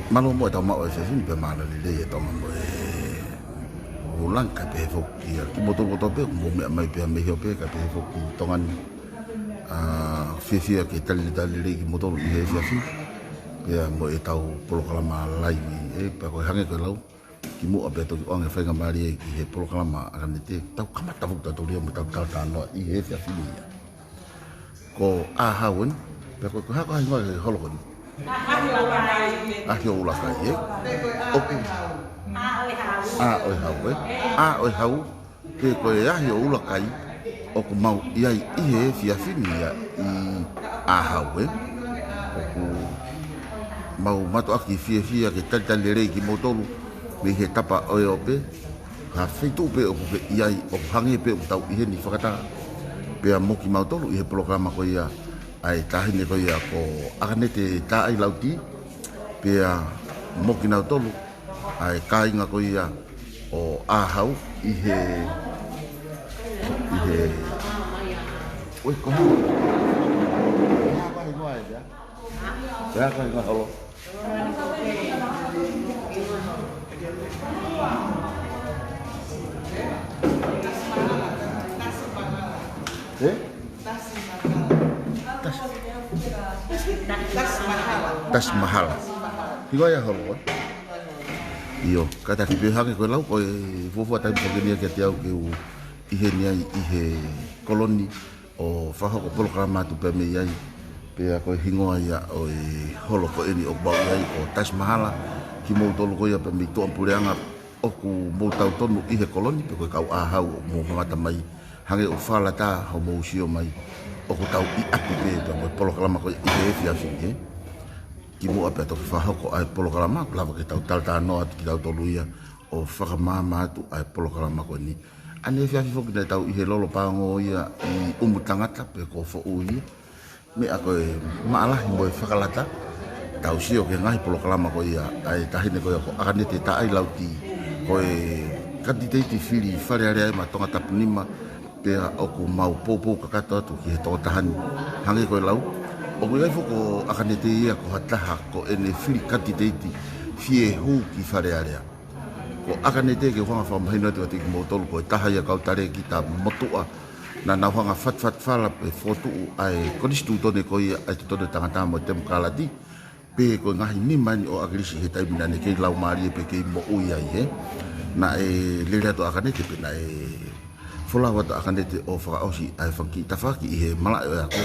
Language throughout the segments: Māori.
Malo mo tau mau se sin pe malo le to mo ulang ka pe foki ki motor pe mo me mai pe me pe ka pe foki tongan fifia ke tali ki motor i he fi ya mo e tau programa live e pe ko hange ko lau ki mo abe to on e fenga mari ki he programa akan te tau kama tau ta to mo tau ta no i he fi ko a hawen pe ko ha ko ha ngoi holo ko Ahio ula kai oku oi hau ke ko ahio ula kai oku mau iai i he fia fini ia i hau oku mau mato aki fia ke tali rei ki motolu me he tapa oi ope ha fitu pe oku pe iai oku hangi pe tau i he ni fakataha pe mo ki mau tolu i he programa ko ia ai tahine ko ia ko akanete ta ai lauti pe mokina tolu ai kainga ko ia o ahau i he oi ko ya ka nga holo tas mahal higo ya holo iyo kata ki pe hake ko lau ko fofo ta ko ni ke tiau ke ihe ni ihe koloni o fa ko programa tu pe me ai pe ko hingo ya o holo ko ni o ba ai o tas mahal ki mo tolo ko ya pe mi to ampureanga o ku mo tau tonu ihe koloni pe ko ka a hau mo mata mai hange o fala ta ho mo sio mai o ko tau i apipe to mo programa ko ihe fia fi ki mo ape to fa ko ai programa lava ke tau tal no at ki tau toluia o fakamama tu ai programa ko ni ane fia fo ki tau i he lolo pango ia i Tangata pe ko fo ui me ako mala mo fakalata tau sio ke ngai programa ko ia ai tahine ko ko akane te ta ai lauti ko kandidate fili fare area ma Tangata punima pe o ko mau popo kakato tu ki to tahan hange ko lau o ia foko akanete ia ko hataha ko ene fili kandidate fie hu ki fare area ko akanete ke wanga fa mahina te ki motol ko taha ia kau tare ki ta motua na na wanga fat fala pe foto ai konstituto ne ko ia ai to Tangata mo tem kalati pe ko Ngaahi ni mani o agrisi he tai minane ke lau mari pe ke mo uia he na le to akanete pe na fola wa akanete o fa osi ai fanki tafaki he mala ya ko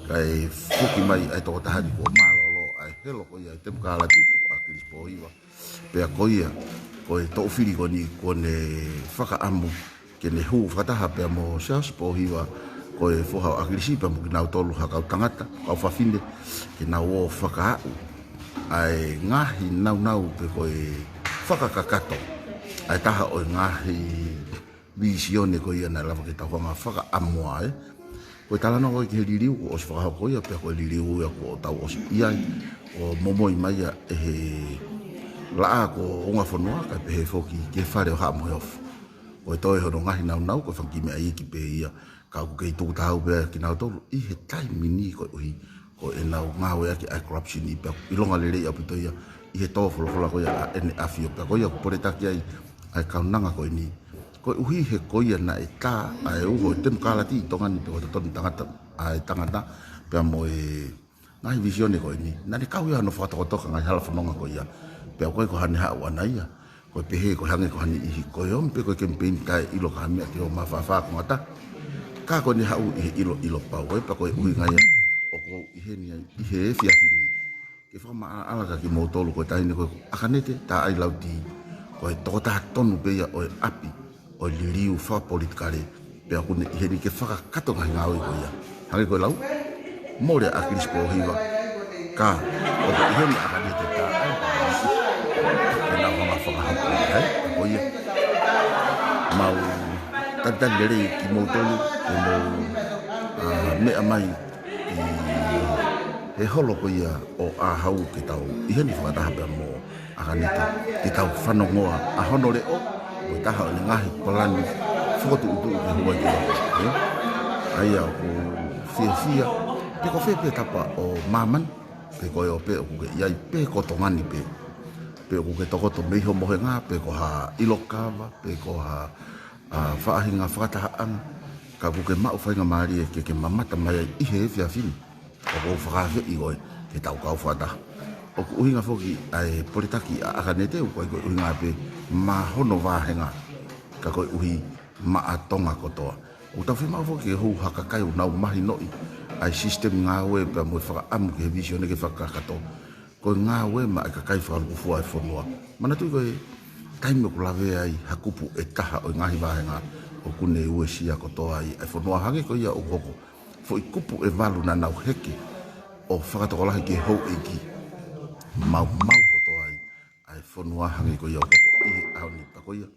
kai fuki mai ai to tahani ko malolo ai helo ko ia tem kala tipo akilis po iwa pe ko ia ko to fili ko ni ko ne faka amu ke ne hu fakataha pe mo sas po iwa ko fo ha akilis pe mo na tolu ha ka Tangata ka fa finde ke na wo faka ai Ngaahi nau pe ko faka kakato ai taha o Ngaahi visione ko ia na lava ke ta nga faka amu ai ko tala no ki liliu o se fa ko ia pe ko liliu ya ko tau o ia o momoi mai ya la ko unha fonua ka pe foki ke fare o ha mo of o to ho Ngaahi nau ko fanki me ai ki pe ia ka ko ke tu tau be ki nau to i he tai mini ko ko enau ngau ya ki corruption i pe i longa le ia pe to ia i he to fo ko ia en afio pe ko ia ko poreta ki ai ka nanga ko ni ko uhi he ko ia na eta ai u tem kala ti tonga ni pe to Tangata ai Tangata pe mo Ngaahi visione ko ni na ni ka ia no foto to ka ngai hala fonga ko ia pe ko hani ha wa na ia ko pe he ko hange ko hani i ko yo pe ko campaign kai ilo ka me ti o ma fa ko mata ka ko ni ha u ilo pa ko pa ko uhi ngai o ko i he ni i he fia fini ke fa ma ala ka ki mo tolu ko tai ni ko akanete ta ai lauti ko to ta tonu pe ia o api o liliu fa politikare pe aku ne heni ke faka kato ngai ngau ko ia hange ko lau more akilis po hiwa ka o heni akanete ta ke na ma faka ha ko ia mau tanta lere ki mo tolu ko mo me amai he holo ko ia o a hau ke tau i heni fakataha pe mo akanete ke tau whanongoa a honore o taha o Ngaahi polani foto itu ke hua ke ai au ko fia pe ko fe pe tapa o maman pe ko yo pe ko ia pe ko tongani pe ko ke toko me ho mohenga pe ko ha ilokava pe ko ha faahinga fakataha ka ko ke mau fainga mari ke mamata mai I he fia fin ko faafe I goi ke tau ka fata o ko uhinga foki ai politaki akanete ko uhinga pe ma hono vahenga ka ko uhi ma atonga kotoa o tau fi mau foki ho hakakai na mahi noi ai system ngawe pe mo fa am ke vision ke fakakato ko ngawe ma ka kai fa ku fua fonua mana tu ko time ko lave ai hakupu etaha o Ngaahi vahenga o kune uesia kotoa ai fonua hange ko ia o koko fo ikupu e valu na nau heke o whakatoko lahi ke hou eki mau kotoa ai fonua hange ko ia o koko I au ni pa ko ia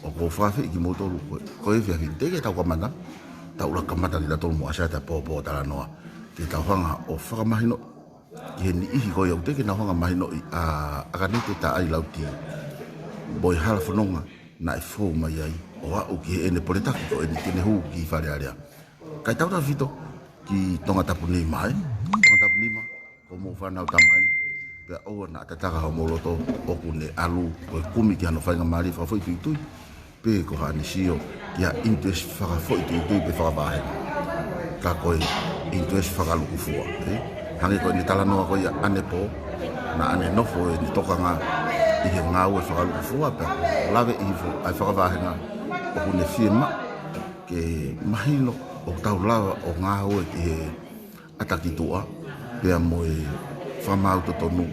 o ko whawhi ki motolu ko e whiawhi teke tau kamana tau la kamata ni tolu mo Asiata po tala noa ke tau hanga o whakamahino ki he ni ihi ko ia teke na hanga mahino a akanete ta ai lauti boi hala whanonga na e fōu mai ai o au ki he ene poretaki ko ene tene huu ki whare area kai tau ta fito ki Tangata puni mai Tangata puni ma ko mo whanau tamain pe o na tataka ho moloto o kune alu o kumi ki ano whainga mari whawhoi tui pe ko ha ni sio ki a interest whakawhoi tui pe whakawahe ka koe interest whakaluku fua hangi koe ni tala noa koe anepo na ane nofo ni tokanga I he ngau e whakaluku fua pe lave iho ai whakawahenga o kune whiema ke mahino o tau lava o ngau e ki he atakitua pea moe whamau to tonu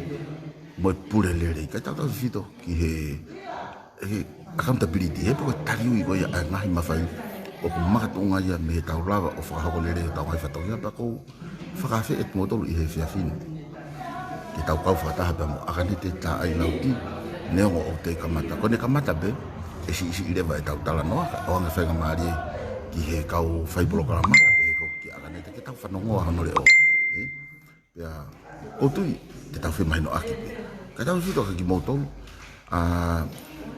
moe pure lere kai tau fito ki he accountability he poko tariu I koe a Ngaahi mawhai o ku makatunga ia me tau lava o whakahoko lere o tau ngai whatongia pa kou whakawhi et motolu I he whiawhine ki tau kau whakataha pea mo akanete ta ai lauti neongo o te kamata kone kamata be e si ilewa e tau tala noa o anga whainga maari ki he kau whai programa pe he kou ki akanete ke tau whanongoa hanore o pea o tui te tau whemahino aki pe kai tau fito ka ki motolu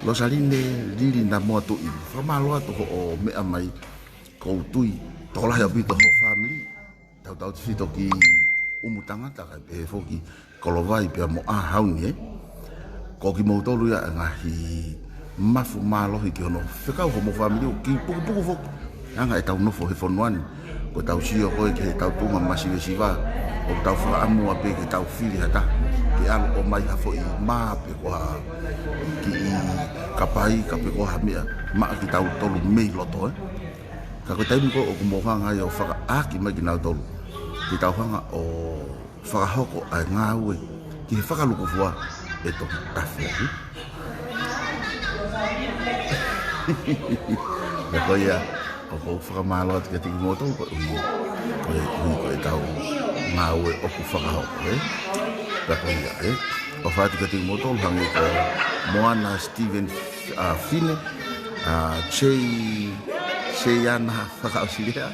lo saline lili na moa tui whamaloa toho o mea mai kou tui tolahi apito ho family tau fito ki Tangata kai pe foki kolovai pe mo hauni ko ki motolu ia Ngaahi mafu malohi ki ono whekau ho mo family ki puku foki anga e tau nofo he fonuani ko tau sio koe ke tau tunga masiwe siwa o tau whaamu ape ke tau whiri hata ke alo o mai hafo I maa pe koha ki I kapai ka pe koha mea maa ki tau tolu mei loto ka koe taimi ko o kumohanga ia o whaka aki mai ki nau tolu ki tau hanga o whakahoko ai ngāue ki he whakaluku fua e toki tawhi na koe ia o kou whakamalo ati ka tiki moto koe koe tau ngāue o ku whakahoko na koe ia o whati ka tiki moto hangi ko Moana Steven Fine Cheyana whakaosirea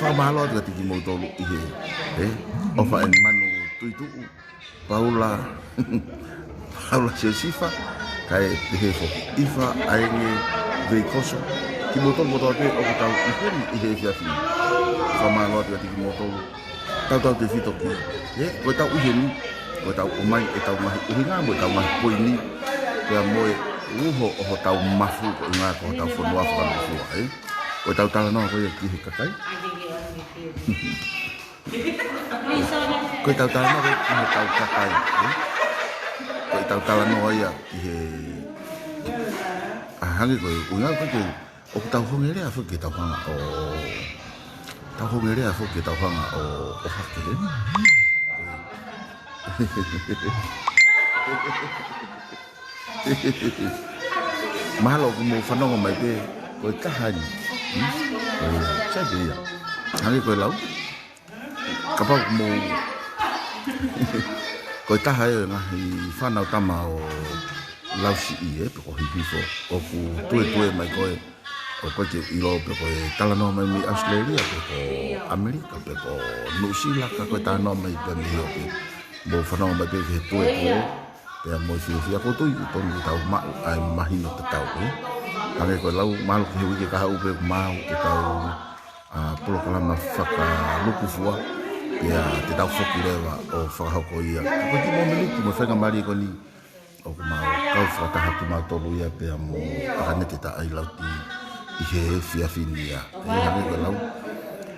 whamalo ati ka tiki moto I he o wha en manu tuituu Paula Siosifa kai he foki ifa aenge veikoso ki motolu pe o tau iheni I he fiafi whamalo ati ka tiki motolu tau te fito ki koe tau iheni koe tau umai e tau mahi uhinga mo tau mahi poini pea moe uho o tau mafu ko inga ko tau whanua whakamafua koe tau tala noa koe ki he kakai koe tau tala noa koe ki he tau kakai koe tau tala noa ia ki he hangi koe unga koe o tau hongerea fo ki tau hanga o tau hongerea fo ki tau hanga o hake mahalo ko mo whanonga mai pe koe kahani sai pe ia hangi koe lau kapau ko mo koe taha e Ngaahi whanau tama o lausi I pe ko hipifo o ku tue mai koe o koe ke ilo pe koe talanoa mai mi Australia pe ko Amerika pe ko New Zealand ka koe talanoa mai pe mi o pe mo whanau mai pe ke tue pe a mo fia ko tui tonu tau mau ai mahino te tau hange ko lau malu ki hui ke kaha upe mau te tau polo kalama whakaluku fua pia te tau whoki rewa o whakahoko ia ko ki mo miliki mo whenga mari ko ni o ku mau kau whakataha ki mau tolu ia pia mo akanete ta ai lau ti i he whiawhini ia hange ko lau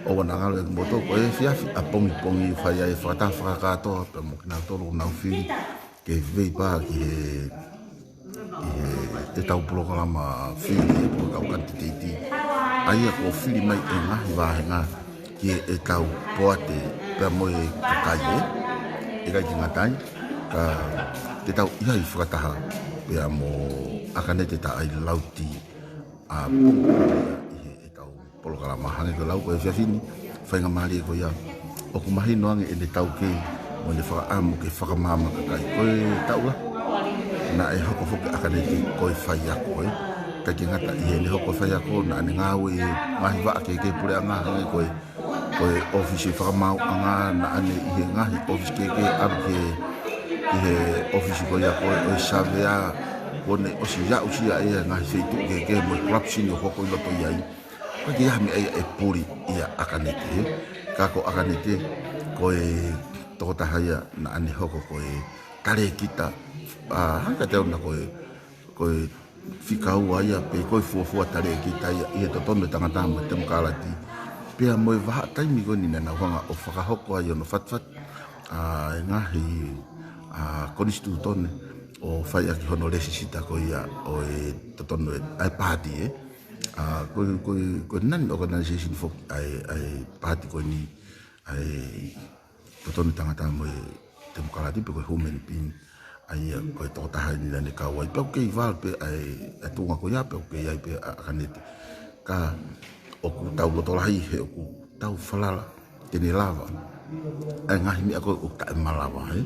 o wana ngalo e moto ko e whiawhi a pongi whai ai whakataha whakakatoa pia mo kina tolu nau whiri ke vei pā ki he te tau programa whiri e po kau kanti teiti aia ko whiri mai e ngahi wāhenga ki e tau poate pia mo e kakai e kai ki ngatai ka te tau ihai whakataha pia mo akane te ta ai lauti a pongo e tau programa hange ko lau ko e whiawhini whainga maari e ko ia o ku mahi noange e ne tau kei mo ne whakaamu ke whakamama kakai koe tau la na e hoko hoke akane te koe whai ako ka ki ngata i ne hoko whai ako na ane ngāwe ngahi waa ke pure anga hange koe ofisi whakamau anga na ane i he ngahi ofisi ke aru ke i he ofisi koe a koe o savea kone osi ya usia e ngahi whaitu ke mo corruption o hoko i loto iai ka ki hami e puri ia akane te kako akane te koe tokotahaya na ane hoko koe tare kita hanga teo na koe whikau aia pe koe fuafua tare kita ia i he totono tangata mo te mukalati pia moe waha taimi koe ni nena whanga o whakahoko ai ono fatfat ngahi konistu tone o whai aki hono resi sita koe ia o e totono ai pāti koe nani organisation fok ai pāti koe ni ai totono tangata mo te mukalati pe koe human being ai koe totaha ni lane kawai pe kei val pe ai tunga ko ya pe kei ai pe akanete ka o ku tau lotolahi he o ku tau falala tene lava ai ngahi mi ako o ta malava he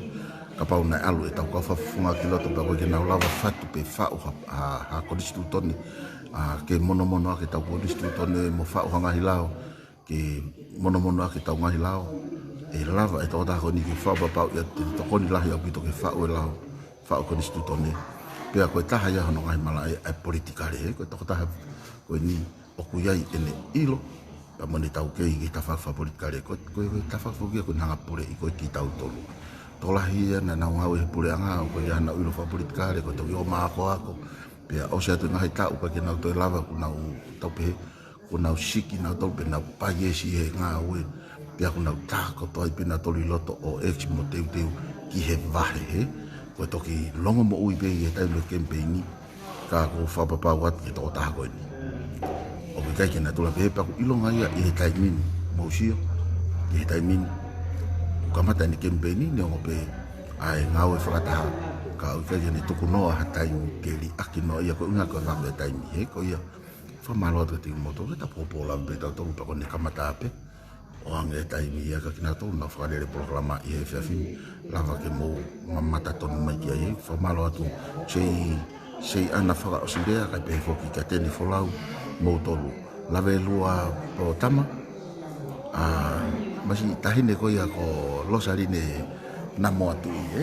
ka pau na alu e tau ka fafunga ki loto pe koe na lava fatu pe fa o ha kodistu tone ke mono ke tau kodistu tone mo fa o ngahi lao ke mono ke tau ngahi lao e lava e totaha ko ni ke fa pa pau ya te koni lahi au ki to ke fa o lao fa ko distu tone pe ko taha ya no ngai mala ai politikare ko to taha ko ni o ku yai ene ilo pa moni tau ke i ta fa politikare ko ta fa fo ko nanga pure i ko ki tau tolu to la hia na na ngau e pure anga ko ya na ilo fa politikare ko to yo ma ako pe o se to ngai ta u pa ke na to lava ku na to pe ku na shiki na to pe na pa yesi e ngau e pe ku na ta ko to i pe na to loto o ex mo te ki he vahe he ko toki longo mo ui pe i tai le campaign ka ko fa papa wat ki to ta ko ni o ke kai na to la pe pa ku ilonga ia i tai min mo sio i tai min ka mata ni campaign ni o pe ai ngau e fakataha ka o ke ni to ku no ha tai ke li akino ia ko nga ko va pe tai ni he ko ia fa malo to ti mo to ta popo la pe ta to pa ko ni ka mata pe o ange tai mi ia ka kina to na fa le programa i fa fin lava ke mo mamata ton mai ki ai fa malo atu sei ana fa o sindea ka pe fo ki ka teni fo lau mo tolu lave lua po tama masi tahine ko ia ko losarine na mo atu i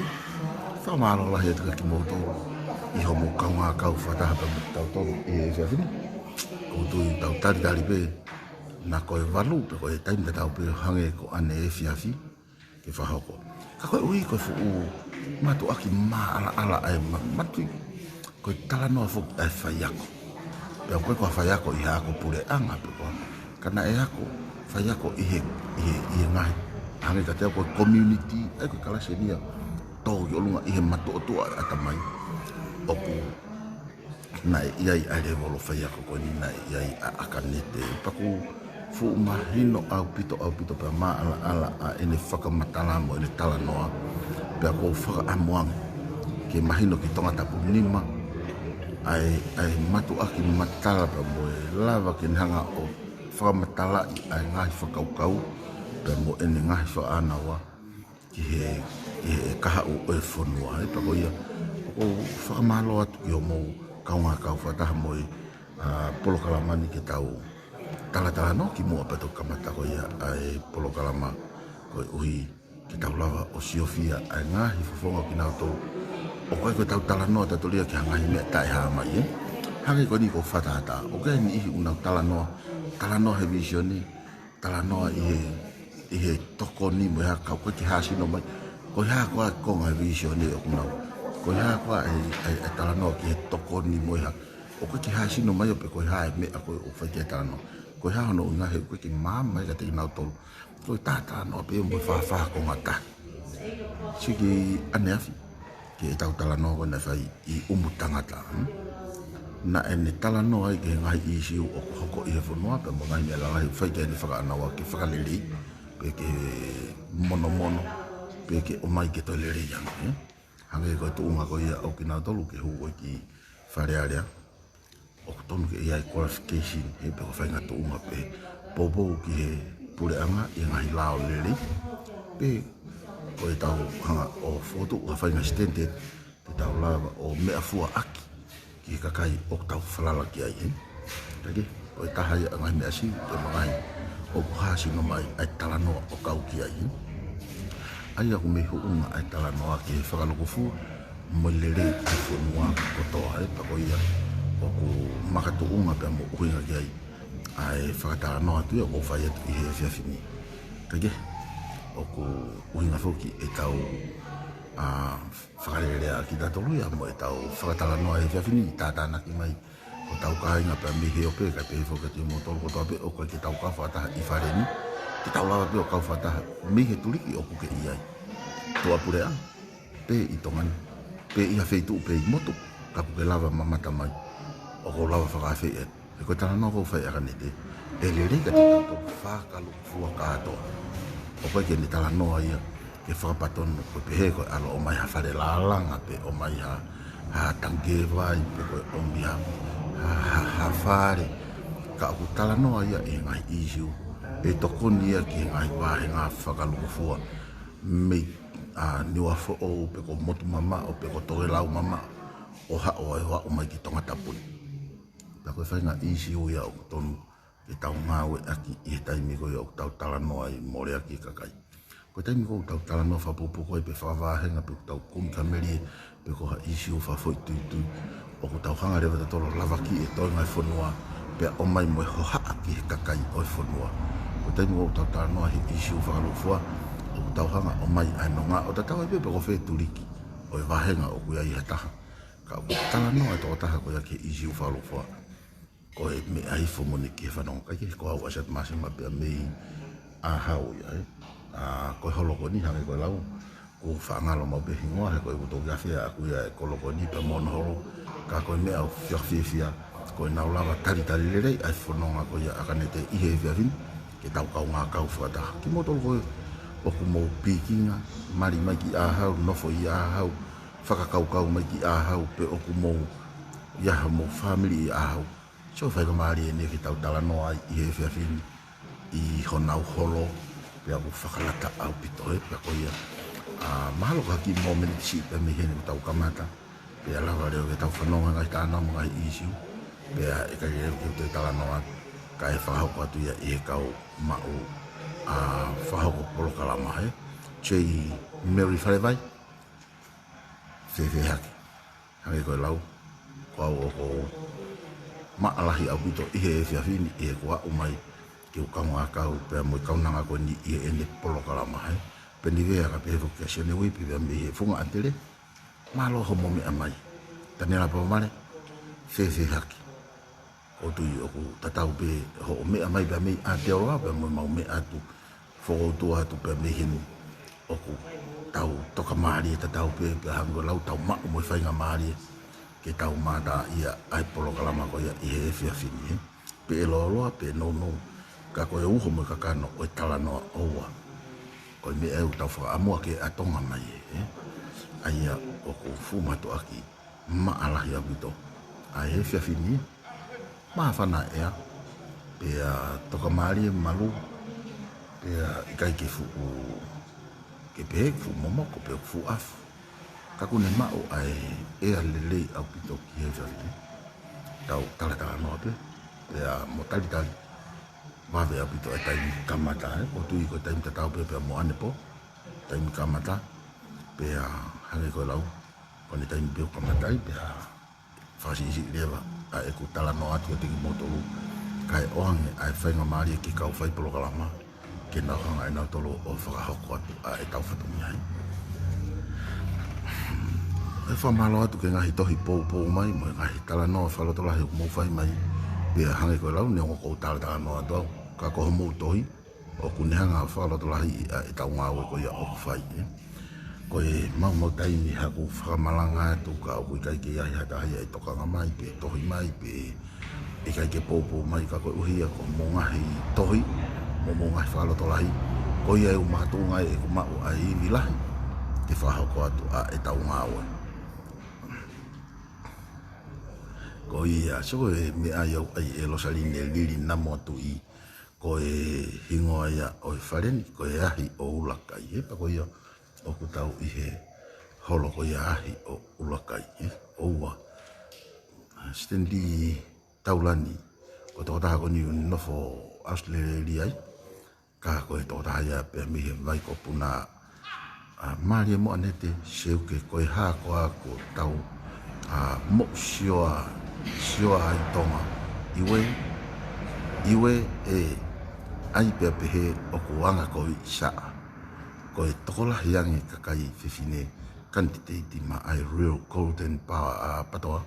fa malo la he ki mo tolu i ho mo ka nga ka fa ta pa tau tolu i fa fin ko tu tau tari pe na koe walu pe koe taimi tau pe hange ko ane e fiafi ke whahoko. Ka koe ui koe fu matu aki maa ala ai matu koe tala noa fu ai whaiako. Pea koe koe whaiako i hako pure anga pe koe. Kana e hako whaiako i he ngahi. Hange ka teo koe community ai koe kalasenia tau i olunga i he matu o tua atamai. Oku na iai ai rewolo whaiako koe ni na iai akanete. Paku fu mahino au pito pe ma ala ene whakamatala mo ene tala noa pe ko whaka amuang ke mahino ki tonga tapu nima ai matu aki matala pe mo lava ki hanga o whakamatala ai ngahi whakaukau pe mo ene ngahi whaanawa ki he kaha o e whonua pe ko ia ko whakamalo atu ki o mo kaunga kau whataha mo polo kalamani ke tau tala no ki mo apato kamata ko ia ai polo kalama ko ui ki tau lava o siofia ai ngahi fofonga ki na to o koe tau tala no ta tolia ki ngahi me tai ha mai hange ko ni ko fatata o ke ni una talano he visioni talano i toko ni mo ha ka ko ki hasi no mai ko ha ko nga visioni o kuna ko ha ko ai talano ki toko ni mo ha o ko ki hasi no mai o pe ko ha me ko o fa ki talano ko ha no nga he ko ki mama ka te na to ko tata no pe mo fa ko ngata siki anefi ki tau talano ko na fai i Tangata na ene talano ai ke ngai isi o hoko i whanua pe mo ngai mea ngai whai ke ni whakaanawa ki whakaliri pe ke mono pe ke o mai ke toi lere yang hange koe tuunga ko ia au ki nā tolu ke hu ki wharearea o tonu ke ia qualification he pe ko whainga tuunga pe popo ki he pureanga i ngai lao lere pe koe tau hanga o foto o whainga stended pe tau lava o mea fua aki ki kakai o tau whalala ki ai Rege, o tahai a ngai mea si ke mangai o kuhasi no mai ai talanoa o kau ki ai ai aku me huunga ai talanoa ki whakalokofu mo lere ai whanua kotoa ai pako ia o ku makatuunga pe mo uhinga ki ai ai whakatalanoa tu o whai atu i he whiawhini Rege, o ku uhinga whoki e tau whakarerea ki tatolu ia mo e tau whakatalanoa e whiawhini i tātāna ki mai o tau kainga pe mi he o pe ka pe whakati o motoro ko tau pe o koe ki tau ka whataha i whareni ki tau lawa pe o kau whataha mi he tuliki o kuke iai tua purea pe i tongani pe i hawheitu pe i moto ka kuke lawa mamata mai o ko lawa whakawhi e koe talanoa ko whai akanete e le reka te tau whakalu fua katoa o koe ke ni talanoa ia ke whakapatonu koe pe he koe alo o mai ha whare lalanga pe o mai ha tangewai pe koe o mi ha whare ka aku talanoa ia e ngai isiu e tokoni ia ki ngai wahe ngā whakalukufua me niwa fo o pe ko motu mama o pe ko toge lau mama o hao ai hoa o mai ki Tangata puni ta koe whainga isiu ia o tonu e tau ngāwe aki i he taimi koe o tau talanoa i more aki kakai ko taimi ko tau talanoa whapupu koe pe whakawahenga pe tau kumi kamerie pe ko ha isiu whafoi tuitu o ko tau hanga rewa te tolo lavaki e toi ngai whanua pe o mai moe hoha aki he kakai oi whanua ko taimi ko tau talanoa he isiu whakalufua o ko tau hanga o mai ai no ngā o ta tau e pe ko whee turiki o e wahenga o kuia i he taha ka o talanoa e toko taha ko ia ke isiu whakalufua ko e me ai whamone ki he whanonga kai ke ko au Asiata Masima pe a mei a hau ia ko holoko ni hange ko lau ko whangalo mau pe hingoa he ko e kuto gawhia a kuia e koloko ni pe mono holo ka koe mea o whiawhiawhia koe nau lawa tari lere ai whanonga ko ia akanete i he whiawhin ke tau kau ngā kau whakataha ki motolo koe o ku mou pikinga mari mai ki ahau nofo i ahau whakakau mai ki ahau pe o ku mou iaha mou family i ahau so whaika maari e ne ki tau talanoa i he whiawhin i honau holo pe aku whakalata au pito he pe ko ia mahalo ka ki moment si pe me hene tau kamata pe alawa reo ke tau whanonga ngai tāna mo ngai isiu pe e kai reo ki te talanoa ka e whahoko atu ia i he kau mau whahoko polokalama he chei Mary Wharewai whewhe haki hange koe lau ko au o ko maalahi au pito i he whiawhini i he kua umai ki o kaunga kau pe mo kaunanga ko ni i ene polokalama he pe ni vea ka pe vocation e wipi pe me funga antere malo ho mo me amai tane la pa mare fe haki o tu o ku tatau pe ho me amai pe me a te ora pe mo mau me atu fo tu atu pe me hin o ku tau toka mari tatau pe hango lau tau ma mo fainga mari ke tau mada ia ai polokalama ko ia i he fini pe lo pe no ka koe uho mo ka kano o talanoa oua o me e tau whaka amua ke atonga mai aia o ko fumato aki maalahi abito ai he whiawhini maawhana ea pe toka maari malu pe ikai ke fuku ke pe fu momoko pe fu afu ka kune mao ai ea lelei au pito ki he whiawhini tau talatala noa pe mo talitali wawe apito e taimi kamata o tui ko taimi tatau pe mo ane po taimi kamata pe hange ko lau kone taimi peo kamata pe whasi isi lewa a e ku tala no atu te ki motolu kai oange ai whainga maari ki kau whai polo kalama ke nau hanga e nau tolo o whakahoko atu a e tau whatungi hai. E whamalo atu ke ngahi tohi pou mai mo e ngahi tala no whalotolahi o mou whai mai pia hange koe lau ne o kou tala no atu au ka koho mou tohi o kunehanga whalotolahi a e tau ngā ue koe a o whai koe mau taimi haku whakamalanga atu ka o kui kai ke iahi hatahi e tokanga mai pe tohi mai pe e kai ke pou mai ka koe uhia ko mō ngahi tohi mō ngahi whalotolahi koe e umatunga e kumau a i vilahi te whahoko atu a e tau ngā ue koe ia so e mea iau ai e losaline liri namo atu i koe hingoa ia o e whareni koe ahi o ulakai e pa koe ia o ku tau i he holo ko ia ahi o ulakai o ua stendi taulani ko tō taha ko ni nofo Australia ai ka ko e tō taha ia pe mi he vai ko puna malie mo anete seuke ko e haa ko a ko tau mo sioa ai tonga iwe e ai pe he o ku anga ko i saa ko e tokola hiangi kakai whiwhine kantiteiti ma ai real golden power patoa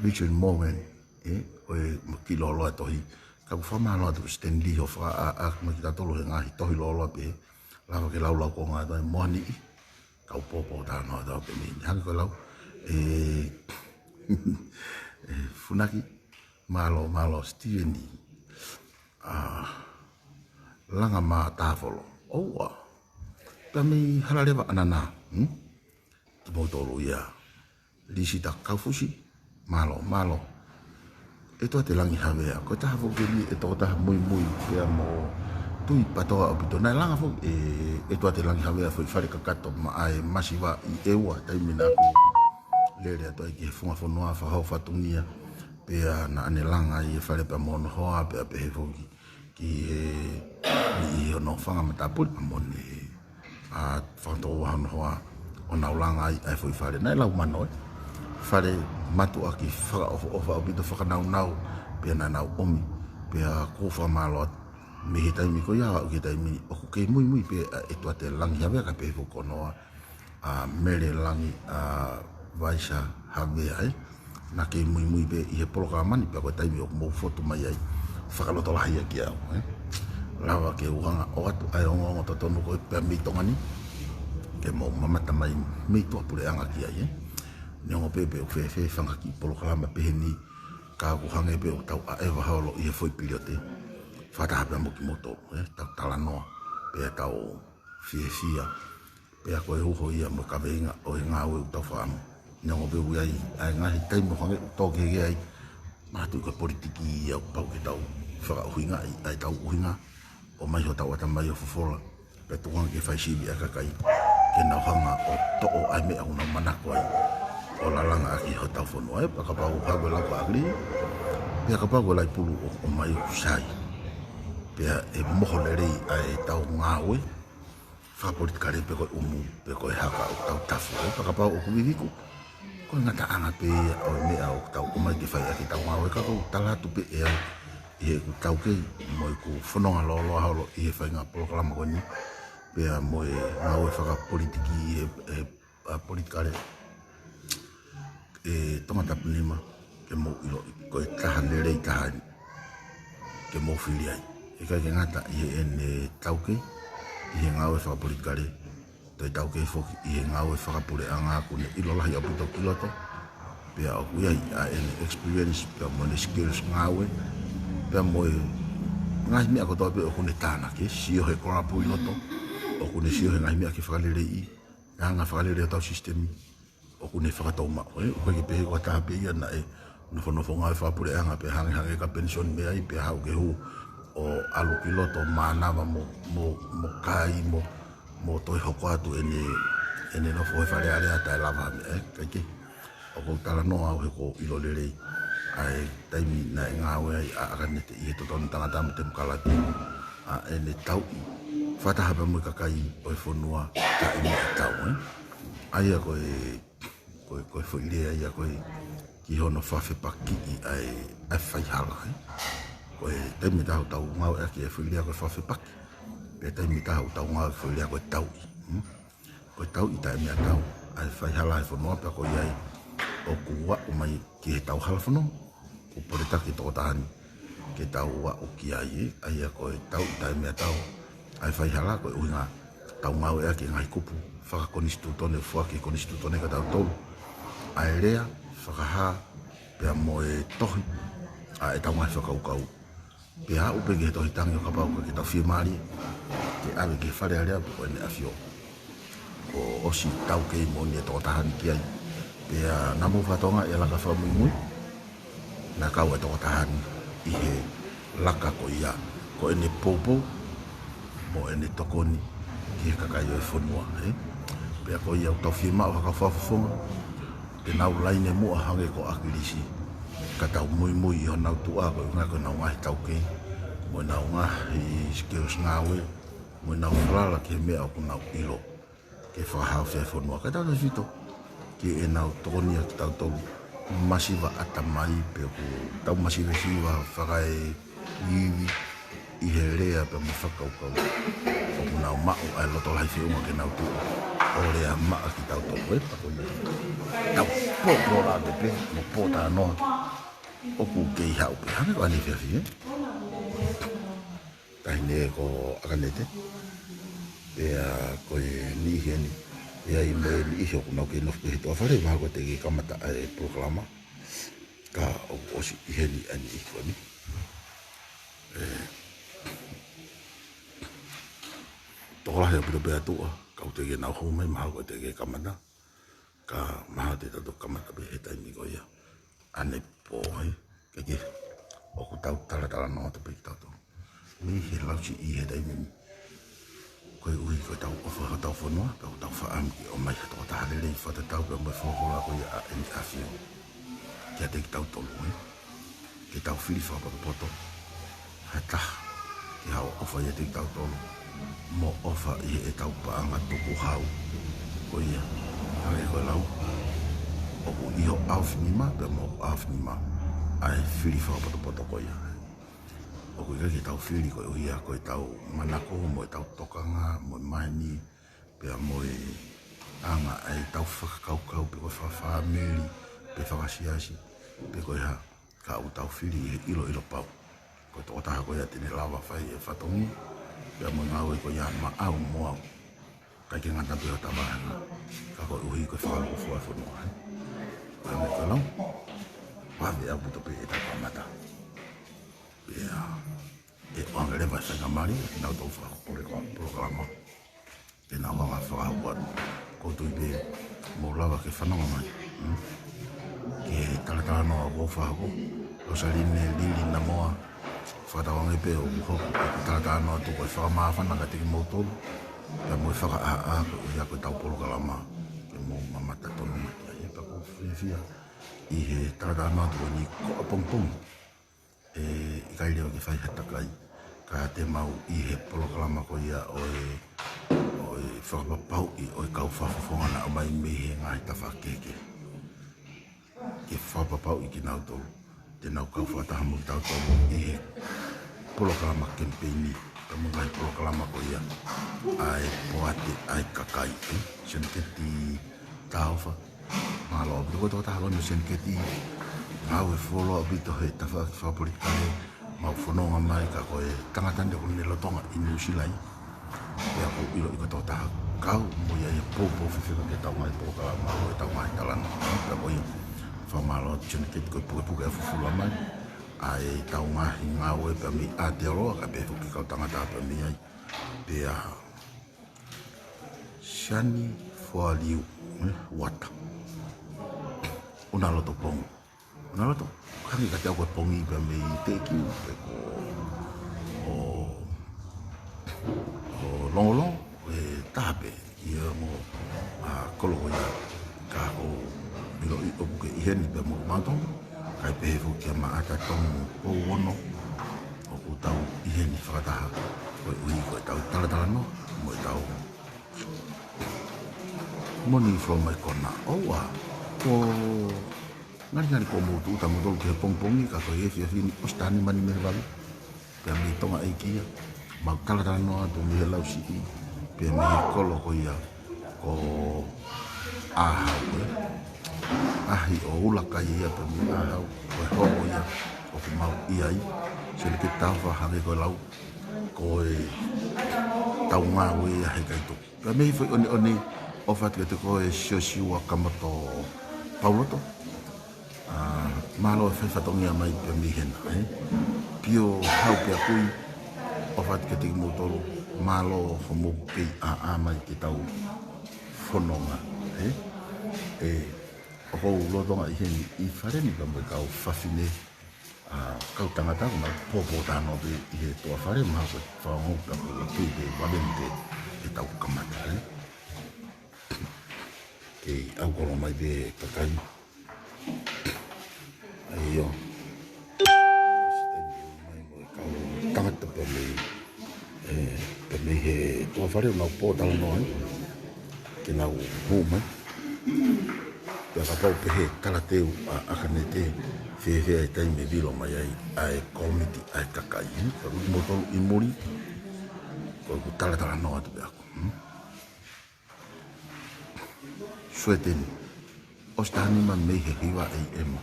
Richard Morgan ko e ki loloa tohi ka ku whamaloa tu Stanley ho wha ma ki tatolo he ngahi tohi loloa pe lava ke lau ko ngā toi mohani i ka upopo tānoa tau pe mini hangi ko lau funaki malo Steven langa ma tāwholo oua, kami halarewa anana, ki mautoro ia, lisi ta kaufusi, malo, e toa te langi hawea, ko taha whokeri e toa taha mui, pia mo tui patoa o pito, nai langa whok e toa te langi hawea, fwoi whare kakato, ma ai Masima i eua, taimina ku lere atoa i ki he whunga whanua, whahau whatungia, pia na ane langa i e whare pa mono hoa, pia pe he whoki, ki i ono whanga matapuri amone whantoa wahano hoa o naulanga ai fwoi whare nai lau mano whare matu aki whaka ofa o bito whakanau pia na nau omi pia kōwha malo me he taimi ko ia o ke taimi o ke mui pia e toa te langi hawea ka pe whoko noa mere langi vaisa hawea na ke mui pia i he poloka mani pia ko taimi o mou foto mai ai whakaloto lahi aki au lawa ke uhanga o atu ai ongo tonu ko pe mi tongani ke mo mamata mai mi to pure anga ki ai niongo pepe o fe fanga ki polo kalama peheni ka uhanga pe o tau a eva holo i foi piliote fata ha mo ki moto tau tala no pe tau fia pe ko e ho ia mo ka venga o nga o tau fa niongo pe ai ngahi tai mo hanga to ke ai matu ko politiki ia pau ke tau fa huinga ai tau huinga o mai ho tau ata mai o fofola pe tuang ke fai sibi aka kai ke na hanga o to o ai me una manako ai o la langa aki ho tau fono ai pa ka pa o ha la pa agri pe ka pa go lai pulu o mai sai pe e moho le rei ai tau ngawe fa politikare pe ko umu pe ko haka o tau tafu pa ka pa o kuviku ko ngata anga pe o me au tau o mai ke fai aki tau ngawe ka ko talatu pe e e tau ke mo ku fononga lo halo e whainga programa ko ni pe mo e ngau e whaka politiki e politikare e Tangata punima ke mo ilo ko e taha nerei taha ke mo whiri ai e kai ke ngata i e tau ke i ngau e whaka politikare to tau ke foki i ngau e whaka pure anga ku ne ilo lahi apito kiloto pe au kuia a experience pe mo ne skills ngau e pe mo ngahi mea ko tope o kune tāna ke sio he kora pui loto o kune sio he ngahi mea ke whakalere i nga whakalere o tau sistemi o kune whakatau mao o koe ke pehe ko taha pe ia na e nofo ngai whapure anga pe hange ka pension mea i pe hau ke hu o alu ki loto mānawa mo kai mo toi hoko atu ene nofo he whare are ata e lava mea kai ke o kou tala noa o he ko ilo lerei ai taimi na ngā wea a akanete i he totonu tangata mo te mukalati a ene tau whataha pa mui kakai o e whanua ta imi a tau ai a koe whuirea ia koe ki hono whawhepaki I ai whaihala. Koe teimi tahu tau ngau e ki e whilia koe whawhepaki. Pe teimi tahu tau ngau e whilia koe tau I. Koe tau I tae mea tau. Ai whaihala e whanua pia koe iai o kuwa o mai ki he tau hala whanua. Ko poreta ki tō tahani. Ke tau wa o ki ai ai a koe tau I tae mea tau. Ai whaihala koe uinga tau ngau e ki ngai kupu. Whakakonistu tone fua ki konistu tone ka tau tolu. Ai rea, whakaha, pia mo e tohi. A e tau ngai whakaukau. Pia upe ki he tohi tangi o ka pau ki tau whiemari. Ke awe ki whare area po ene a whio. Ko osi tau kei mo ni e tō tahani ki ai. Pia namu whatonga e laka whamui mui. Na kau e tō tahani I he laka ko ia. Ko ene popo, mo ene tokoni ki he kakai o e whanua. Pia ko ia tau whiema o haka whafafonga. Te nau laine mua hange ko akirisi. Ka tau mui mui I ho nau tua ko ngā ko nau ngahi tau kei. Mo nau ngahi skills ngāwe. Mo nau whalala ki he mea o ku nau ilo. Ke whakahau whea whanua. Ka tau na whito. Ki e nau tokonia ki tau tolu. Masima atamai pe ku tau masima siwa whakai iwi. I he rea pe mo whakaukau. O ku nau mao ai loto lai whiunga ke nau tua. O rea maa ki tau tolu. Pako ia. Tau pōpō rā te pe, mo pōtā noa. O ku kei hau pe, hane ko ane whiawhi, Tahi ne ko akanete. Pea koe ni heni. Pea I moe ni ihe o ku nau kei nofu he toa whare. Maha ko te ke kamata e proklama. Ka o osi iheni ane iko ni. Tokolahe o pito pea tua. Kau te ke nau home, maha ko te ke kamata. Ka maha te tato kamata pe he taimi ko ia. Ane po keke. O ku tau tala noa te pe ki tau tō. Mi he lausi I he taimi. Koe ui koe tau ofa tau whanua. Ka ku tau whaam ki o mai hato o taharere I whata tau pe mai whakola ko ia a eni a whio. Kia te ki tau tolu. Ke tau whiri whapoto poto. Hata. Ki hao ofa ia te ki tau tolu. Mo ofa I he tau paanga tuku hau. Ko ia. Hake koe lau. O ku iho awhinima, pe mo awhinima. Ai whiri whakapoto ko ia. O ku ika ki tau whiri koe uia, koe tau manako, mo e tau tokanga, mo e mahini, pe mo e anga ai tau whakakaukau, pe koe whawhameri, pe whakasiasi, pe koe ha, ka au tau whiri I he ilo pau. Koe tō taha koe a tene lawa whai e whatongi, pe mo ngāwe koe ia ma au mo au. Kai ke ngata pe o tamahanga, ka koe uhi koe whakaloko fua whanua. Koe me koe lau, wawe au puto pe e tau kamata. Pea, e oangere vai whainga mari, nau tau whakapore koa programa. Ke nau wanga whakahuan, koutu I pe mō lawa ke whanonga mai. Ke talatala noa wō whahako, Rosaline Lili na moa, whakatawange pe o uhoku, ke talatala noa tuko e whakamawhana ka teki mōtolu, pea mo e whaka ko ia koe tau polokalama, ke mō mamata tono mati, e pako whiawhia, I he talatala noa tuko ni ko apongpong, I kai leo ke whai hatakai, ka te mau I he polokalama ko ia o e whakapapau I o e kau whawhawhongana o mai mehe Ngaahi tawhakeke. Ke whakapapau I ki nau tolu, te nau kau whataha mo ki tau tolu I he polokalama kempeini, ka mo Ngaahi polokalama ko ia, ai poate ai kakai, senketi tāwha, mahalo api koe tō tālo no senketi, Ngau e wholo a bito he tawha ki whapolitane, mau whanonga mai ka koe tangata ne kone lotonga I New Zealand. Pea ko ilo I kato taha kau, mo ia ia pōpō whiwhika ke tau mai pōkala, mau e tau mai talana. Pea ko ia whamalo tune keti koe puke a whuwhula mai, a e tau Ngaahi ngau e pea mi Aotearoa, ka pea whuki kau tangata pea mi ai. Pea Shani Fualiu, wata. Una loto pongu. Una loto, kangi ka te au koe pongi pia me I teki, pe ko o longolong, e tape, ia mo koloko ia, ka ko ilo I opuke I heni pia mo matong, kai pehe fuki a maata tongu o wono, o ku tau I heni whakataha, koe ui koe tau talatala no, mo e tau moni from my kona, oua, ko ngari ko mo tu ta mo tolu ke pongpongi ka ko e fini ostani mani me valu pe mi tonga e kia ma kala no atu mi lau si pe mi kolo ko ia ko aha ahi o ula ka ia pe mi aha ko ho ia o ko mau ia i se le ke tafa hange ko lau ko e tau ngā ue ia he kai tu pe mi foi oni o fat ke te ko e shoshiwa kamato pauloto malo fe fatongia mai pe mi hena pio hau pe kui o fat ke te motoro malo homo ke a mai ke tau fononga o ko lo donga i heni i fare ni ka mo ka fafine kau tangata ko mai popo tano be i he to fare ma ko fa mo ka ko tu be ba bente e tau kamata au ko mai be ka kai yo Tangata pe me he to fare na po talo no ke na ho mai pe ka pau pe he kala teu a kanete fe ai tai me vilo mai ai community ai kakai ko mo to i muri ko tala no atu pe ako sueten ostani man me he hiwa ai ema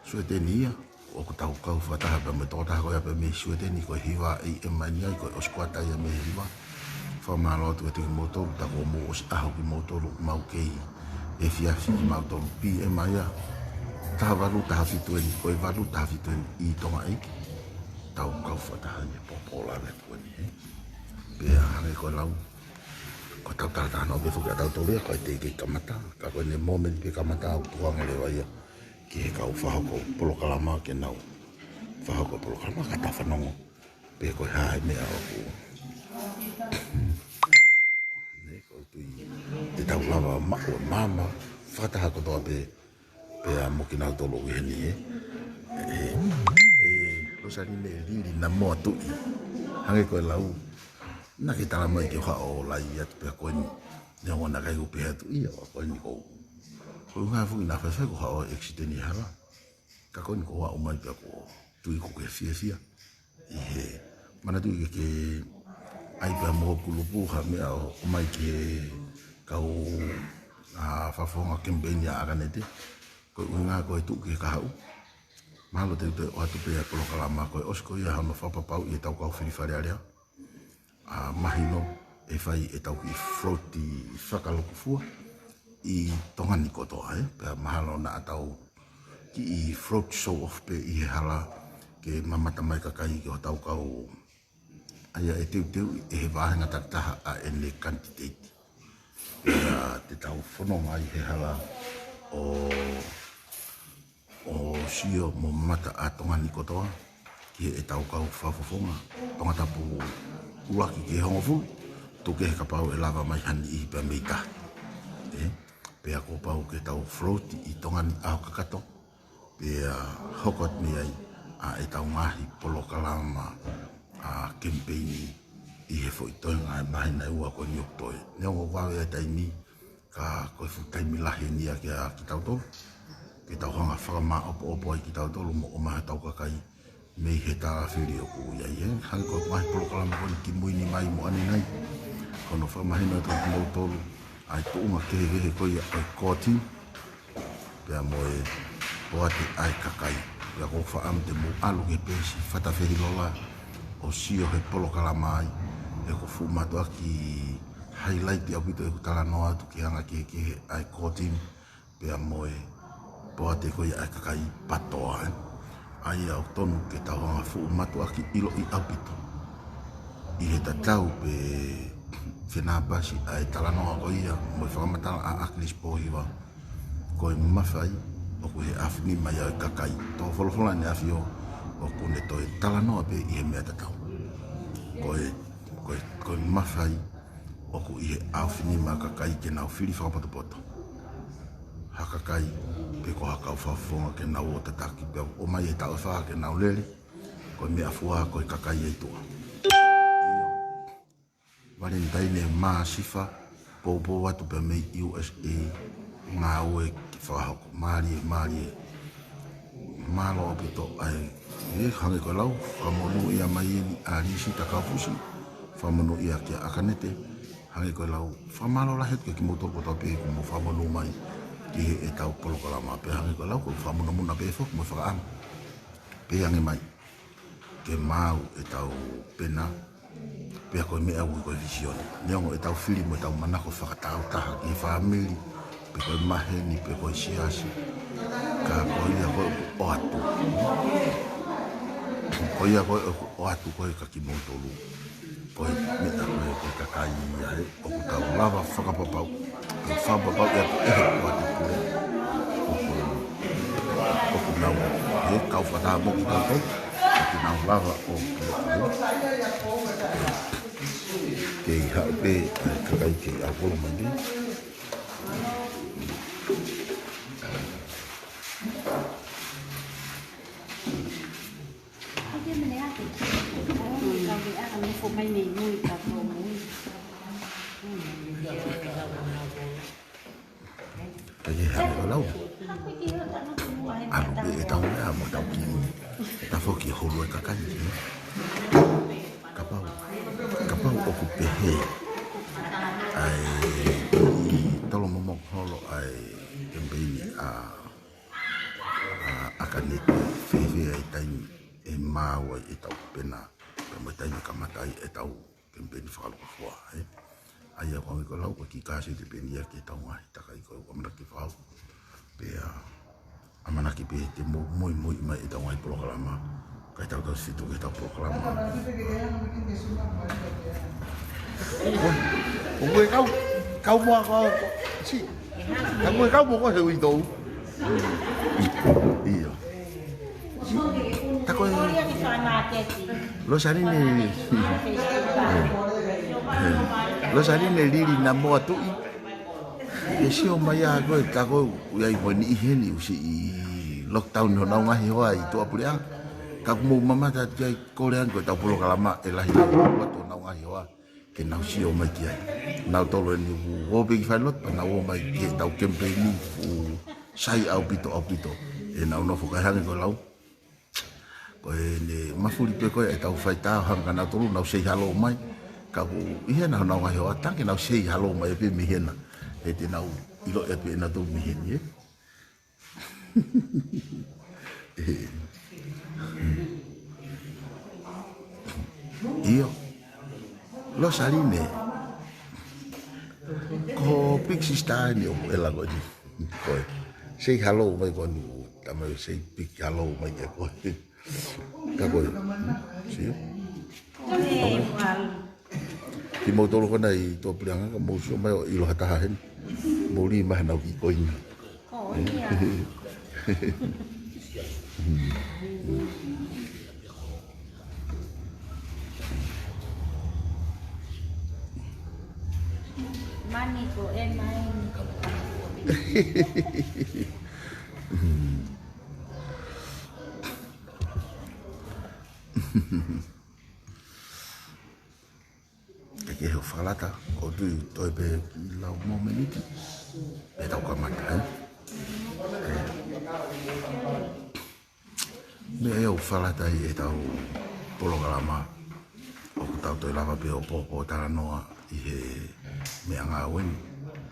suetenia o ko tau kau fakataha pe me tota ko ya pe me sueteni ko hiwa ai ema ni ko oskwata ya me hiwa fa malo tu te motor ta ko mo os a ko motor mau ke e fia fi mau to pi e mai ya ta valu ta fi tu ni ko e valu ta fi tu i to mai tau kau fakataha ni popola le ko ni pe a ko lau ko tau ta no be fu ka tau to le ko te ke kamata ka ko ne moment pe kamata o ko ngale wa ya ke ka u fa ko polo kalama ke nau fa ko polo kalama ka ta fa no pe ko ha me a ko te tau lava mama fakataha ko toa pe a mokina tolo heni lo sari le riri na moa tui hange koe lau na ke tala mai ke hoa o lai atu pe koe ni ne wana kai upe atu ia wa koe ni kou koe ngā fungi na whewhe ko hoa o exiteni hara ka koe ni ko hoa o mai pe ko tui ko ke fia i he mana tui ke ai pe mo kulupu ha mea o mai ke kau whafonga campaign ya aganete ko unga ko tu ke ka hau malo te o atu pe polo kalama ko osko ia hano whapapau i tau kau whiriwhare area mahino e whai e tau ki floati whakaloku fua i tongani kotoa pe mahalo na atau ki i float show off pe i he hala ke mamata mai kakai ki o tau kau aia e teu e he wāhenga taktaha a ene candidate te tau whanonga i he hala o sio mo mata a tongani kotoa ki e tau kau whafofonga tongata pu uaki ki hongo fulu tuke he kapau e lava mai hani i pe meita pe a ko pau ke tau float i tongani aho kakato pe a hokot ni ai a e tau Ngaahi polo kalama a campaign i he foi toinga e mahi na ua ko nyok toi. Neo mo wawe e taimi ka koe fu taimi lahi ni a ki tau tolu. Ki tau hanga whakama opo ai ki tau tolu mo o maha tau kakai mei he tāra whiri o ku iai e. Hangi koe mahi polo kalama koni ki muini mai mo ane nei. Kono whakamahi na tau mo tolu ai tuunga kehe koe ai kōti. Pea mo e poate ai kakai. Pea ko whaam te mo alu ke pesi whatawhehi lola. O sio he polo kalamai e ko fu matua ki highlight ya pito e kutala noa tu ki hanga ki ai kotin pe a moe poate ko ia kakai patoa ai au tonu ke tau hanga fu matua ki ilo i apito i he tatau pe whina basi ai tala noa ko ia mo i whakamatala a aklis pohiwa ko i mawhai o ko he afni mai ai kakai to wholofola ni afio o kune toi tala noa pe i he mea tatau. Koe mawhai o ku i he awhini ma kakai ke nau whiri whakapoto. Hakakai pe ko hakau whawhonga ke nau o tataki pe o mai e tau whaa ke nau lere. Koe mea fua koe kakai e tua. Valentine maa sifa po watu pe mei USA ngā ue ki whahako malie malo pito ai hange ko lau famonu ia mai alisi takafusi famonu ia kia akanete hange ko lau famalo la het ke moto ko tapi ko mo famonu mai ki e tau polo kala ma pe hange ko lau ko famonu muna pe fo mo fa am pe hange mai ke mau e tau pena pe ko me au ko vision niongo e tau film e tau mana ko fakataha ki family pe ko maheni pe ko siasi ka ko ia ko o atu ko ia ko o atu ko ka ki moto lu ko me ta ko ka kai ai o ko ta lava fakapapau ko fa papau ia ko e ko atu ko na e ka fa ta mo ko ko ki na lava o ke ha pe ka kai ki a ko mandi mai mì nuôi cả đồ muối cái gì hả có lâu ăn bị tao là một đầu kia ta phải kia hồ lôi cả cái gì cặp bao ô cục bể ai tao làm một hồ lô ai em bị akan itu fefe ai tai e mau ai tau pena mai tai ka matai e tau pempen falo fo ai ko ko lau ko ki kasi te penia ke tau ai ta kai ko amana ki fao pe amana ki pe te mo moi mai e tau ai programa kai tau do situ ke tau programa o mo kau mo ko si kau mo ko he wi do iyo tako lo sari ne lili na mo tu e si o mai a ko tako ia i ni heni usi lockdown no Ngaahi hoa i to apulia ka mo mama ta ai ko le ko ta pulo kalama e la hila ko to Ngaahi hoa ke na si o mai kia na to lo ni wo big fan lot na wo mai ke ta campaign fu sai au pito e na no foka hanga ko lau ko ne mafuri pe ko e tau faita hanga na tolu na sei halo mai ka ku ia na Ngaahi hoa tanke na sei halo mai pe mi hena e te na ilo e pe na to mi heni io lo saline ko pixi stani o ela go di ko sei hello mai ko ni tama sei pik hello mai ko ka ko si ki mo tolo kona i to prianga ka mo so mai ilo hata hen mo li ma na ki ko ni mani ko mai que eu falar tá o tu toi be lá o momento é tão como tá me eu falar tá e tão programa o tau toi lava pe o popo tá no e me anga wen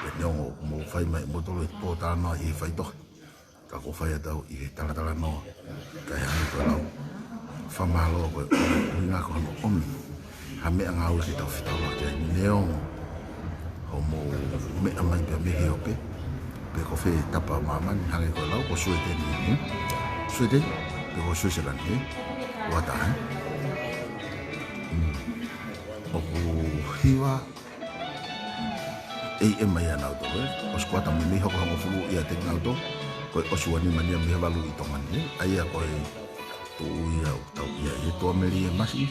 e no mo fai mai mo tolo e po tá no e fai to ka ko fai tau e tala no ka ya ni ko lau fa malo ko nga ko no om ha me anga o tau fita wa ke neo homo me amai pe me heope pe ko fe tapa mama ni hale ko lau ko suete ni suete pe ko suete la ni wa ta o hiwa e mai ana to os kwata me ho ko fulu ia te ngauto ko o suani mania me valu i tonga ni ai a ko tu ia o tau ia e to meri e masi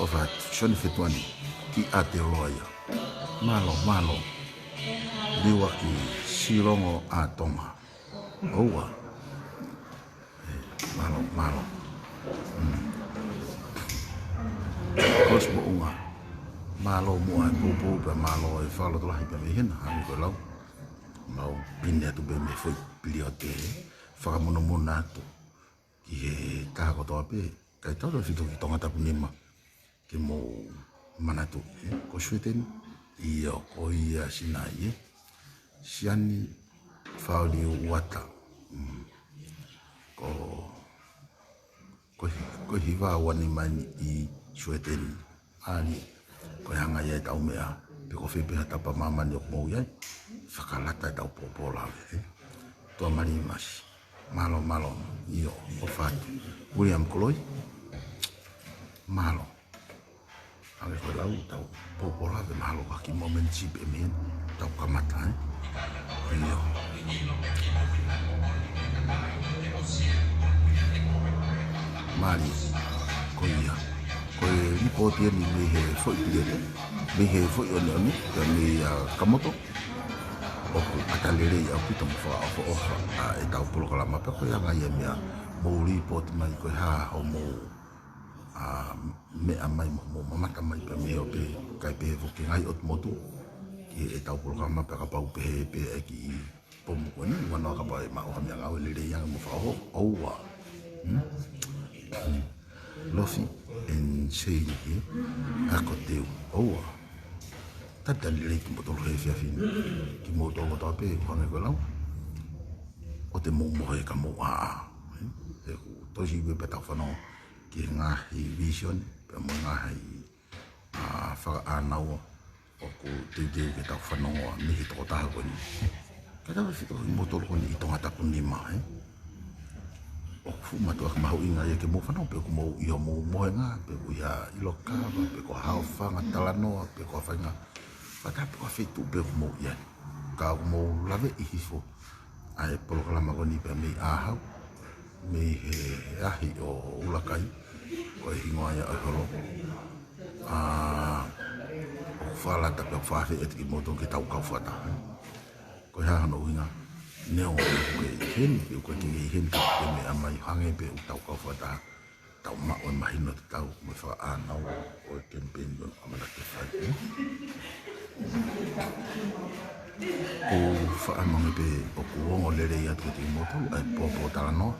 o fa shoni fetuani ki a te loia malo liwa ki sirongo a tonga oua malo kosmo unga malo mo ai popo pe malo e falo to lahi pe hena ani ko lau mau pinne tu be me foi piliote fakamono monato ki he taha kotoa pe, kai tau roi whito ki Tangata punima, ke mo manatu, ko Sweden, ia ko ia sinai, siani whaoli uata, ko hiwa wani mani i Sweden, ali, ko hanga ia tau mea, pe ko whepe hatapa mamani o kumau iai, whakalata e tau popola, tua mari masi, malo, iyo, o whatu, William Koloi, malo, ale koe lau tau popola, ve malo kaki moment chip e mehen, tau kamata, iyo. Mali, ko ia, ko e ripoti ni me he foi pilete, me he foi oni, ya me kamoto, o atalere ia pito mo fa o e tau polo kala mapa ko ia ngai mea mo report mai ko ha o mo me amai mo mamata mai pe me o pe kai pe vo ki ngai ot motu ki e tau polo kala mapa ka pau pe ki pomo ko ni wana ka pa ma o mea ngau le ia mo fa o wa lofi en sei ni a ko teu o wa tata le ki mo tolo he fia fin ki mo tolo ta pe ko ne ko lau o te mo mo he ka mo a e to ji be peta fano ki Ngaahi vision pe mo Ngaahi fa enau o ko te ke ta fano ni to ta ko ni ka ta fito mo tolo ko ni Tangata punima o fu ma to ma inga ye ke mo fano pe ko mo yo mo nga pe ko ya iloka pe ko ha fa ngatalano pe ko fa nga Pata po fetu pe mo ya. Ka mo lave I hifo. Ai programa ko ni pe me ahau. Me he ahi o ulakai. Ko hingoa ya holo. O fala ta pe fa fe et ki moto ki tau ka fata. Ko ha no winga. Neo ko hen ko ki hen ka pe me amai hange pe tau ka fata. Tau ma o mahino tau me fa enau o campaign don amana ke fa. O whaamangi pe o kuongo lere I atu ki moto ai popo talano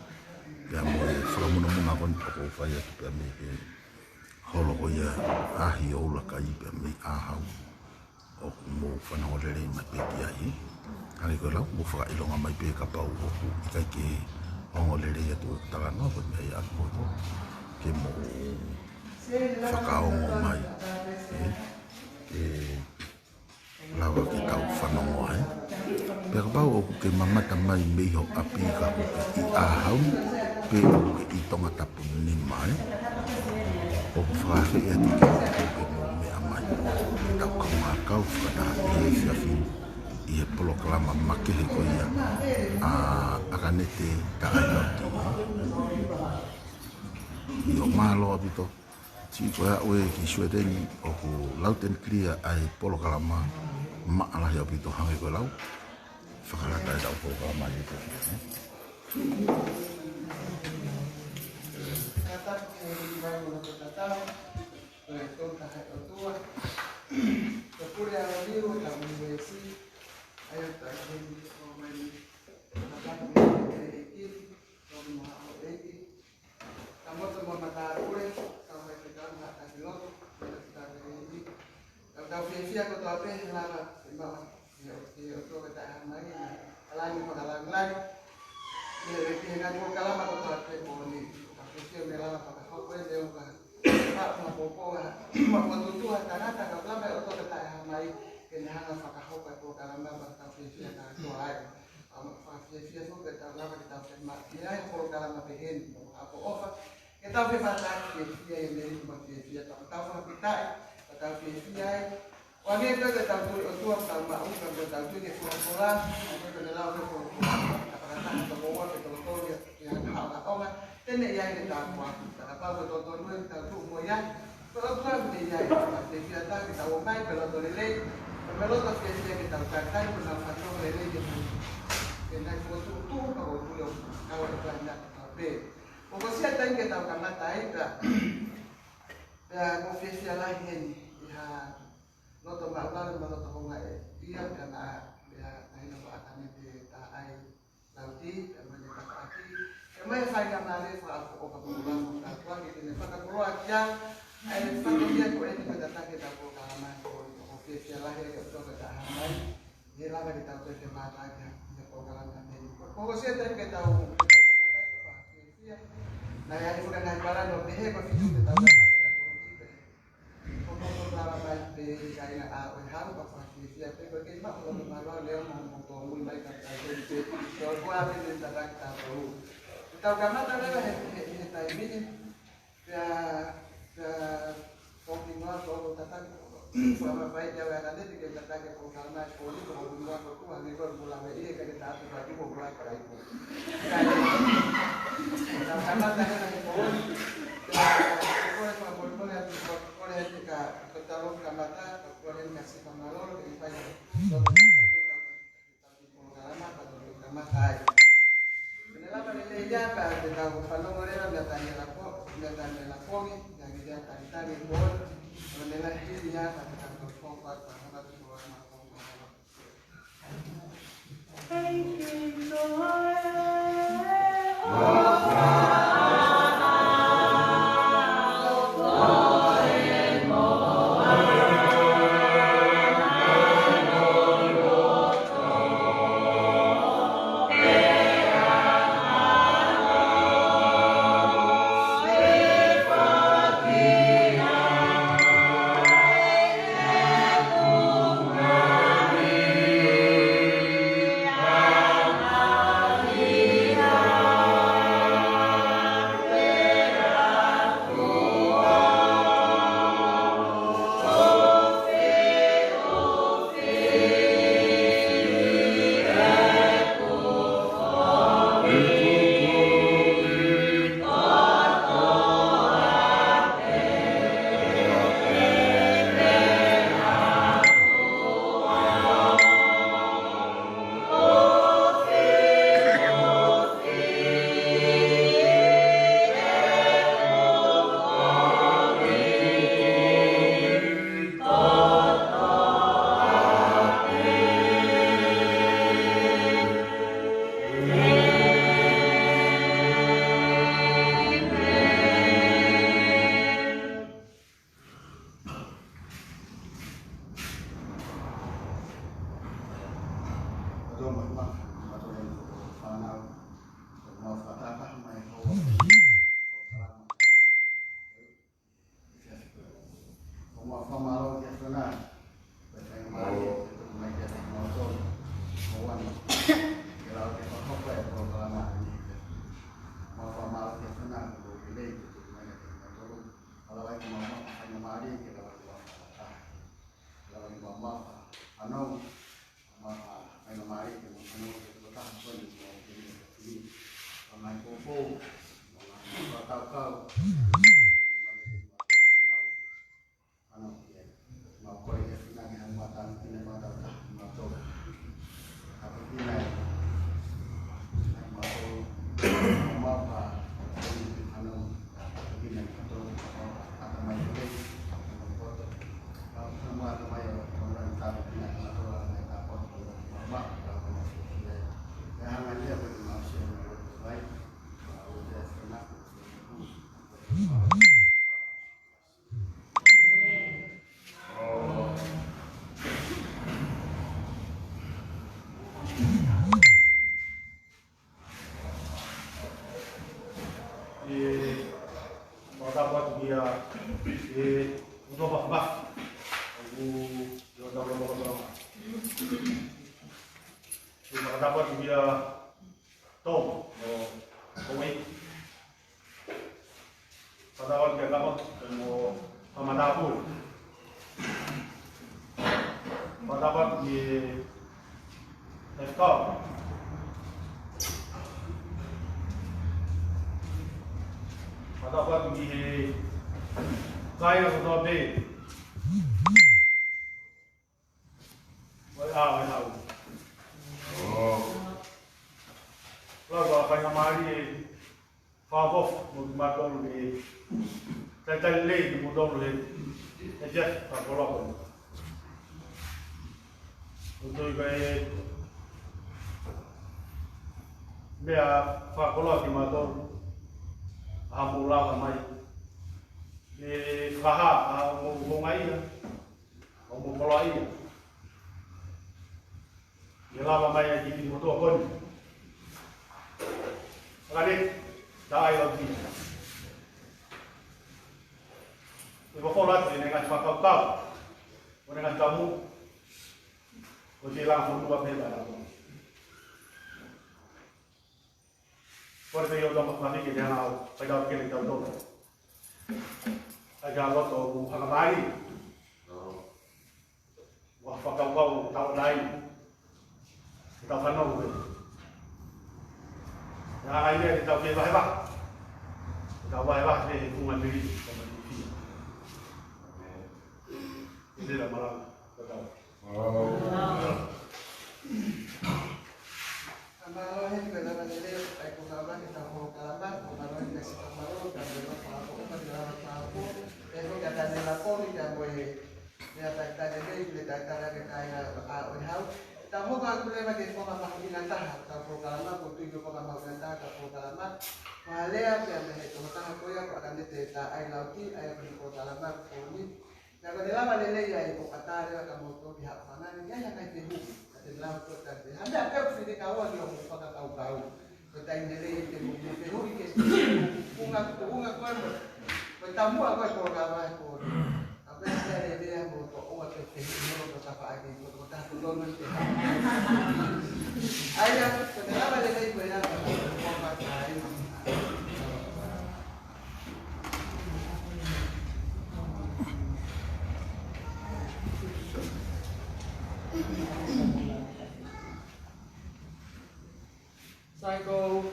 pia mo e whakamuna kon o whai atu pia me ke holo ko ia ahi o ulakai pia me ahau o mo whanau lere mai pe ki ai hangi koe lau mo whakailonga mai pe ka pau o ku I kai ke hongo lere atu talano ko me ai atu moto ke mo whakaongo mai ke lawa ki tau whanongo hai. Pea pau o ke mamata mai meho api ka o ke I ahau pe o ke I Tangata punima hai. O ku whakahe e ati ke mo mea mai. Ke tau kamakau whakataha I he whiawhi I he polokalama makehe ko ia akanete ta airauti. I o malo apito. Si ko ya oe ki Sweden o ku lauten clear ai polokalama maala ya pito hangi ko lau whakarata e tau polokalama I te Tau fia ko tau pe lava ma yo to ka mai ala ni pa ala ngai ye ke nga ko kala ma ko tau pe ko ni ka fia me lava pa ko ko de ka pa ma po po ma ko tu Tangata ka lava o to ka mai ke na nga fa ka ho ka ko kala ma pa ka fia ka to ai fa fia so ka tau lava ka tau pe ma ya ko kala ma pe hen ko ofa ke tau pe pa ta fia ye me ma fia tau fa pitai tau fia Wani ito ke tau tui o tua tau ma uka ke tau tui ke kura-kura Ako ke lau ke kura-kura Kapakatahan ke bawa ke tolotol yang haka-haka Tene iai ke tau kuaku Kakapau ke tolotol ke tau tu mo iai Kalau ke iai ke fiata ke tau mai pelotol lelei Pelotol fiata ke tau kakai Penau fatong lelei Ke nai kuatu-tu Kau pulau kau ke pelanda Pe Poko siata ke tau kamata ita Ya ko fiata lahi heni Noto ma'ulan manoto ko nga iya kana ya naino ko atane te ta ai lauti amane ta aki Kemai saya kan nari soal pengumuman fatwa gitu nih. Fakatah yang fakatah ko ini kita kalaman ko official lah ya kita hamai. Dia lah kita tahu ke mata aja kita kalaman ini. Pokok saya tadi kita tahu nah yang sudah naik barang dong deh kok itu kita tahu kita pokok kalaman di kaina haru apa siapa bagaimana kalau malu dia mau mulai kata jadi kalau gua ini tidak tahu Tangata adalah kita ini ya continuar todo tatang sama baik ya nanti di kita ke karena poli kemudian aku hanya mulai ini ke kita lagi mau mulai pada itu karena tadi poli boleh jika kita lalu kamata boleh kasih kamalor di pagi kita kamata Kenapa nilainya kan kita kalau mereka datangnya lapomi yang dia tadi bol menilai dirinya kita berkompak karena semua mea whakoloa ki mātou a mūlawa mai. Me whaha a mūnga ia, o mūkoloa ia. Me lawa mai a ki motoa koni. Whakane, tā ai au ki. Me whakoloa atu i ngā whakaukau, o ngā tamu, o te lang whanua pēta rāua. Kore te iau tampak mawhike te hana au, pai kau kele tau tōna. Ai ka roto o ku whakamari. Wa whakaukau tau nai. Te tau whanau koe. Nā ai mea te tau ke wahewa. Te tau wahewa te he kunga tiri, kama te whia. E tera maranga, te tau. Amaro hen ko na nile ay ko kaba kita ko kalaba ko maro ni kasi kamaro ka pero pa ko pa dila pa ko pero ka ta nila ko ni ka mo ya ta ni ta ta ka kaya a o hau ta mo ka ko le ma ke ko ka ma ina ta ka ko kalama ko tu ko ka ma ina ta ka ko kalama malea ke me to ta ko ya ko ka te ta ai lauti ai ko kalama ko ni na ko nila ma le ya ko kata ka mo to ki ha pa na ni ya ka te hu Dalam kota ni, hanya apa sih kawan yang muka tahu-tahu, kota ini leh temu temu ke bunga kau, bertamu apa kau kawan kau, apa yang saya dia mau kau apa temu mau apa lagi, kau tak tahu nanti. Ayah, kenapa dia leh banyak apa cari? Saiko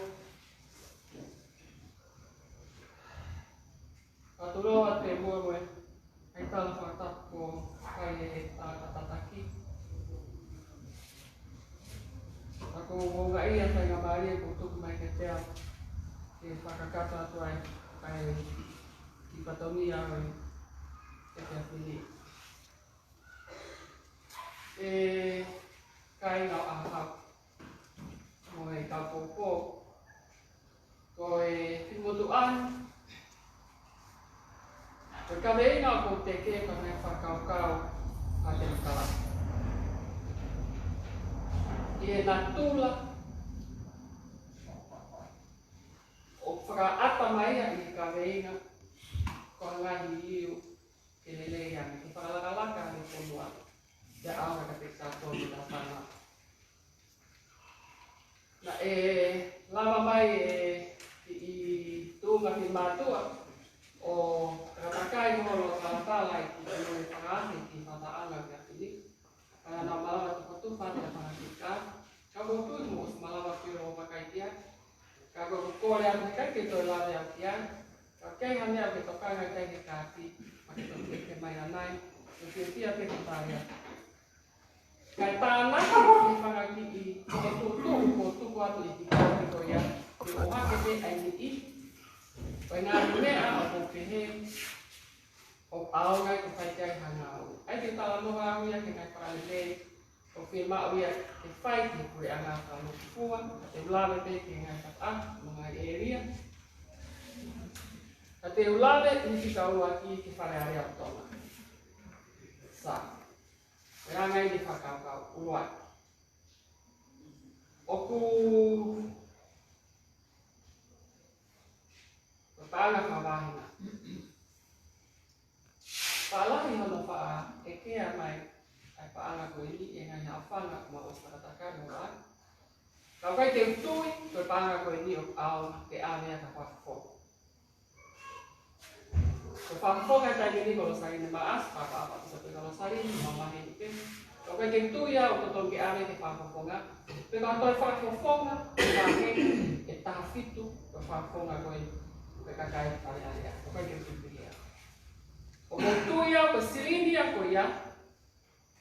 katuloa te muoe ai tala whakatako kai e Tangata taki. Ako mo Ngaahi tai ngā malie ko tuku mai ke tea ke whakakata atu ai kai ki patomi au ke tea whini. E kai ngau ahau mo e kaupōpō ko e whimotuan ko ka veinga ko te ke ka me whakaukau a te kala. I e nā tūla o whakaata mai a i ka veinga ko Ngaahi iu ke lelei ane ki whakalakalaka ni konua te aura ka te kātoni na whana. Na e lama mai i tūnga ki mātua o ratakai holo tātala i ki tino e whakaati ki whataanga ki a whini. Kana nā malawa te whatuwha te whakatika. Ka kōtui mo os malawa ki o whakaitia. Ka kōkore atu he kai ke toi lawe au ki ai. Ka kei hane au ke tokanga kei ke kāti. Ma ke tō ke mai anai. O ki o tia te kutarea. Kai tāna ki whangaki i ko tuku atu i ki kōki ko ia, ki o hake te ai ni i. Koe ngā mea o ko pehe, o aongai ko whai ai hanga au. Ai te tala noha au ia ke ngai whakalelei, o whi mao ia te whai ki koe a ngā whanu kua, te ulawe te ki ngai whata, mo ngai eria. Ka te ulawe ni ki ka ua ki ki whare are au tona. Sa. Rā ngai ni whakaukau, uruai. Oku tāna whawahina. Whaalahi hono wha e kea mai ai whaanga koe ni e ngai hao whanga ma o whakataka uruai. Kau kai te utui, koe whaanga koe ni o ao te āmea ka whakafo. Koe whakafo kai tai ni kolo sarine maas, whakaapa sa koe kolo sarine, mamahe ni pe. Kau kai te utui au to tongi āmea te whakafonga. Pe kau toi whakafonga, e taha fitu, koe whakafonga koe kakai pare area, o kai ke tuia. O mo tuia ko sirindia ko ia,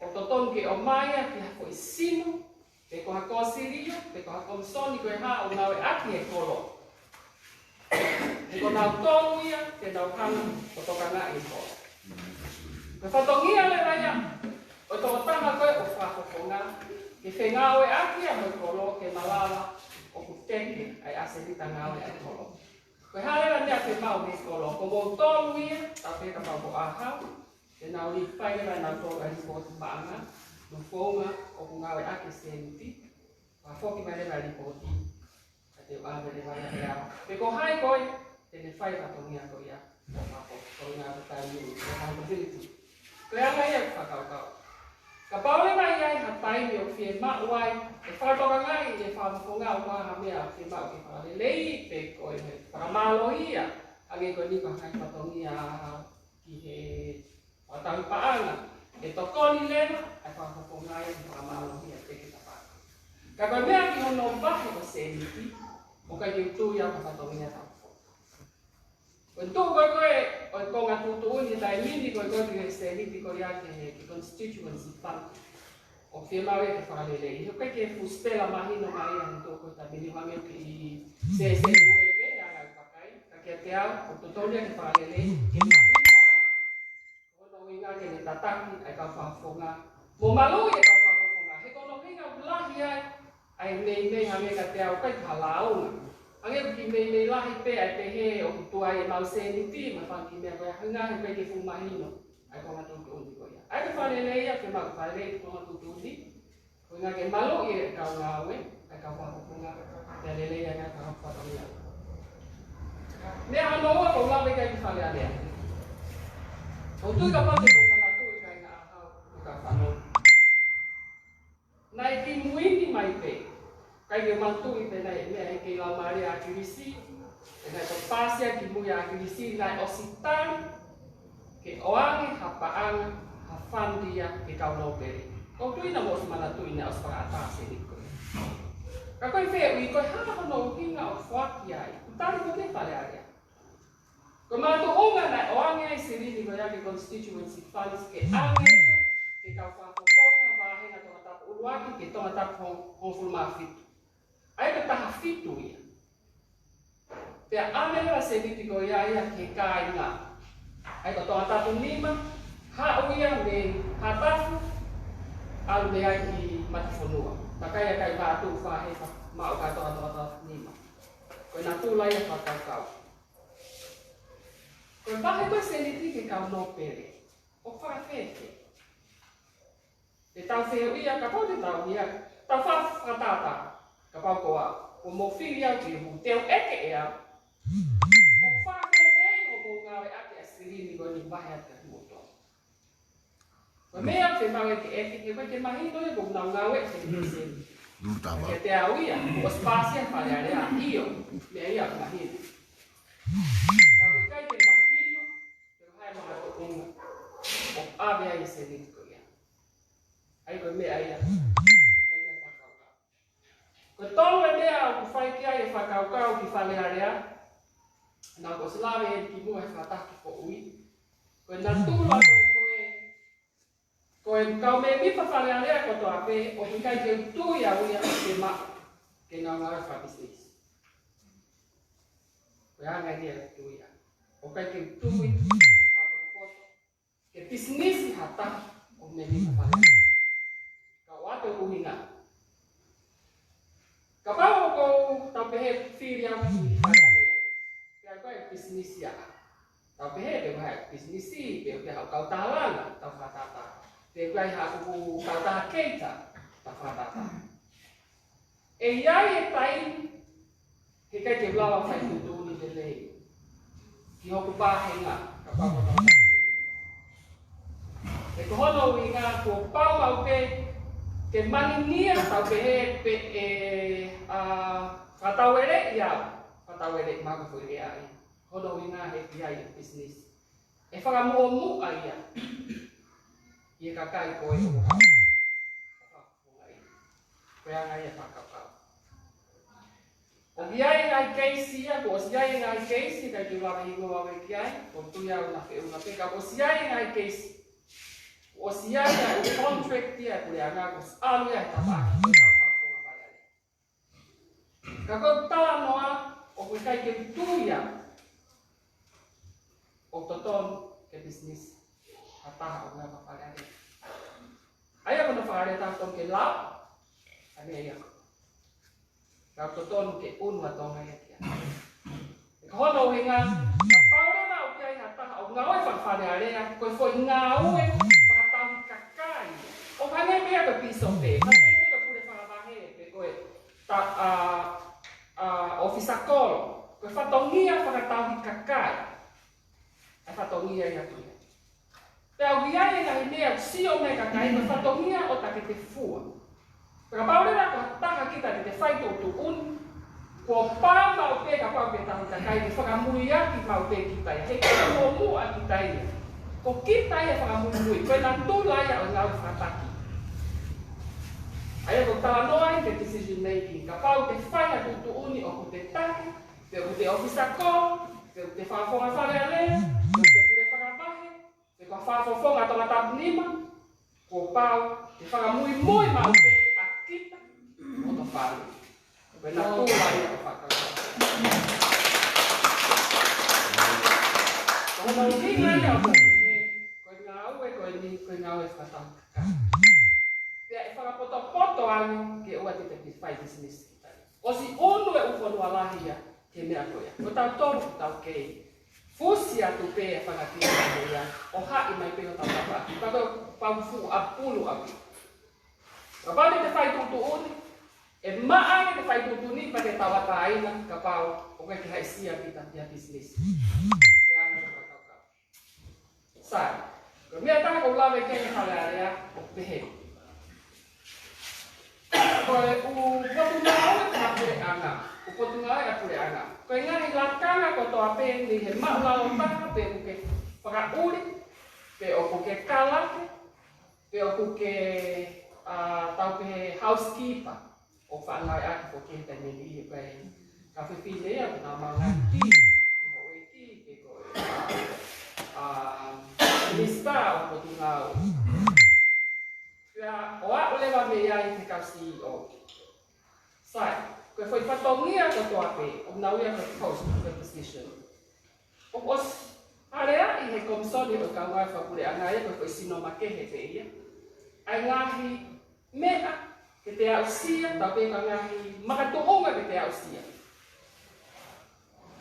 o totongi o maia ki hako i sinu, te ko hako siria, te ko hako msoni ko e ha o nawe aki e kolo. Te ko nau tonu ia, te nau hana o toka nga i kolo. Me whatongia le raya, o toko tanga koe o whakofonga, ke whengao e aki a mo kolo ke malala, o kuteke ai ase di tangau ai kolo. Koe halela mea ke mau me kolo, ko mo tolu ia, tape ka pau ko ahau, e nau li pai na nau tolu ai ko maanga, no fonga o kungawe ake senti, pa foki mai le li poti, ate o ave le vai ate au. Pe ko hai koi, te ne fai patongia ko ia, ko ngā petai yu, ko ngā facility. Koe anga ia whakaukau. Ka paule mai ai hatai o fie mauai, e whatoka ngai e whamafonga o maha mea o fie mau ki whakalelei, pe koe me whakamaloia, ange koe nika hai patongia ki he watahu paanga. E tokoni lena, e whamafonga ai e whakamaloia te ki tapaka. Ka koe mea ki hono wahi o seniti, o kai ki utui au ka patongia tau. Koe tū koe o ko ngā tūtuuni tai mini koe ki se liti ko ia ki constituency fund o fie mau e ke whakalelei. Ho kai ke fuspela mahino mai ani tō koe ta mini wange ki se uepe e anga upakai. Ka kia te au, o tōtonia ke whakalelei, ke mahino ai, kono inga ke ne tataki ai kau whafonga. Mo malui e kau whafonga, he kono hinga ulahi ai, ai nei hame ka te au kai halaunga. Ange ki me lahi pe ai pe he o tua e mau se ni ti ma fan ki me ko Ngaahi pe ke fu mahino ai ko ngatu tu ko ya ai fa le ia ke ma fa le ko ngatu tu ni ko nga ke malo e ka ngawe ai ka fa ko nga te le ia nga ka fa ta ia me ano ko la be ka ki fa le ale o tu ka pa te ko mana tu ka nga ha ka fa no nai ki muini mai pe kai ke mantu i te nei me ke la mare a kirisi e nei to pasia ki muia a kirisi nei ositan ke oange hapaanga hafandia ke kauno pere ko tuina mo mana tuina os para atase ni ko ka koe fe ui koe ha no hinga o fuaki ai utari ko ke pale area ko ma to onga nei oange ai sirini ko ya ke constituency funds ke anga ke kau fa fonga ba hena to tap uruaki ke to tap hon fulma fit ai ka taha fitu ia. Te amela se vitiko ia ke kāinga. Ai ka toa tapu lima, hau ia me hatafu, alu me ai ki matifonua. Takai a kai mātu whahe mao ka toa tapu lima. Koe nā tūlai a whakaukau. Koe pahe koe se niti ke kau no pere. O whakawhewhe. Te tau wheo ia ka pau te tau ia. Tau whakatata. Ka pau koa, o mo whiri au ki hu, teo eke e au. O whakatei o mo ngawe ake a sirini ko ni wahe ate huoto. Ko mea te mau eke eke, ke koe ke mahino e kong nau ngawe se ni sini. Ke te au ia, o spasia whare area io, mea ia mahino. Ka koe kai te mahino, te hai maha to unga, o ave ai se ni ko ia. Ai koe mea ia. Ko tolu e mea o kuwhai kia e whakaukau ki whale area, nā ko slawe e ki mua e whataki ko ui. Koe nā tūla koe kau me mipa whale area ko toa pe, o ki kai ke utui a uia o te ma, ke ngā ngāre whapisnis. Koe anga ni e utui a. O kai ke utui, o whapapoto, ke pisnisi hata o me mipa whale area. Ka wato uhinga. Ka pau ko tau pehe whiri au ki whakarea. Pea koe e pisnisi a. Tau pehe te koe e pisnisi, pe hau kautālanga tau whatata. Te koe haku kautaha keita tau whatata. E iai e tai, he kai te blawa whai tutuni te lei. Ki hoku pāhenga, ka pau ko tau whatata. E kohono i ngā kua pau au pe, ke maninia tau pehe pe e whatauere iau. Whatauere maka fui rea ai. Hono i ngā he kia i business. E whakamua mua ia. I e kakai koe o hau. Koe anga i e whakakau. O iai ngai keisi ia, ko os iai ngai keisi, kai tu lawa hingo awe ki ai, o tui au na whiuna peka, os iai ngai keisi. O si ai o contract ia kule anga ko alu ia tapaki ko ka fonga pale ale. Ka ko tala noa o ko kai ke tuia. O toton ke business hata o nga pale ale. Ai ko na fare ta ton ke la. Ane ia. ka totonu ke unua tonga ia kia. Ka hono hinga, ka paurana o kia i hataha o ngā oi whakawhare area, koe foi ngā ue whakatahi kakai. O hange mea ka piso pe, hange mea ka pure whakawahe pe koe ofisa kolo, koe whatongia whakatahi kakai. E whatongia i hatu ia. Pe au hiai ngahi mea sio me kakai, koe whatongia o take te fua. Ka paurana ko taha kita te whai tōtu unu, ko pā mau pe ka pau pe tahu kakai te whakamui aki mau pe kita ia. He ka ko mua kita ia. Ko kita ia whakamui, koe nā tūla ia o ngā whakataki. Aia ko tawa noa te decision making. Ka pau te whai a tūtu uni o ko te take, te o te ofisa ko, te o te whaafonga whare alea, te o te pure whakamahe, te ka whaafonga tonga tapu nima, ko pau te whakamui moi mau pe a kita o to whare. Koe nā tūla ia o whakamui. Ko nā uhinga ia o koe ngā ue, koe ngā ue whakatahi kakai. Pea e whakapoto anu ke ua te te whai business kita. O si onu e uwhanua lahia ke mea koea. Ko tau tonu ku tau kei. Fusi atu pe e whakatina koea. O hai mai pe o tau tau atu. Kato paufu a pulu atu. Ka pau te whai tutu uni. E maa te whai tutu ni pa te tawata aina. Ka pau o koe ki haisia kita pia business. Pea anu ka tau kau. Sai. Ko mea taka ko lawe kei hale area o pehe. Koe upotunga e apure anga. Upotunga e apure anga. Koe ngahi lakanga ko toa pe ni he maulalo taha pe o ke whakauri, pe o ko ke kalake, pe o ko ke tau pe housekeeper. O whangai aki ko ke te nini e koe ka whiwhine ia ko nā maunga ki, ki ho e ki, ke koe minister o upotunga o. Pea o a ulewa me ia i te kau CEO. Sai, koe whai whatongia ko toa pe, o nauia ko post the position. O os harea i he komsoni o ka ngai whakure anga ia koe sino makehe pe ia. Ai Ngaahi mea ke te ausia, tau pe ka Ngaahi makatuonga ke te ausia.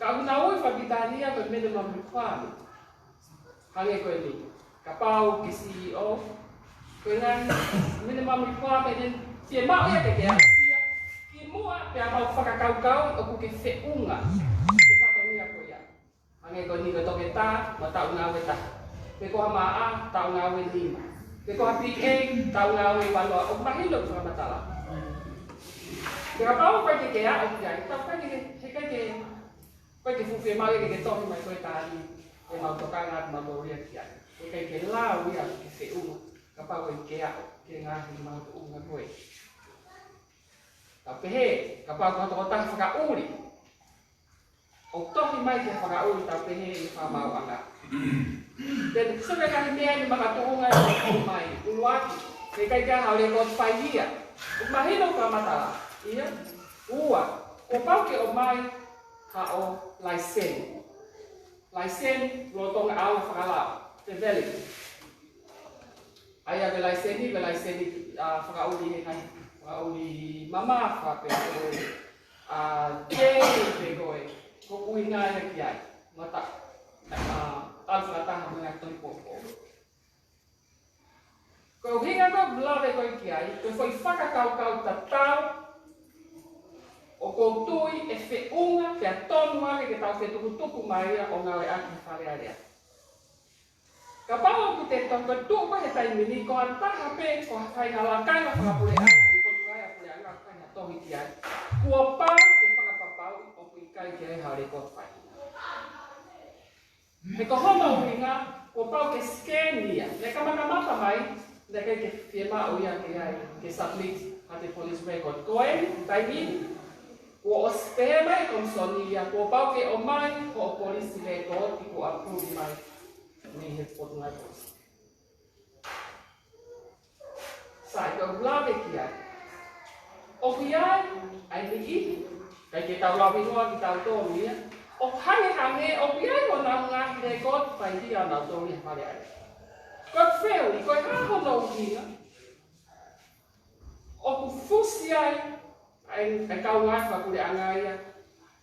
Ka unaui whapitania koe minimum requirement. Hange koe ni, ka pau ke CEO, koe Ngaahi minimum requirement en tia mau ia ke te ausia, kimu'a pe a mau whakakaukau o ku ke whiunga ke whatongia ko ia. Hange koe ni koe toke tā, ma tau ngāwe tā. Pe koha maa, tau ngāwe lima. Pe koha PA, tau ngāwe waloa. O mahilo ku whamatala. Pe ka pau koe ke a o kia, tau koe ke fuwhi e mau ia ke tohi mai koe tāni e mau tokanga at mau loria kia. E kai ke lau ia ke whiunga. Ka pau koe ke a o ke Ngaahi mau te unga koe. Ka pehe, ka pau koe toko tahi whakauri. O tohi mai ke whakauri tau pehe i whamau anga. Then, sume kahi mea ni makatuunga i o mai, unuaki. Ke kai kia haure kot whaihia. Mahino ka matala. Ia, ua. Ko pau ke o mai, ha o laisen. Laisen, lotonga au whakalao. Te veli. Aia ve laiseni whakauri he kai. Whakauri mama whape koe. Jei pe koe. Ko uinga ia ki ai. Mata. Tau whakataha mea toi popo. Ko hinga koe blawe koe ki ai. Koe whai whakakaukau ta tau. O ko tui e whiunga pia tonu ake ke tau whetukutuku mai ia o ngawe aki whare area. Ka pau ku te toko tuko he taimini ko an taha pe ko hai halakanga whakapure anga i potungai a pure anga kai na tohi ki ai. Kua pau e whakapapau o kui kai ki ai haure ko whai. Me ko hono uhinga, kua pau ke skenia. Ne kamakamata mai, ne kai ke whiema o ia ki ai ke submit a te police record. Ko e taimini. Kua o spehe mai komsoni ia, kua pau ke o mai ko o police record i kua approve mai. Ni he potungai posi. Sai, ko blawe ki ai. O ki ai, ai ni ihi. Kai ke tau lawi noa ki tau tōru ia. O hange, o ki ai o nā Ngaahi record, pai hia nā tōru ia whare ai. Ko whiu, ko haho no uhinga. O ku fusi ai, ai kau ngai fa kule angai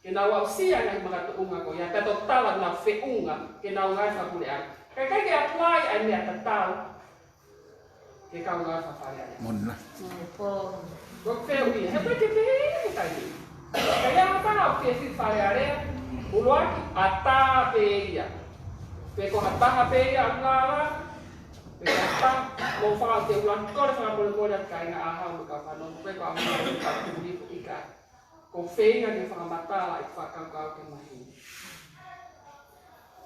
ke na wa sia ngai mga tuunga ko ya tato tala na feunga ke na ngai fa kule an kai ke apply ai me tatau ke kau ngai fa fa ya Mona. Po. ko feu ni he pe kai ni kaya apa na ke si fa ya re uluaki ata pe ya pe ko hata pe ya ngala Pekata mau faham dia ulang kau dah boleh kai na aha muka fano pe ko amma ka kuli ika ko feinga ni faham mata la ik fakau kau ke mahi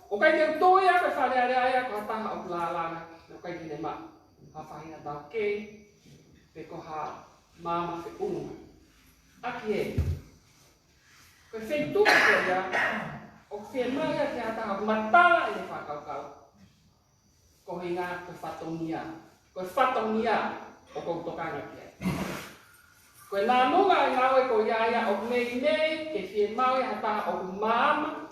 o kai ke to ya ke fa dia ya ko ta ha ulala na o kai ni ma ha fahina ta ke pe ko ha mama fe aki ko fe tu ke ya o fe ma ya ke ta mata ni fakau kau ko hinga ko fatongia o ko tokanga kia ko na nunga ngawe ko ya o nei ke fie mau ya ta o mama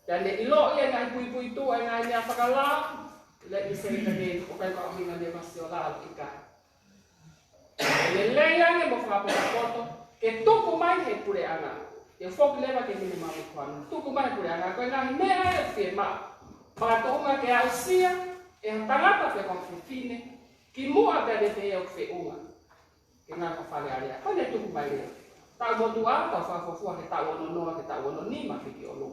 ya le ilo ya ngai pui tu ngai nya fakala le ise ke o kai ko hinga de masiola ika le ya ne mo fa foto ke tu ko mai he pure ana e fok leva ke ni mama ko tu ko mai pure ana ko ngai me ya fie ma para tonga ke ausia e tangata pe con fine kimu'a pe de o feunga ke nga ko fale ale pa ne tu mai le ta mo tua ta fa fo ke ta wono ke ta wono ni ma ke o lo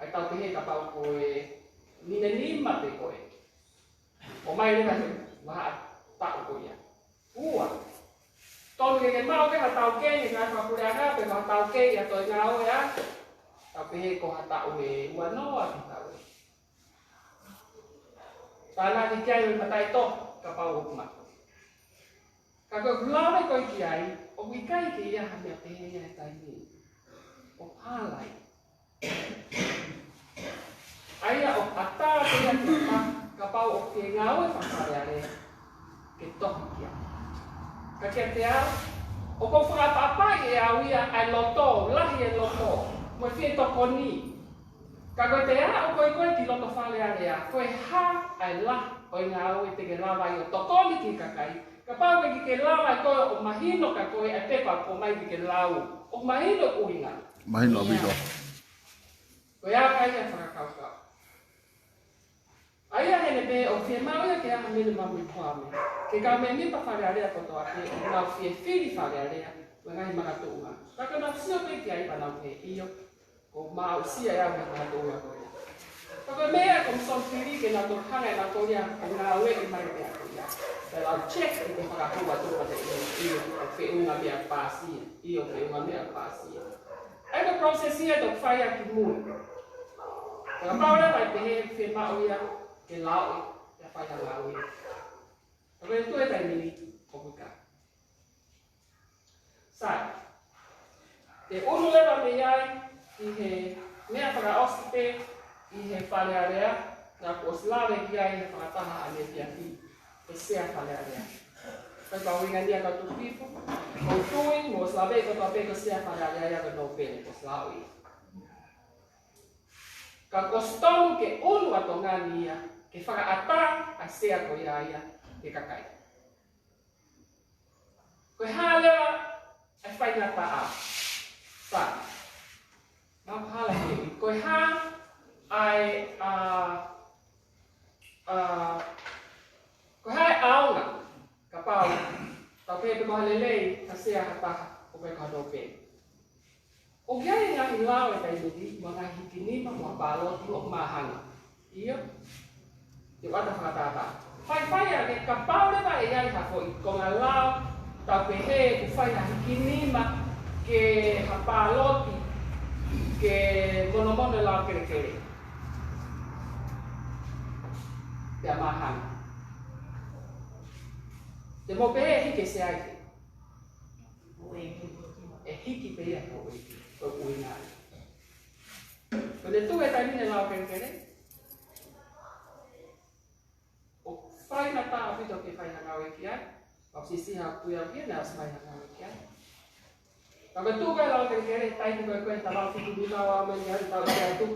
ai ta pe ka pa ko e ni ma pe ko e o mai le ka wa ta ko ya ua to ke ma o ke ta ke ni nga fa pura ga pe ka ta ke ya to nga o ya ta pe ko ta o e wa no a ta Tana di kiai matai to kapau ukma. Kako glame ko kiai, o wikai ke ia hanya te ya tai ni. O palai. Aya o ata te ya kita kapau o ke ngau e pasare ke to kia. Ka te a o ko fra papa e awia ai loto, lahi e loto. Mo fie to koni. Kako te a o ko ki loto fale area, foi ha ai la o ngau e te ke lava i o tokoni ki kakai ka pau ki ke lava ko o mahino ka ko e pepa ko mai ki ke lau o mahino uinga Mahino abito. ko ya kai ya fakau ka aya hele be o fie mau ya ke ha mele mamu kwame ke ka me ni pa fale area ko to ate o na fie fili fale area ko ngai makatunga ka ka na sio pe ki ai pa na pe io ko mau sia ya makatunga ko Kako mea kom son fili ke na tokhanga na toria na we i mare ya ya. Pela check ke fakahua tu pa io fe una mea pasi, io fe una mea pasi. Ai ko procesia to faya ki mu. Ka paula vai pe fe ma o ya ke lao ya faya lao. Kako tu e tai ni ko buka. Sai. Te unu leva me ai i he mea para oste I he whale area, nā ko slawe ki ai he fakataha ane ki aki, e sea whale area. Kai ka winga nia ka tupipo, ko tui, mo slawe ko ta peko sea whale area ia ka no pene ko slawe. Ka kostonu ke unu ato ngani ia, ke whakaata a sea ko ia ia, ke kakai. Koe hālewa, e whainga taa. Sa, nā hala hewi, koe hā, ai ko hai aunga ka pau ta pe mo lelei ka sea hata o pe ka do pe o gai nga hilao e tai ni mga hikini ma palo o mahanga iyo yo ata fakataha fai ya ka pau le vai ai ha foi con alao ta pe he ku fai hikini ma ke hapaloti ke monomono la kere Te mahanga. Te mo pe e hiki se aike. E hiki pe ia ko uiki. Ko uinga. Ko te tu e taimine lau kenkere. O whai na tā apito ke whai hanga uiki ai. O sisi ha puia uki na as whai hanga uiki ai. Ka ko tu kai lau kenkere, taimi koe koe ta lau whiki dina wa meni hari tau kia tu.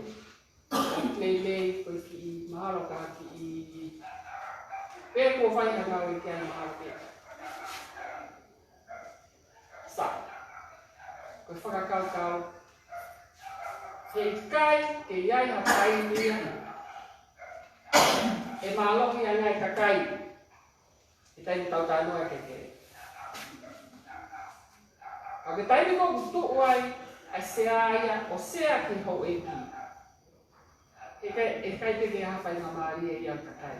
Nei, koe ki i mahalo ka ki i Pea ko whai hanga o i kia na mahalo pea. Sa. koe whakakaukau. He kai ke iai ha kai nia. E mālohi a ngai ka kai. E taini tau tānoa ke ke. A ke taini ko kutu ai, ai sea ia o sea ki hou e ki. E kai te ke hawhai ngā maari e iau ka kai.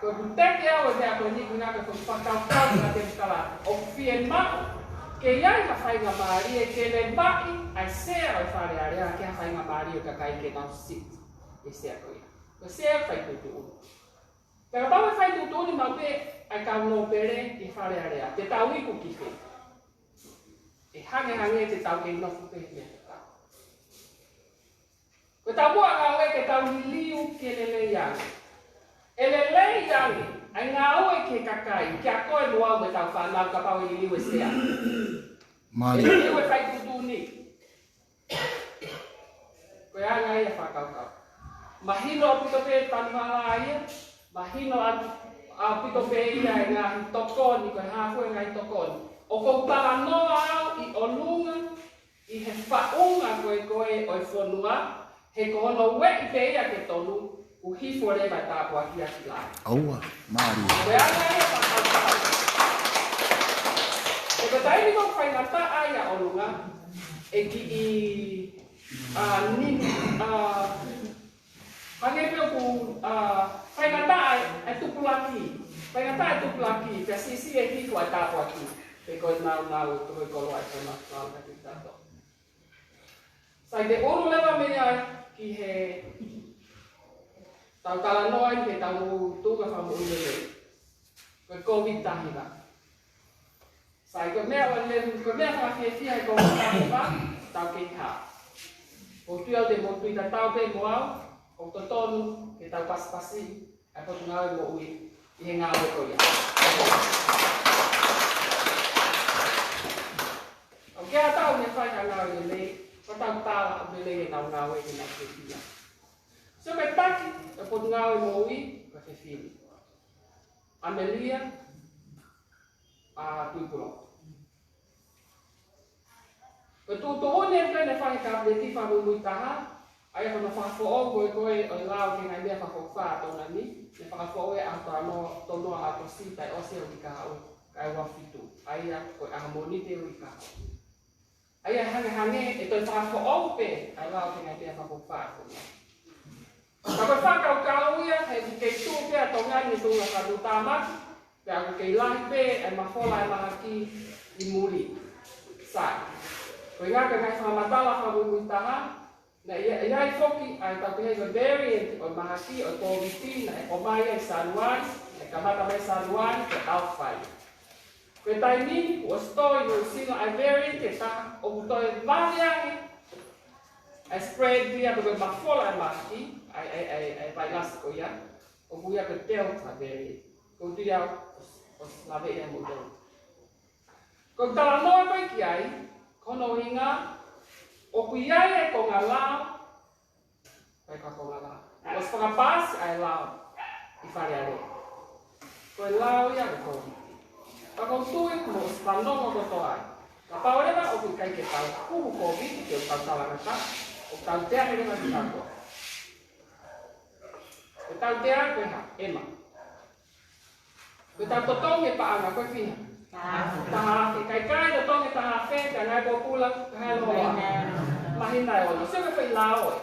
Koe kuteke au e mea koe niku ngaka koe whakaukau ngā te mkala. O whie mao, ke iai hawhai ngā maari e ke le mai, ai sea o whare area ke hawhai ngā maari o ka kai ke nau sit. E sea koe ia. Koe sea whai tutu unu. Pera pau e whai tutu unu mau pe, ai kau no pere i whare area. Te tau iku ki whi. E hange te tau ke nofu pe mea te tau. Koe tau mua ngau e ke tau liu ke le iangi. E le iangi, ai ngā ue ke kakai, kia koe luau me tau whanau ka pau i liu e sea. Malie. E liu e whai tutu ni. Koe anga ia whakaukau. Mahino a pito pe tanuala ia, mahino a pito pe ia e Ngaahi tokoni, koe hāfu e Ngaahi tokoni. O kou tala noa au i olunga, i he whaunga koe oi whanua, he kohono we i pe ia ke tonu, u hifo re mai tāpua ki aki lai. Aua, Malie. Koe anga ia whakaukau. E koe taini kong whaingata ai a olunga, e ki i hange pio ku whaingata ai tupulaki. Whaingata ai tupulaki, pia sisi e hifo ai tāpua ki. Pe koe nau tui kolo ai kona ka ki tato. Sai te uru lewa mea ki he tau tala noa i he tau tūga whamu ulele. Koe COVID tahiwa. Sai koe mea whawhiawhia e COVID tahiwa, tau ke ha. O tuiau te mo tui ta tau pe mo au, o to tonu ke tau pasipasi, ai potu ngau e mo ui i he ngā weko ia. Kia tau me whai ka ngau i lei, ka tau tāla o me lei e nau ngau e nau te pia. So me taki, e potu ngau e mo ui, ka te whiri. Amelia, a tuipuro. Ko tūto one e kene whai ka pleti whamu mui taha, ai a kona whakafo o koe o i lao ke ngai mea whakafo wha tōna ni, ne whakafo o e a tonoa a to sitai o se o i ka hau, ka e wafitu. Ai a koe a monite o i ka hau. Ai a hange e toi whakafo o pe, ai lao ke ngai mea whakafo wha tōna. Ka koe whakaukau ia, he kei tū pia tō ngani tūnga whatu tāmaki, pe a kei lahi pe, ai mawhola e mahaki i muri. Sai. Koe ngā ka ngai whamatala whamui taha, na iai whoki ai tau te hei variant o mahaki o COVID-19 na e komai ai saruani, e kamata mai saruani ke alwhai. Koe tai nini, o stoi no sino ai variant e taha, o kutoi mariangi, ai spread via koe mawhola e mahaki, ai vai lasiko ia, o kuia koe delta variant. Koe tui au, o lave ia model. Koe tala noa koe ki ai, kono hinga, o kuiai e ko ngā lao, kai ka ko ngā lao. O whakapasi ai lao, i whare are. Koe lao ia e COVID. Ka kau tui mo whanongo koto ai. Ka paurewa o kui kai ke tau kuhu COVID, ke o tau talangata, o tau tea me rewa ki tātua. O tau tea koe ha, ema. Koe tau totonge pa anga, koe whina. Taha, ke kai to tonge taha whe, ka ngai ko pula, ka ngai loa. Mahina e ono, seo me whai lao e.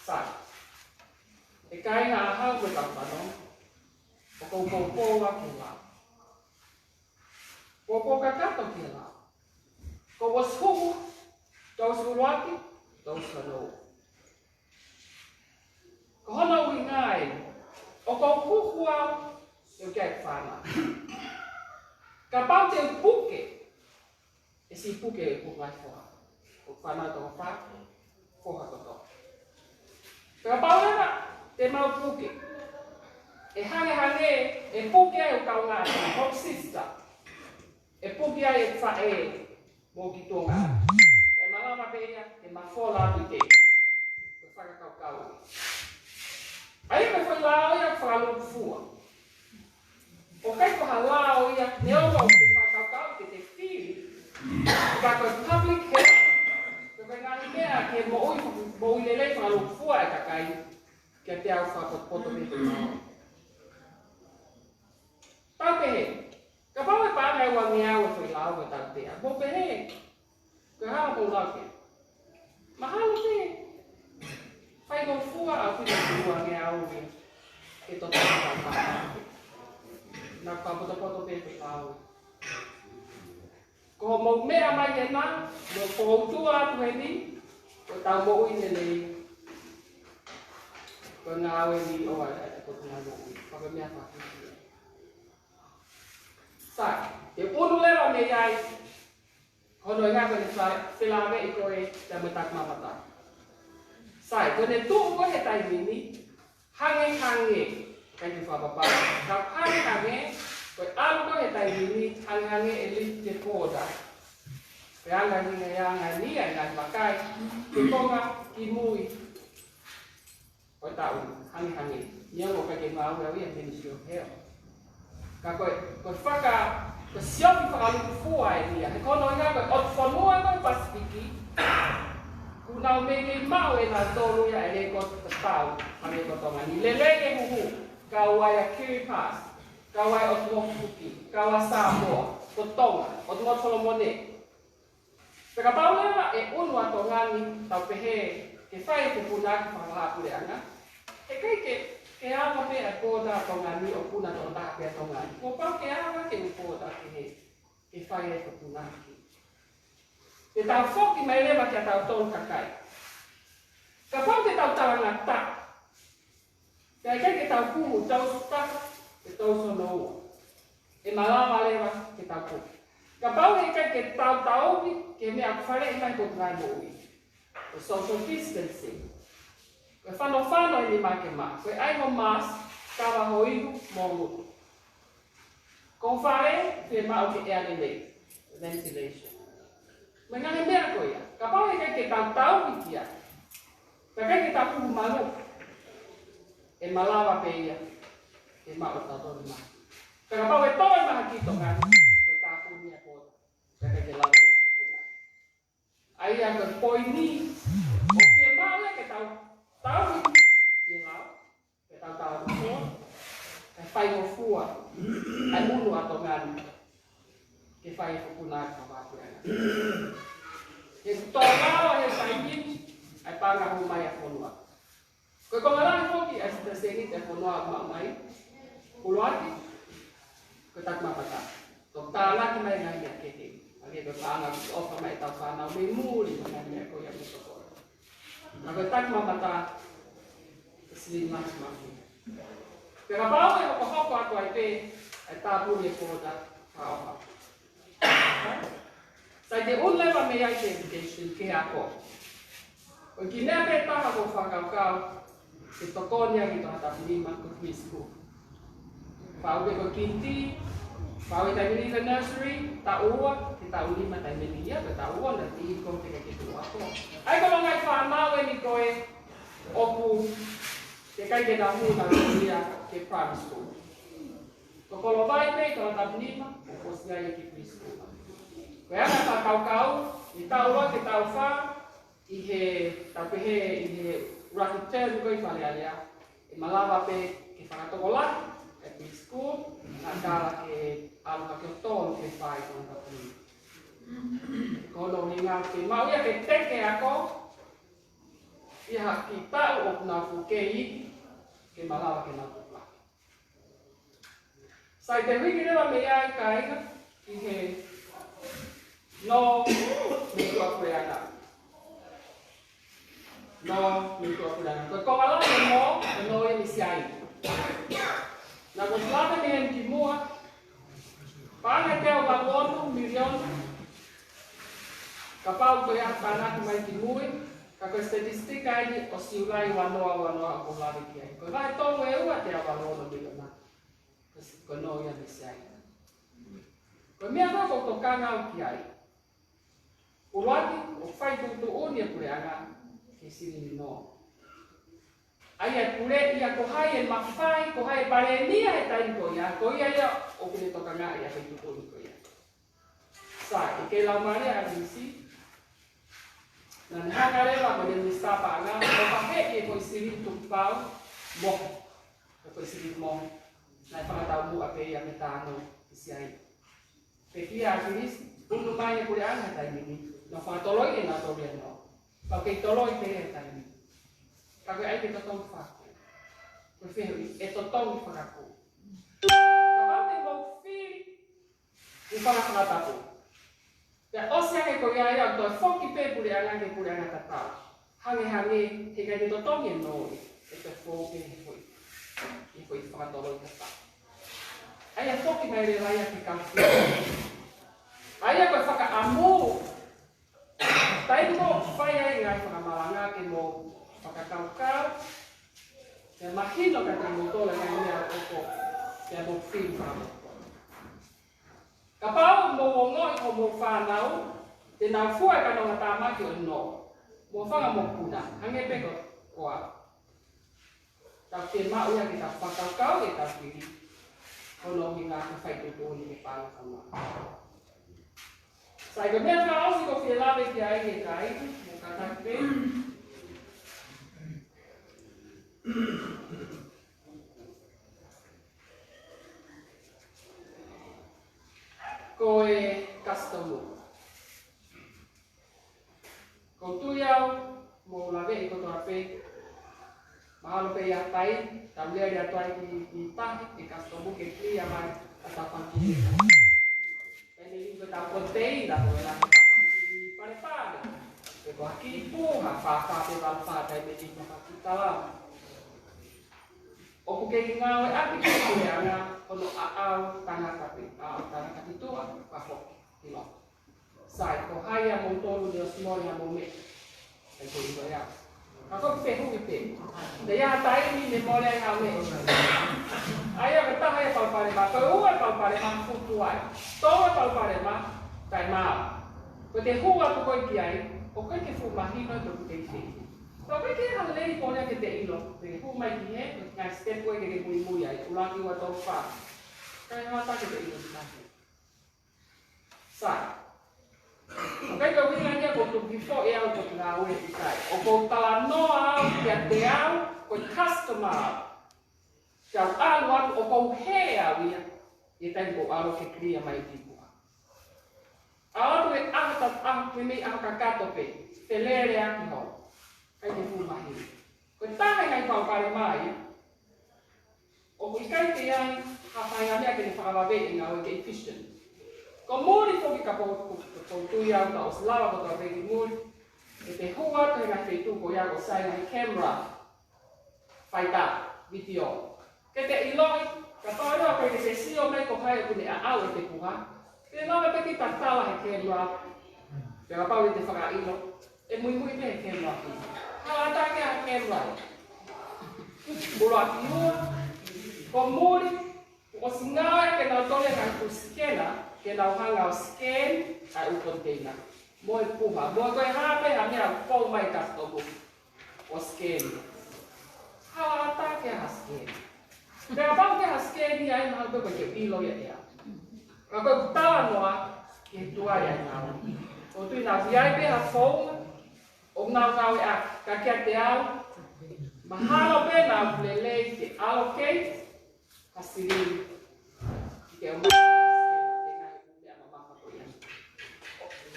Sai. E kai ngā hau koe tau whano, o kou pōpōwa ki lao. Pōpō ka kato ki lao. Ko was huhu, tos uruaki, tos whanau. Ko hono ui ngai, o kou huhu au, eu quero falar. Capau te puke. Esse puke é por mais fora. O falar do fato, fora do todo. Capau era te mau puke. E hange e puke é o kaunga, oxista. E puke é o fa mo ki tonga. E malama peia, e mafola do te. O faga caucau. Aí me foi lá e eu falo fua. O kai ko halao ia, ne o ke whakau Ka ko public health. Ko Ngaahi mea ke mo ui lele whakalukufua e kakai kia te au whakapoto me te mau. Tau pehe, ka pau e pāngai wa ngiau e whai lau e tau tea. Mo pehe, ka haa mo lau ke. Mahalo te, whai no fua a whina kua ngiau e e to tau whakapoto. Nā whapoto pe whai lau e. Ko mo mea mai e nā, mo pohoutua atu e ni, ko tau mo ui lelei. Ko ngā awe ni o ai ai ko tuna mo ui. Whaka mea whakutia. Sai, te unu lewa me iai, hono e ngā kone whelame i koe te matak mamata. Sai, kone tuu ko he tai mini, hange, kai te whapapara. Ka hange, koe alu ko he tai mini, hange e li te kōda. Koe anga hinga e anga nia e ngai makai, ke konga ki mui. Koe tau, hange. Nia mo kai ke mau e wia Ministry of Health. Ka koe siopi whakalukufua e nia. He kono ngā koe o whanua koe Pasifiki, kunau me ke mau e nā tōru ia e le ko te tau, hange ko tonga ni. Lele e huhu, ka wai a Kiri Pass, ka wai o Tumofuki, ka wai Samoa, ko tonga, o Tumotu Solomone. Peka paulewa e unu ato ngani tau pehe ke whai te punaki whakalapureanga. E kai ke awa me a kōda ato ngani o puna tō tāke ato ngani. Ko pau ke awa ke ukōda ke whai e te punaki. Te tau whoki mai lewa ki a tau tōru kakai. Ka pau te tau tawanga tā. Kai ke tau kumu tau suta, ke tau sono ua. E malawa lewa ke tau kumu. Ka pau e kai ke tau tauwi, ke mea kwhare e mai ko trai mo ui. O social distancing. Koe whano e ni mai ke maa. Koe ai mo mas, kawa ho ihu, mō ngutu. Ko whare, te mau ke airway, ventilation. Me ngane mea ko ia. Ka pau e kai ke tau tauwi kia. Ka kai ke tau kuhu manu. E malawa pe ia. E mau tau tori maa. Ka pau e toi maha kito ngani. Ai a koe poini, o ke mau e ke tau i lau, ke tau fua, ke whai o fua, ai unu ato ngani, ke whai e whukunaki ka wāpuenga. Ke tō lau e whaingin, ai panga hu mai a whonua. Koe kongalani whoki, ai sita sengi te whonua a mai, uloaki, koe tak mapata. Tō tānaki mai ngai a kete. Ake koe pāanga ki ofa mai tau whānau me mūri mai mea koe a mutokora. Nā koe tak mamata sili Masima. Pera pāu e hoko atu ai pē, ai tāpuni e kōta whaoha. Sai te unlewa me ai te education ke a ko. Koe ki mea pē taha ko whakaukau, te tokonia ki toha tapinima ko preschool. Pāu ke koe kinti, pāu e taimini ka nursery, ta ua, ta ulima tai meni ia pe ta uona ti ko te ke tu ako ai ko ngai whanau e ni koe opu te kai ke na huna ia ke primary school ko kolo vai pe ko ta nima ko sia ia ki preschool ko ana ta kau i ta ua ke ta fa i he ta pehe i he rapid term ko i fale alia e malava pe ke whakatokola e preschool na kala ke aluka ke tonu ke whai ko ta nima kono ni ngā te mau ia ke teke ako ia ki tau o kuna whukei ke malawa ke nā tupla. Sai te wiki rewa me iai ka inga i he no me tua kureana. No me tua kureana. Koe kongala me no e misi ai. Nā ko slata me en kimu'a pānga te o wangonu milionu ka pau koe a whanaki mai ki mui, ka koe statistika ni o siulai wanoa ko lawe ki ai. Koe vai tōu e ua te a wanoa mila nā. Koe no ia misi ai. Koe mea koko to kangau ki ai. Uruaki o whai tutu unia kure anga ke siri ni no. Ai a kure ia ko hai e mawhai, ko hai e pare nia e taini ko ia. Ko ia o kune toka ngā ia ke tutu uni ko ia. Sai, ke lau mane a misi. Nan hangare la mo ni sapa nga o pahe ko sirit tumpau mo. Ko sirit mo. Na fakataha mu ape ya metano isiai. Pekia akiris unu mai ko ya nga tai ni. No fakatoloi na to bien no. Pa ke toloi te tai ni. Ka ai ke to fa. Ko fehri e to tong fakako. Ka mo fi i fakataha. Ja osia ke ko ya to foki pe puri anga ke puri anga tata. Hange he ka to tong no. E to foki foi. E foi fakatoloi tata. Ai foki mai le vai ke ka. Ai ko fakaamu. Tai mo fai ai ngai fakamalanga ke mo fakakaukau. Ya mahino ka ke mo tola ngai ni a koko. Ya mo film fa. Kapau mo ngoi ko mo whanau, te nau fua ka nonga tāmaki o no. Mo whanga mo puna, hange peko koa. Tau te mau ia ki ta whakaukau e ta whiri. Hono ki ngā ka whai te tōni me pāna kama. Sai ka mea wha ausi ko whia lawe ki ai e kai, mo ka takipe. Ko e customer. Ko tuyau mo lawe i ko toa pe. Mahalo pe ia tai, tam lea ria toa ki tahi, ki customer ke klia mai atapan ki. Pene limpo ta proteina, ko e la ki ki pare pare. Pe ko aki puha, wha pe walwha tai me limpo ki talam. O ke ngāwe api ki kule anga, ono au Tangata pe, au Tangata PTOA FAKAMOVEUVEU. Sai, ko haia mo tolu de osmori ha mo me. Ai ko iso ia. Kako pe hui pe. De ia tai ni me mole ai ha me. Ai a ta haia palpare ma, ko ua palpare ma futu ai. Toa palpare ma, tai ma. Ko te hua ko koi ki ai, o koi ke fu mahino to ke fi. Ko ke ha lei pole ke te ilo, te fu mai ki he, ngai step ko ke mui mui ai, ulangi wa to fa. Kai ha ta ke te ilo ta. Sai. Kai ko winga ni ko tu before e au ko na we sai. O ko tala no au ke te au ko customer. Ka alu o ko he au ia. E tai ko alo ke cria mai tipo. Alu e ahata me ahaka pe. Telere aki ho. Kai te fu mahi. Ko tahe ngai pau pare mai. O ko kai te ai ha whainga mea ke te whakawawe i ngā o ke efficient. Ko mōri whoki ka pō tui au ka o se lawa ko tō reki mōri. E te hua te ngai whetū ko ia ko sai ngai camera. Whaita, video. Ke te iloi, ka tō rea koe ke te sio mai ko hai o kune a au e te puha. Te lawa peki ta tala he camera. Te rapau i te whakailo. E mui mui me he camera ki. Hala take a camera. Mura ki hua. Ko mōri, o singaia ke nau tole ngai ku skena. Ke nau hanga o scan ai u container. Mo e puha. Mo e koe hape ha mea pou mai kastomu. O scan. Hala take a scan. Pea pau ke ha scan i ai maha koe ke ilo ia ea. Ka koe tala noa ke tua ia ngau. O tui nau viai pe ha fouma. O nau ngau e a ka kia te au. Mahalo pe nau lelei te allocate. Ka siri. Ke o mai.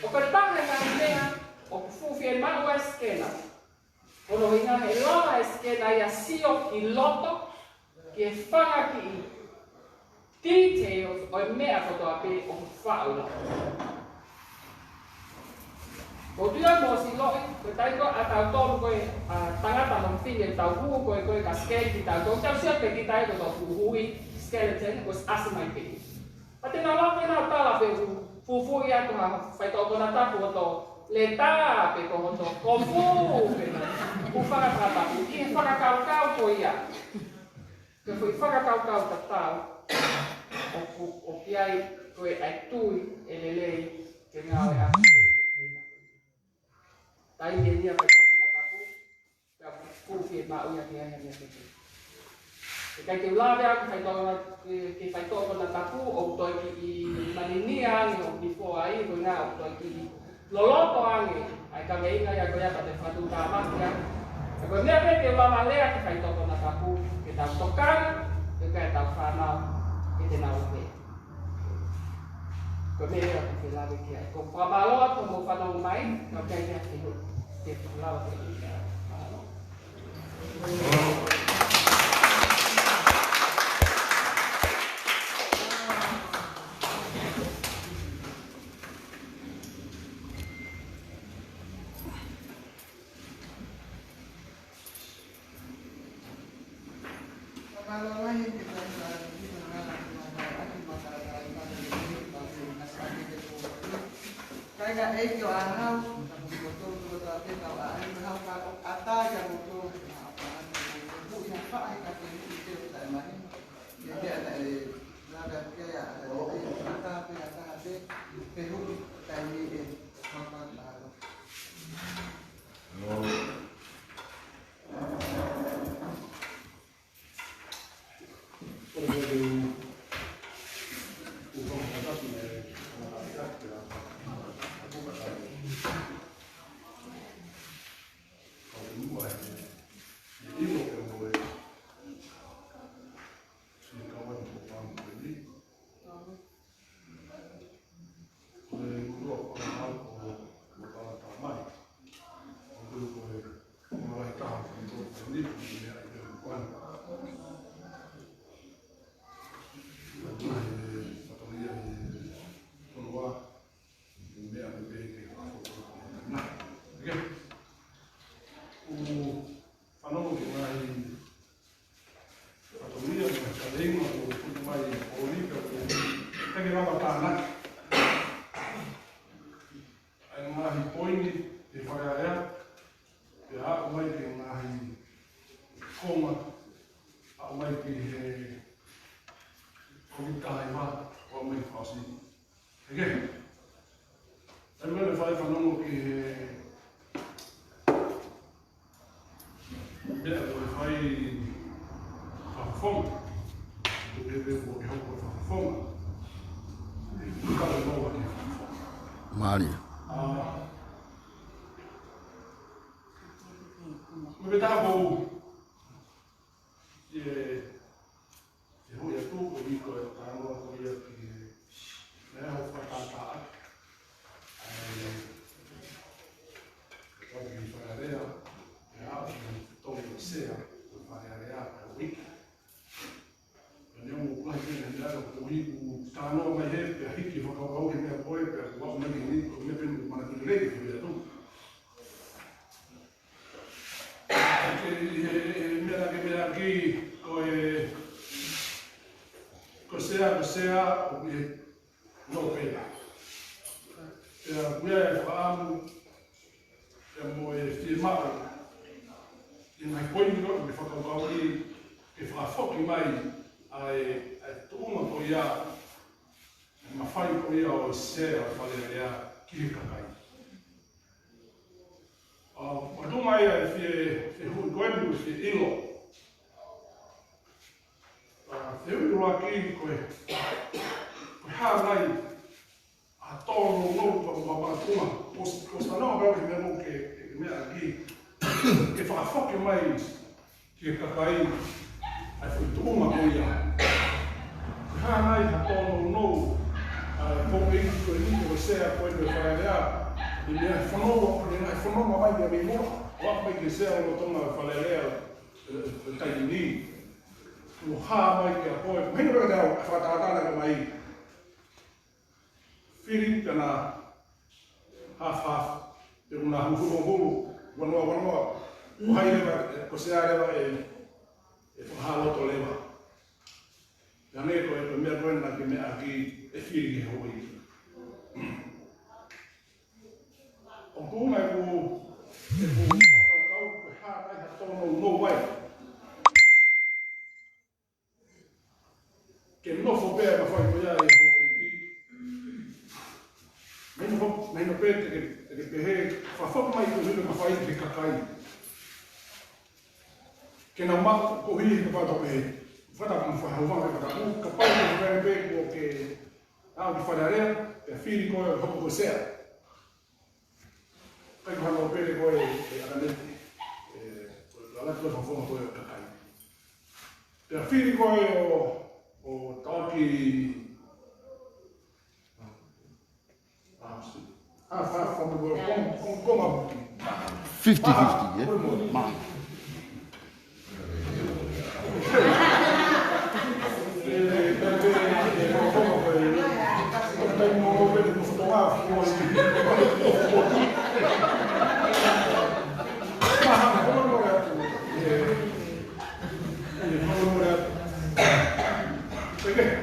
O ka tahe ngā mea, o ku fuwhi e mau e skena. O no i ngā he lawa e skena i a sio ki loto, ki e whanga ki i details o e mea kotoa pe o ku whaula. Ko tua mō si loi, ko taiko a tau tolu koe tangata mon whine tau huu koe ka sken ki tau tau. Tau sia pe ki taiko tau hui skeleton, ko asimai pe. Pa te nā lawe nā tala pe fufu ia tu ha fai to kona tapu o to le ta pe ko to kompu pe ku faka trata ku ki faka kau ko ia ke foi faka kau ta tau o ki ai ko ai tui elelei ke ngau ia tai ni ia pe to kona tapu pe fufu ma ia ki ai ia pe Kai te ulawe aku whai tōko na tapu o toi ki I manini ange o before ai ko ngā o toi ki loloto ange ai ka meinga ia koia pa te whatu tā maki ange. Ko mea pe te ulawa lea ki whai tōko na tapu ke tau tokanga ke kai tau whanau ke te nau pe. Ko mea ki te lawe ki ai. Ko whamaloa ko mo whanau mai ka kai mea ki hu te ulawa te ki ai. Kalau lain kita di mana ada masalah kayak itu anau betul tapi kalau anau kalau ata yang betul bu yang pak kata itu dari mana jadi ada nada kayak ata hati pehu tadi apa tahu Malie. We got go. Yeah. Ho ya tu ko ni ko ta no ko ya ki. Ne ho fakataha. Ko ni fakarea. Ya to ni sea. Ko fakarea ko week. Ne mo ko ni nda ko ni ku ta no mai he pe hiki fo ko ho ni ko pe ko me ni ko me pen ma ni le ki ya tu. Mira aquí sea o que no pega. Pero mira faamo mo filmar in my point no me fa ko que fa foki mai ai uma ko ia ma fai ko ia o sea fa le ia ki ka kai. Ma tu mai fi hu goebu fi ilo. Te ui aqui koe hānai a tōno no pa mapatuma ko stanau bau ki mea ke mea aki ke whakafoke mai ki kakai ai whi tuuma ko ia hānai a tōno no ko ingi koe ni ko sea koe me whakarea i mea whanoma mai mea me moa wak mai ke sea o tonga whalerea tai ni no ha mai ke apoe hino ka tau whakatātana ka mai whiri kana half te una huhu wanoa o hai rewa ko sea rewa e whahaloto lewa ka me ko e mea koena ki mea ki e whiri ke hoi o ku mai ku e ku whakaukau e hātai ha tono no wai ke no fo pe ma fai koia e ho e ki meno pe ke pehe fa fo mai ko hino ma fai ke kakai ke na ma ko hi ke pa to pe Fata como foi a vanga para o capaz de ver bem porque a de falharia é filho com o você. Pai com o pele com a lente. Lá que eu vou com o cacai. É filho com o toque. Como 50-50, yeah? Man.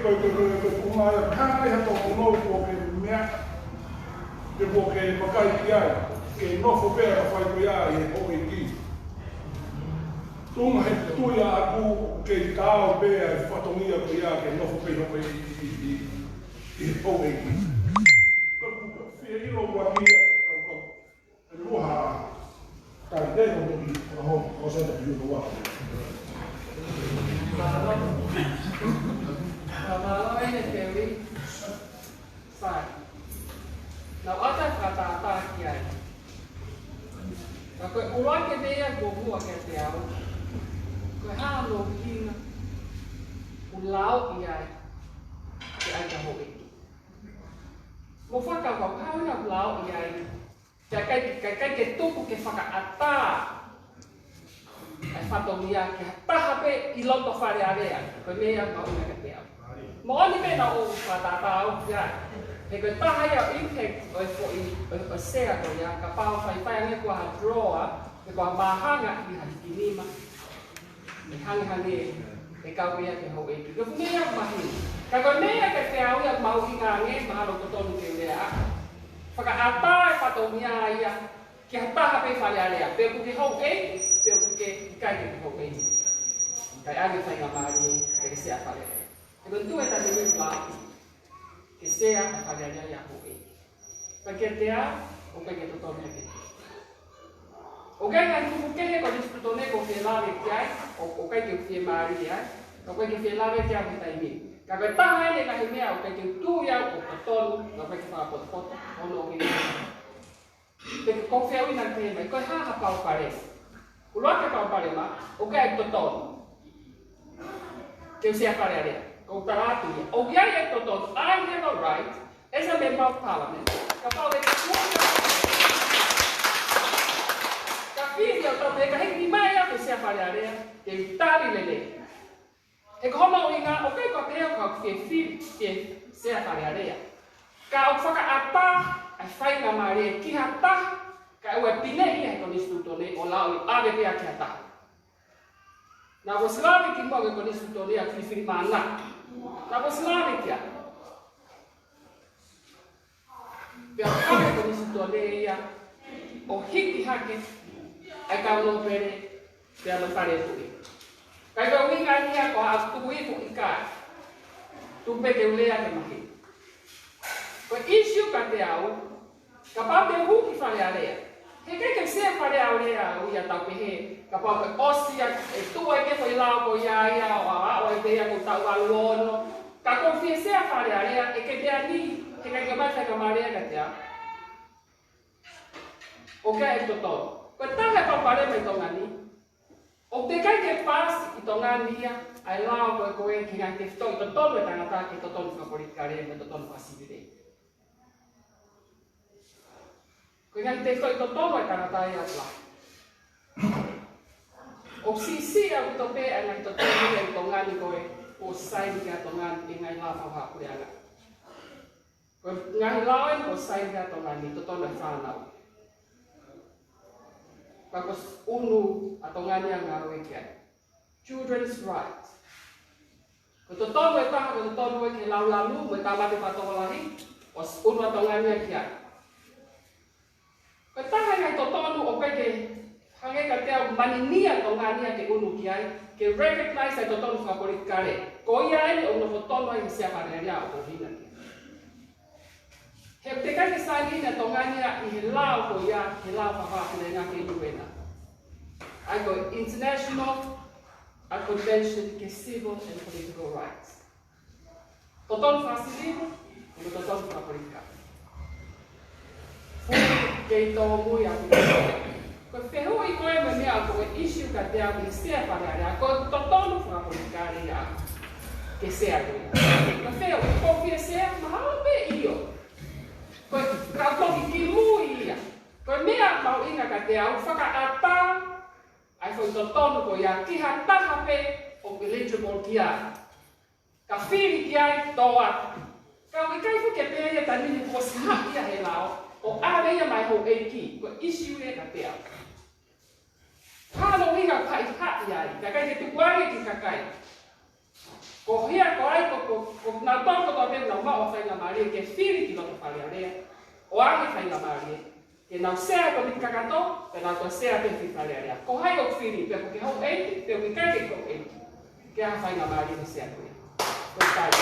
Porque que não for pera faz cuidar e ou aqui tu retuia a que tal pera fotomia cuidar que não for pera e ou aqui filho o amiga roha tá dentro do o centro de rua Kalau ini teori, sai. Now ada kata kiai. Kalau ulang ke dia buat ke dia, kalau halu kina, ulau kiai, kiai dah hobi. Mufak kalau kau nak ulau kiai, kai ke tupu ke fakataha. Ai fatomia ke tahape iloto fare area, ko meia mau na ke dia. Mo ni me na o fakataha ya. He taha ia impact o sea ko ya ka pau fai ne ko ha draw e ko mahanga i hakinima. E hangi e ka ia ke ho e ko meia mahi. Ka ko meia ke te au ia mau inga nge mahalo ko tonu ke lea. Fakataha fatomia ia ke taha pe fare area, pe ku ke ho e porque cai que vou bem. Cai água sai na malie, que se a falha. E quando tu está no plano, que seja a falha já vou bem. Porque te há o que tu toma aqui. O que é tu que é quando tu toma com que lá que ai, o que que fie malie, o que que fie lá que ai está em mim. Cabe tá aí na remea o que tu ya o tolo, o que que fala por foto, ou não que. Porque confia na que vai, coi ha pau parece. O lugar que eu parei lá, o que é todo? Que eu sei a pareia, o tarato, o que é todo? I have a right, as a member of parliament. Kapal de tudo. Kapil eu também carrego de maia que sei a pareia, que está ali lele. E como eu inga, o que é que eu que sei a pareia? Ka o faka apa, a fai na maria, que apa? Kaya uwe pinei ia ko nisutone o lau ave pia kia ta. Na ko slavi ki mo ko nisutone a filifili mana. Na ko slavi kia. Pia ave ko nisutone ia o hiki hake ai ka no pere pia no pare tu. Kaya ko winga ia ko a tu wi ko ika. Tu pe ke ulea ke mahi. Ko issue ka te au kapal te hu ki fale alea. He que se fare aurea o ia tau pehe ka pau ke osia e tu e ke foi lá ko ia o idea ko tau aluono ka confie a fare aurea e que te ali he que mai fa marea ka te o que é toto ko tanga pa pare mai tongani o te kai ke pas i tongani ia ai lá ko e que te sto to todo Tangata que toto no politikare me toto no pasivide. Kaya te foi todo a Tangata ia lá. O sisi a tope a ngai tope ni tongani ko o sai ni tongani ngai la fa ku ya. Ko ngai la ko sai ni tongani to na fa na. Bakos unu atongani ang ngawe kia. Children's rights. Ko to e ta ko to e ke la lu mo ta ma te patolahi. Os unu atongani kia. Kataha ngai totonu o kai ke hange ka te maninia tongania ke unu kiai ke recognize ai totonu fa politikare ko ia ai o no totonu ai se apareria o hina he te kai ke sani na tongania I lao ko ia he lao fa fa ke nga ke duena ai ko international Convention que Civil and Political Rights. Toton facilita, o toton para politica. Foi que tomou a ko ferro I ko e me a ko issue ka te a mi se para a ko toton para politica ia que se a ko ferro ko fie se ma be io ko ka to kimu'a ko me a mau inga ka te a fakataha ai foi toton ko ia ki hataha pe o eligible kia ka whiri kia toa ka wi kai fu ke pe ia tani ko sa ia he lao o ave ia mai ho eki ko issue e ka te a Halo higa kai hati ai, ka kai te tukuari ki ka kai. Ko hia ko ai ko na tongo to be na ma o fai na malie ke fili ki no fai area. O ai fai na malie. Ke na sea ko ki kakato, pe na ko sea pe fi fai area. Ko hai o fili pe ko ke ho ei, pe ko kai ko ei. Ke a fai na malie ni sea ko. Ko kai.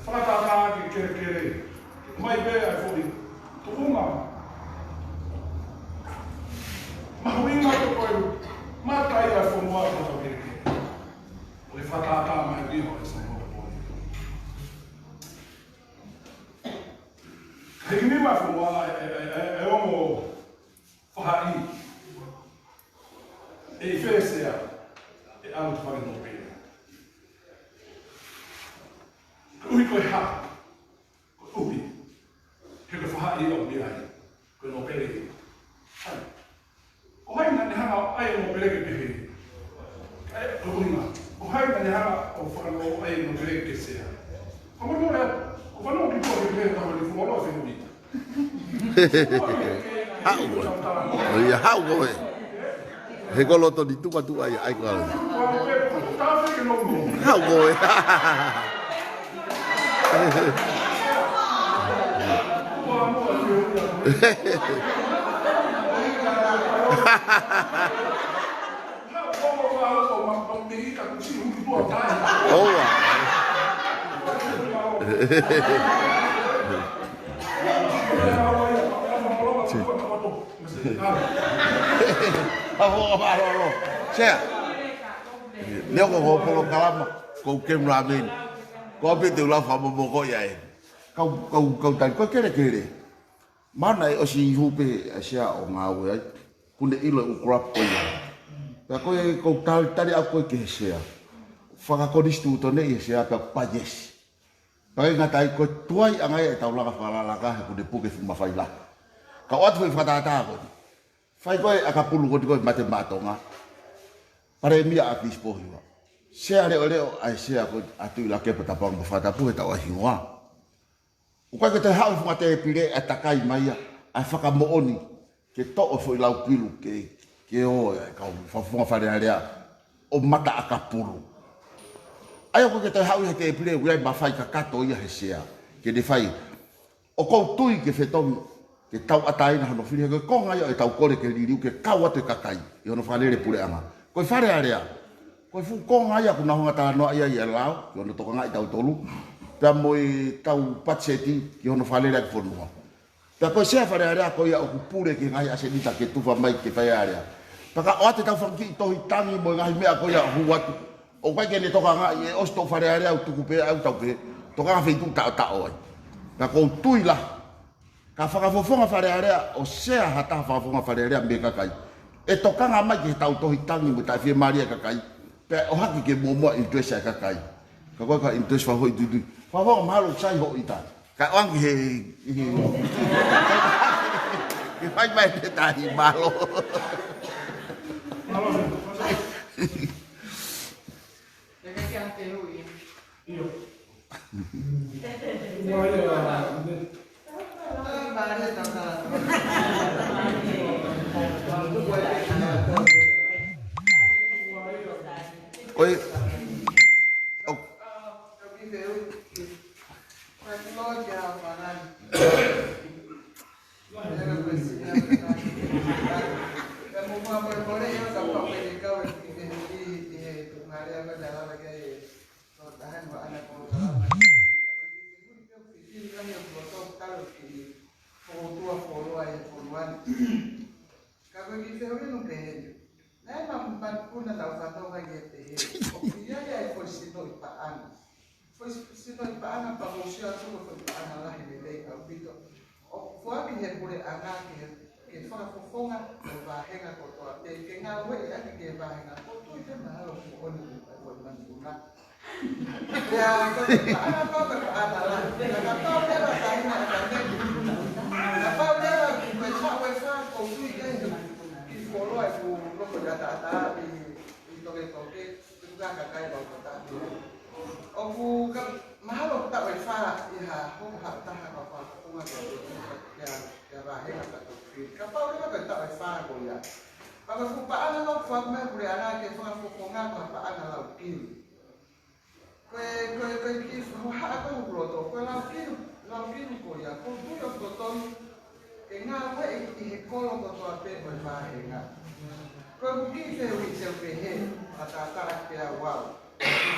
Fakataha que querer. Mai be ai foi tuunga. Mahuinga to koe. Matai ai foi moa to ke. O fakataha mai be ho esa mo ko. Hini ma foi moa e o fahai. E fese e au fare no be. Ui koe ha. Upi, que eu faço aí o mirai, que eu não perei. O rei na nehanga aí não perei que perei. O rei na nehanga o falo aí não perei que seja. Como não é? O falo que pode perei também de fumar logo em vida. Ia hau koe. He koloto ni tuka tu ai ai koe. Hau koe. Boa. Sea. Leo ko polo kalama ko kem ramen. Ko pe te ula fa mo ko ia e. Kau tan ko kere. Mana e o si hupe asia o ngau ai. Kune ilo u crop ko ia. Pa ko e ko tal tali a ko ke sea. Faka ko distu to ne sea pa pajes. Pa ngatai ko tuai angai e taula ka fala ka ko de puke fuma faila. Ka ot foi fakataha ko. Fai ko e akapulu ko mate matonga. Pare mia a dispo hiwa. Sea leo ai sea ko atu la ke pata pang fata pu ta wa hiwa. O ka te hau funga te pire atakai mai a fakamooni ke to o foi lau pilu ke o ka funga fare area o mata akapulu. Ai ko ke te hau te pire ui ma fai ka kato ia he sea ke de fai o ko tui ke fetong ke tau atai na no fili ko konga ia e tau kore ke liriu ke kawa te kakai i ono fare pure anga ko fare area ko fu konga ia kuna honga ta no ia ia lao yo no toka ngai tau tolu ta moi tau patseti ki ono fale la fonua ta ko se fare area ko ia o pure ki ngai ase dita ke tufa mai ke fai area paka o te tau fanki to hitangi mo ngai me ko ia huatu o kai ke ne toka ngai o sto fare area o tuku pe au tau pe toka fe tu ta oi ta ko tuila ka faka fofonga fare area o se hata fofonga fare area me kakai e toka nga mai ke tau to hitangi mo ta fe maria kakai pe o haki ke momo interest kakai ka ko ka interest fa ho du fa ho malo sai ho ita ka wang he ke fai mai te tai malo Io. Oi. Oh. Foi sinoi paana pa mosia tuko foi paana lahi me lei au pito. O fuaki he pure anga ke whakafofonga o wahenga kotoa. Ke ngā wei ake ke wahenga kotoa i te mahalo ki oni i wai manipuna. Pea koe paana pau ka paana lahi. Ka pau lewa tahina a ka neku. Ka pau lewa ki koe chawe wha o tui kei ki wholoa i ku loko i ata i toke toke. Tuka ka kai wau kotaki. O ku ka mahalo ta wai fa I ha ho ha ta ha ka fa ko ma ke ba he ka to ka pa ri ka ta wai fa ko ya pa ka ku pa ana no fa me ku ri ana ke fa ko nga ka pa ana la ki ko ki ho ha ka ku ro to ko la ki ko ya ko tu yo to to ke nga we I he ko lo ko to a pe ko fa he nga ko ku ki se wi se pe he ata ke a wa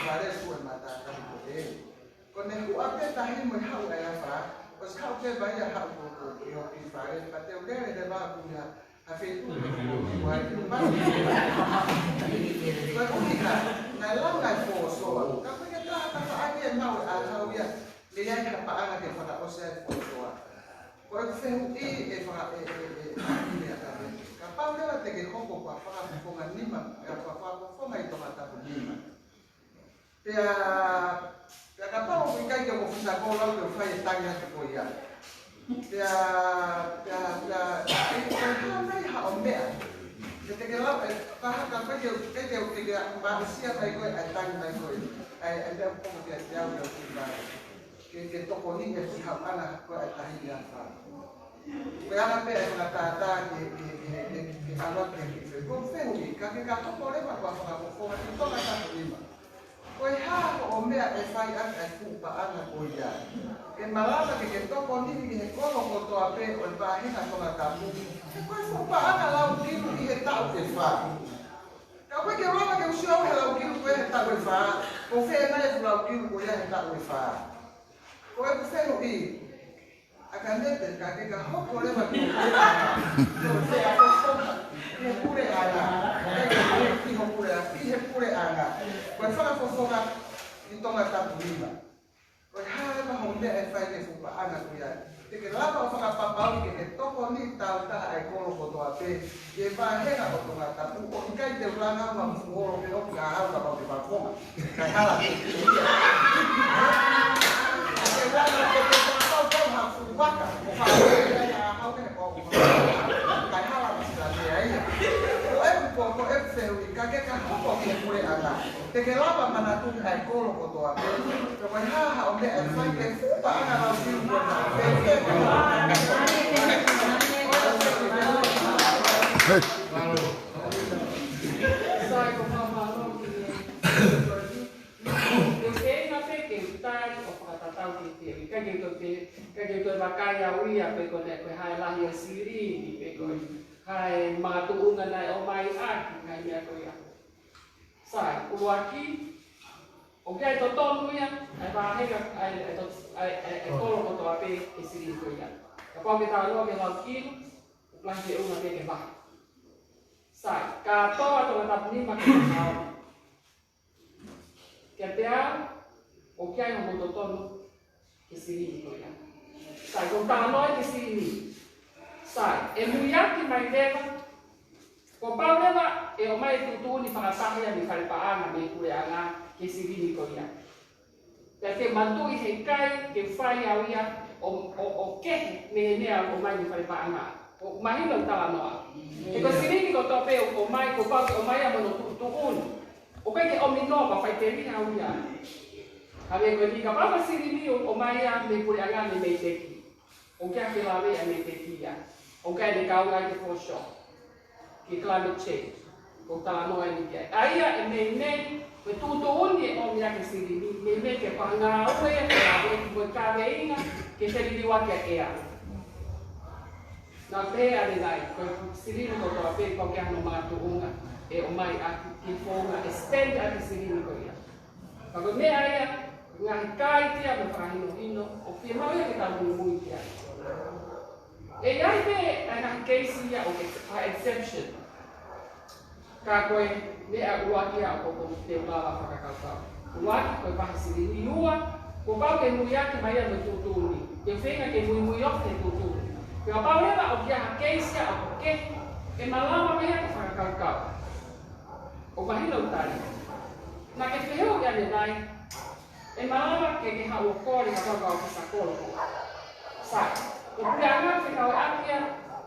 Pare su mata ka poder. Con el uape tahi mo hau ya fa, os hau pe ba ya hau ko yo ki pare pa te o de ba ku ya a fe tu wa ki ba. Ko ku ka na la na fo so ka pe ka ta ka a na a hau ya le ya ka pa ana ke fa o se fo so. Ko fe e fa ka pa le te ke hoko pa fa ko ma ni ma ka fa ko ma I to mata ko ni ma. Pea kapau ko kai ko fusa ko la ko fai tanga ko ya. Pea mai ha o mea. Te la pa ka pa ke ba sia kai ko ai tanga ko. Ai da ko ke ya ya ke to ko ni ke ha ana ko ai tahi ya fa. Pea na pe na ta ke ala ke ko fe ni ka ko le pa ko ti to na ta ni ma. Koe ha o mea e whai ake ai kupa ana ko ia. Ke malama ke toko nini ki he kono ko toa pe o I wahina konga tapu. Ke koe kupa ana lau kiru I he tau ke wha. Ka koe ke roma ke usio he lau kiru koe he tau e wha. Ko whea nai ku lau kiru ko ia he tau e wha. Koe ku whenu I. Aka nete ka ke ka hoko lewa ki o koe. Ko whea ko soma. He pure ana. Ki ho pure ana. Ki he pure ana. Koe whakafofonga I tonga tapu lima. Koe hae maho mea e whai ke fupa ana ku ia. Te ke lapa o whakapapau ke toko ni tau taha ai kolo kotoa pe. Ke wahena o tonga tapu. O ikai te ulanga ma mfuoro ke oki a hau ka pau ke wakonga. Kai hala te ke ia. Ke wala ke te whakapau kau ha fuwaka. O whakapau a hau ke kau. Kai hala ma sila te aia. Ko e feu I ka ke ka hoko ke pure ana. Te ke lava mana tu kai kolo ko toa pe. Ko mai ha o me e fai ke fupa ana la siu ko na. Sai ko mama no ki. Yo ke na pe ke tai o fakatau ki te. Ka ke to bakaya uia pe ko ne ko hai la hi siri pe ko. Hai matuunga nai o mai aki ngai mea ko ia. Sai, uaki, o kia to tonu ia, ai wahega, ai kolo koto a pe e siri ko ia. Ka pau ke tāloa ke lau kiru, o planke e una pe ke wahi. Sai, ka toa tonga tapu nima ke hao. Kia te au, o kia i homo to tonu ke siri ko ia. Sai, ko tāloa ke siri. Sai, e muiaki mai lewa, ko pau lewa e o mai tutuni whakataha ia me whaipaanga me kure anga ke sirini ko ia. Pea te mantui he kai ke whai au ia o kehe me nea o mai me whaipaanga. O mahina utala noa. E ko sirini ko tope o mai ko pau o mai a mono tutuni. O kai ke ominoa pa whaiteri au ia. Hawe ko ni ka papa sirini o mai a me kure anga me meiteki. O kia ke lawe a meiteki ia. O kai ne kaunga ke for sure. Ki climate change. Ko tā noa ni kia. Aia e mei nei Koe tūtūuni o mea ke siriri, me ke panga ue, ke awe ki koe kāweinga, ke teriri wake a ea. Nā pēa ni nai, koe siriri ko toa pēi kau ke ano mātuunga, e o mai aki ki fōunga, e stand aki siriri ko ia. Ka koe mea ia, Ngaahi kāitia me whakahino hino, o pia mau ia ke tau mui kia. E iai pe ai Ngaahi keisi ia o ke exception. Ka koe mea uakia o koko te ulawa whakakautau. Uaki koe pahi siriri ua, ko pau ke mui ake mai anu tūtūni. Ke whenga ke mui o te tūtūni. Ka pau rewa o kia ha keisia o ko ke, e malawa mai ake whakakautau. O mahina utari. Nā ke wheheu ia ne nai, e malawa ke hau o kōri ka kau kau kisa kolo. Sai, o pia anga ke kau e akia,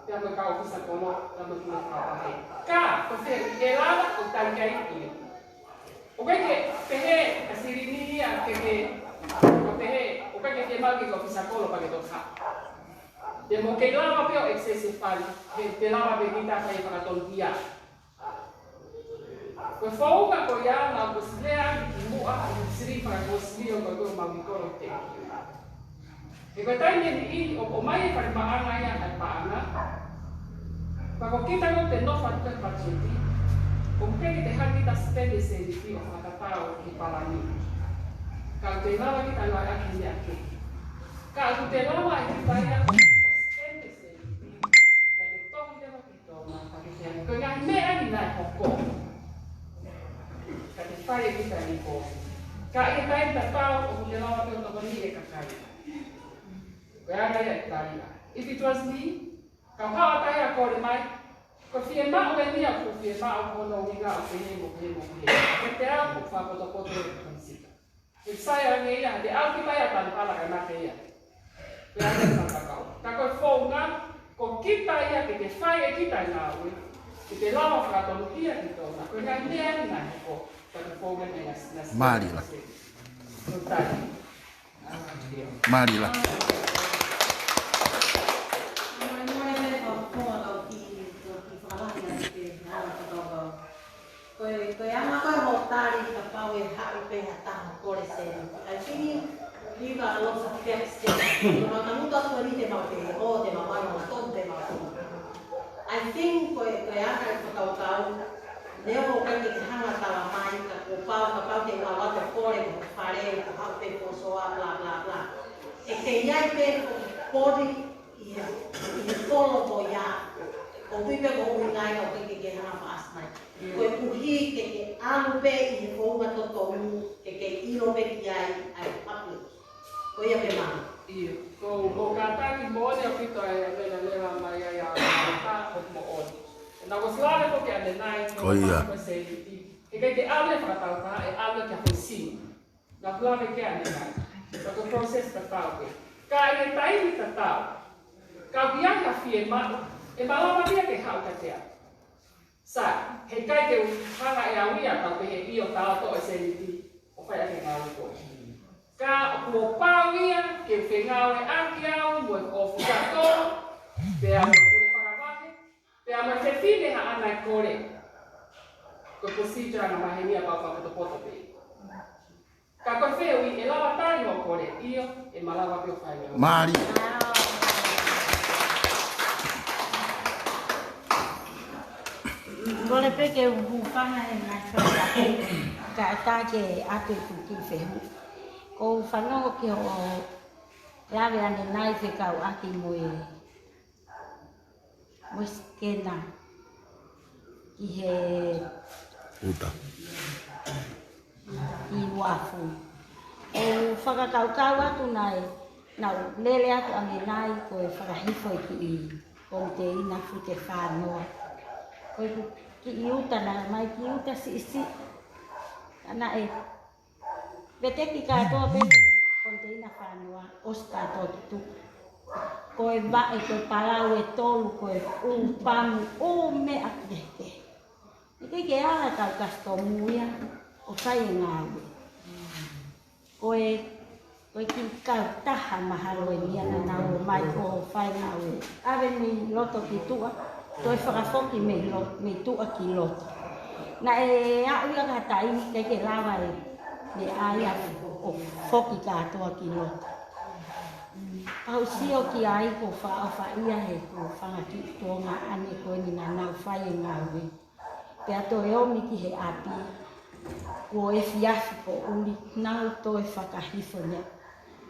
te ame kau kisa kolo, te ame kua kau pahe. Ka, ko wheheu e lava o tau kia ikia. O ke pehe a sirini ia ke o pehe, o ke mau ke kau kisa kolo pake tō ka. Te mo ke lava peo excessive pali, te lava pe kita kai whakatonu ia. Koe whaunga ko ia ngā kusilea ki mua ki siri whakakosilio koe koe mawikoro te ki. E koe taine ni i o mai e whare maanga ia ai paanga. Whako kita no te nofa tuke pachiti, o mpeki te hakita spende se ni ki o whakatao ki palani. Ka te lawa kita ngā aki ni ake. Ka te lawa e ki paia o spende se ni ki, ka te toki tewa ki tōna whaketeani. Koe ngā mea ni nai hoko. Ka te whare kita ni ko. Ka e tai ta tau o te lawa te o toko ni e kakai. Koe ana ia e taria. If it was me, ka hawa tai a kore mai, ko fie mao e nia ko fie mao kono winga o te hemo hemo hemo. Ke te au ko whakoto koto e kansika. E sai a nge ia, te au ki mai a tani pala ka nake ia. Koe ana ia santa kau. Ka koe whaunga, ko kita ia ke te whai e kita ngā ue, ke te lawa whakatonu ia ki tōna. Koe ngai mea ni nai hoko. Marila. Marila. Koe anga koe ho tāri ka pau e haru peha taha kore sēna. Ai whini riwa a losa whiwheks tēna. Koe ka muta koe ni te mau te o te mau mai o tōn te mau. I think koe anga e whakaukau, leo o kai te hanga tawa mai, ka pau te ngā wata kore, ko whare, ko hau te kosoa, bla bla bla. E te iai pe ko kori i he kolo ko ia, ko pipe ko ui ngai o ke hanga whaasnai. Ko e puhi ke alu pe i he kounga to tomu, ke iro pe ki ai public. Ko ia pe mana. Iyo, ko kātaki moone o pito e mena lewa mai ai a tā o mo oni. Nā ko slāre ko ke ane nai, ko ko se i. E kai te aule whakatauta, e aule kia hoi sinu. Nā plāre ke ane nai. Ka ko process ta tau ke. Ka e taimi ta tau. Ka ki aka fie manu, e malawa ria ke hau ka tea. Sa, he kai te hanga e awia tau pe he io tau to e se ni ti, o whai ake ngā uko. Ka o pau ia, ke whengau e aki au, mo e o whukatoro, pe a mo kure whakawake, pe a mo te whine ha ana e kore. Ko procedure ana mahenia pau whakatopoto pe. Ka koe wheo i e lawa tani o kore, io e malawa pe o whai ngau. Mari. Kole peke upanga e ngai whakake, ka atake ate kuki whehu. Ko whanongo ki o lawe ane nai whekau aki moe skena ki he Uta. I wafu. O whakakaukau atu nai, nau lele atu ane nai koe whakahifo i o te ina fute whānoa. Koe ki I uta na mai ki uta si. Ana e Beteki katoa pepe, konteina whanua, os katoa tutu. Koe vae, koe palau e tolu, koe upamu, o me akete. Ike ke ala tau kasto muia, o whai e ngāwe. Koe ki kau taha mahalo e miana nau mai ko whai ngāwe. Awe mi loto ki tua, toi whakafoki me tua ki loto. Na e a uia ka tai ke lava le aia o foki katoa ki lota. Pau sio ki ai ko fa ia he ko whanga ki tonga ane ko ni na nau whai e ngāwe. Pea to e omi ki he api, ko e fiafi ko uli nau to e whakahifo ne.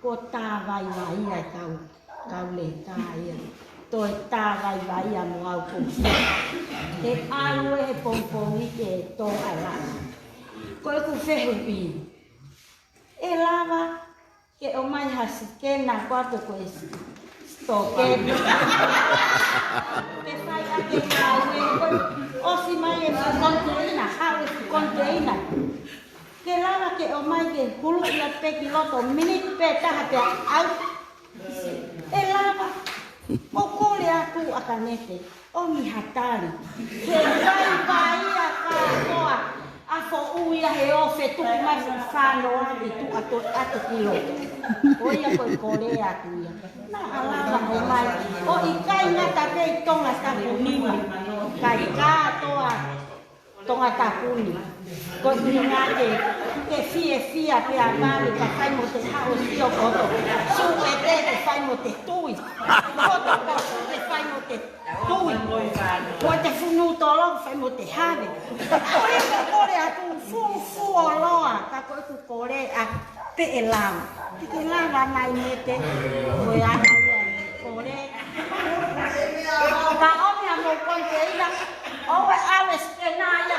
Ko tā vai ai kau le tā ia. To e tā vai a mo au ko fia. He alu e he pompongi ke tō ai lava. Ko e ku whehu i. E lava ke o mai hasi ke nā kwato ko e stoke. Ke whai a ke kāwe ko osi mai e konteina, hau e konteina. Ke lava ke o mai ke hulu ia peki loto minute pe taha pe au. E lava o kore aku akanete o mi hatari. Ke vai a kātoa a fo uia he ofe tuku mai whāno ane tu ato ki loto. O ia koe kore aku ia. Na alava o mai. O i kai ngata pei tonga tapu nima. Kai kātoa tonga tapuni. Ko i ngate ke fia pe a vale ka whai mo te hao sio koto. Su e te whai mo te tui. Koto te whai mo te tui. Ko te whunu tolo whai mo te hane. Ko e ko kore atu fu o loa. Ka ko e ku kore a pe e lau. Te lava nai mete. Ko e ana ia kore. Ka omi a mo konte ina. Owe awe skena ia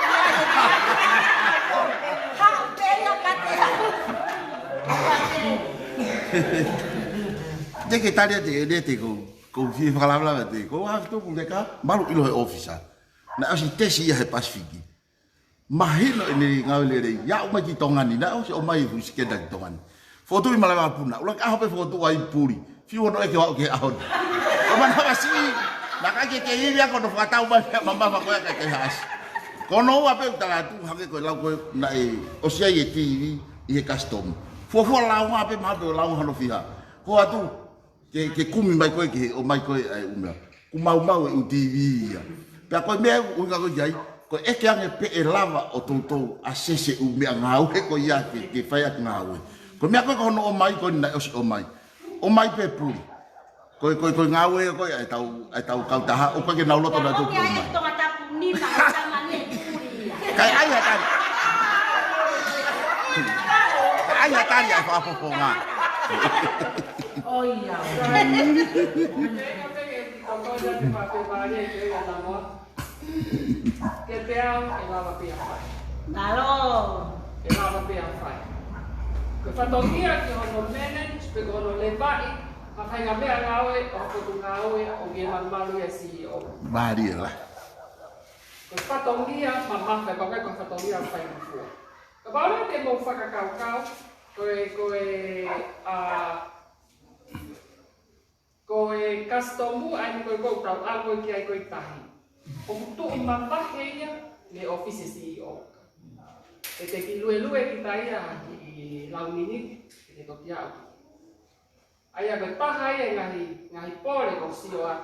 Te ke tari te ko fi whakalawala te ko ha to ku ka malu ilo he officer na asi tesi ia he Pasifiki mahino ini ngawele re ya o mai ki tongani na o o mai fu skeda ki tongani foto i malawa puna ulang a hope foto ai puri fi wono e ke wa ke ahon o mana wasi na ka ke ia ko no fatau ba mama ko ka ke has kono wa pe tala tu ha ke ko la ko na e o sia ye TV i custom fo la wa pe ma pe la wa no fiha ko atu ke kumi mai ko ke o mai ko ai umla ku mau e TV ia pe ko me u ga ko jai ko e ke ange pe e lava o toto asese u me ngau he ko ia ke fai ak ngau ko me ko no o mai ko na o mai pe pu ko ngau e ko ai tau fakataha o ko ke naulo to na to mai Tangata ni ma ta mane kai ai hatan ai hatan ya fa fa nga Oh iya. Que te amo, e lava pia fai. Nalo. E lava pia fai. Que whatongia ki hono manage, pe hono levai, ma whai ngā mea ngawe, o kotu ngawe, o nge malu e CEO. Marie la Ko whatongia, ma mawhai, pa kai ko whatongia whai mfua. Ka paura te mou whakakaukau, koe customu, ai koe kou tau algo ki ai koe tahi. O kutu o mamahe ia, le office CEO. E te ki lue ki taia ki launini, e te toki au. Ai a koe taha ia ngahi pore ko sio a.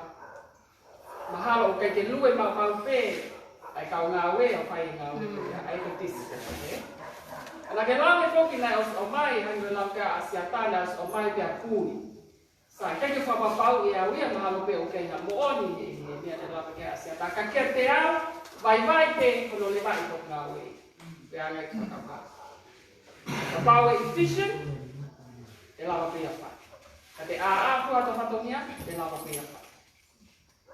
Mahalo o kai ke lue mau pe, ai kau ngawe o whai ngawe, ai ko tisi. Ana ke lawe foki nai o mai, hango lau ka Asiata na o mai pia kuni. Sa kai ke whapapau i au ia mahalo pe o kai na mooni e mea te lawe ke Asiata. Ka kia te au, vai pe kono le vai tok ngawe. Pe anga i whakapau. Ka pau e efficient, e lawa pe a whai. Ka te a kua to whatongia, e lawa pe a whai.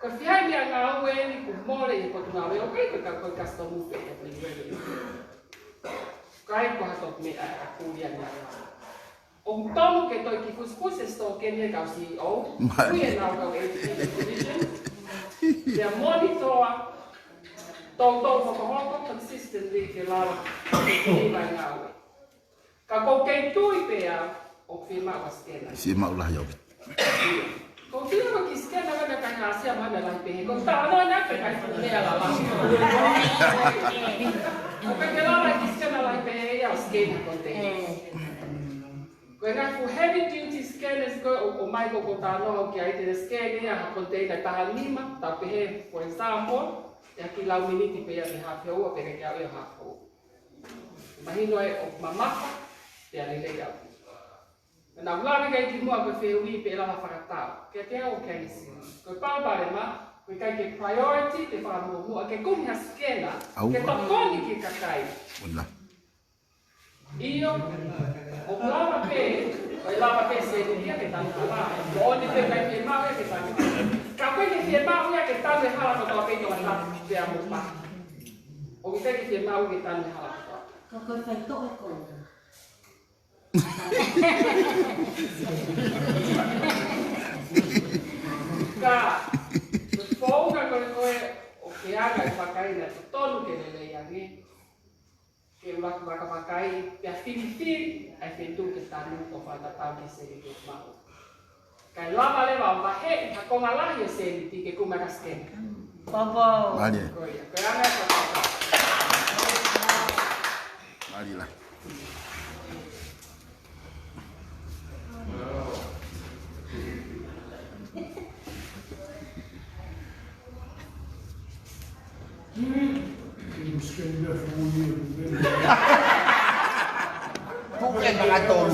Ka whiai mea ngā ue ni ku more i kotu ngā ue, o kai ka koe customu pe e pui. Kai ko hatot me a kuria ni. O tonu ke toi ki kuskus e sto ke ni kau CEO. Kui e nau kau e position. Te monitora tau whakahoko consistently ke lara ke mai ngā ue. Ka kou kei tui pe a o whima wa skena. si ma ulah yo Ko whima ki skena waka kai hasia mana lai pehe. Ko tāna na kai kai whanea la la. Ko kai ke lara ki skena lai pehe ia o skena container. Ko e ngai fu heavy duty scanners ko o mai ko tānoa ki ai te scan ia ha container taha lima, ta pehe, for example, ya ki lau miniti pe ya te hapea ua pe ke au ia hapea. Mahino e o mamaka te alele au. Nā ulawe kai ki mua koe whiui pe lava whakatau. Kia te au kia isi. Koe pāpare ma, koe kai ke priority te whakamua ke kumi ha skena, ke tokoni ki kakai. Iyo, o lava pe, o lava pe se dia ke tanu hala. O ni te kai ke mau ke tanu hala. Ka koe ke te mau ia ke tanu hala ko toa pe toa tapu te amu pa. O ki te mau ke tanu hala ko toa. Ko koe whai toa koe. Ka, whaunga koe o ke aga i whakaina, te tonu ke lele iangi. Ke ulaku waka wakai, pia whiri ai whentu ke tanu o whatatau ke seri ke mahu. Kai lava lewa o wahe, ha konga lahi o seri ti ke kumara skena. Bobo. Malie. Koe anga e whakatau. Malie lah. Bukan mengatur.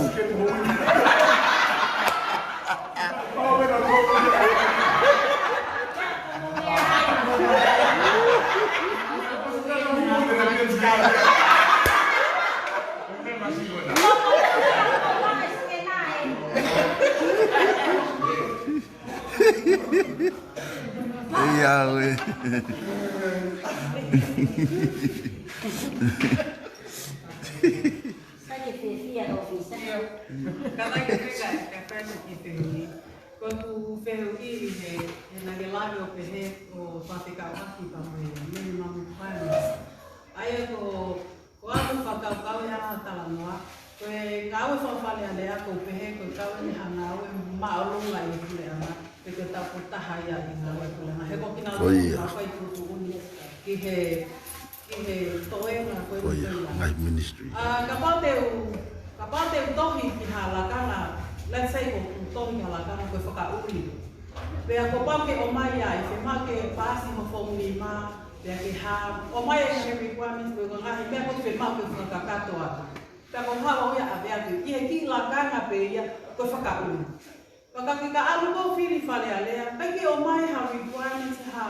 Iya, weh. Sai ke fia no fisa. Kala ke pega ka pesa ki te ni. Quando ferro i na gelado o pehe o fatika waki pa mai minimum requirements. Ai ko alu fakatau ya tala noa. Koe ngau whawhale ale ako pehe ko tau ni hanau e maolunga i kule ana. Pe ko tau putaha ia i ngau e kule ana. He ko kina lua whai tutu uni ki he toenga koe Ngaahi ministry. Kapau te tohi ki halakana, let's say ko tohi halakana koe whakauri. Pea ko pau ke o mai ai, te mā ke pāsi mo whongi mā, pea ke hā, o mai e ke requirements koe ngāhi, pea ko te mā koe whakakato atu. Pea ko hawa oia ape atu, i he ki lakana pe ia koe whakauri. Waka ka alu ko whiri whale alea, peke o mai ha requirements, ha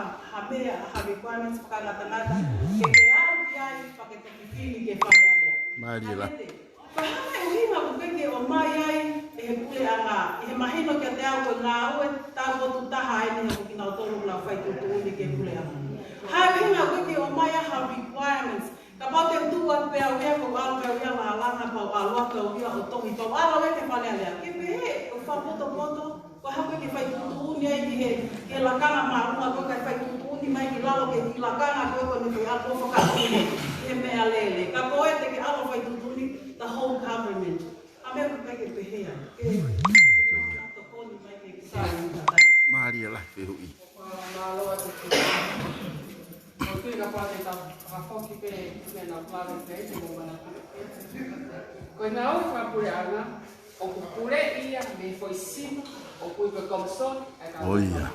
mea ha requirements whakatangata, ke au ki ai whaketoki whiri ke whale alea. Malie lah. Wahame uhima kupeke o mai ai e he pule anga, e he mahino kia te au koe ngā ue, tau botu taha ai ni he kina o tonu la whai tutu uni ke pule anga. Hai uhima kupeke o mai ha requirements, ka pau te utua pea uia ko au pea uia la alanga pau alua pea uia o tongi pau ala ue ke whale alea. Ke pehe, o whapoto, ko hape ke whai tutu uni ai ki he lakanga marunga ko kai whai tutu uni mai ki lalo ke ki lakanga koe ko ni whai ato whakauni, ke mea lele. Ka koe te ke alo whai tutu uni, the whole government. Ame ko peke pehea. Malie lah whiui. Māloa te ki. O tui ka pāte ta whawhoki pe me nā plāne te te mō mana kure. Koe nā oi whapure anga, o ku kure ia me foi sino, o kui pe komsoni, e ka Oia.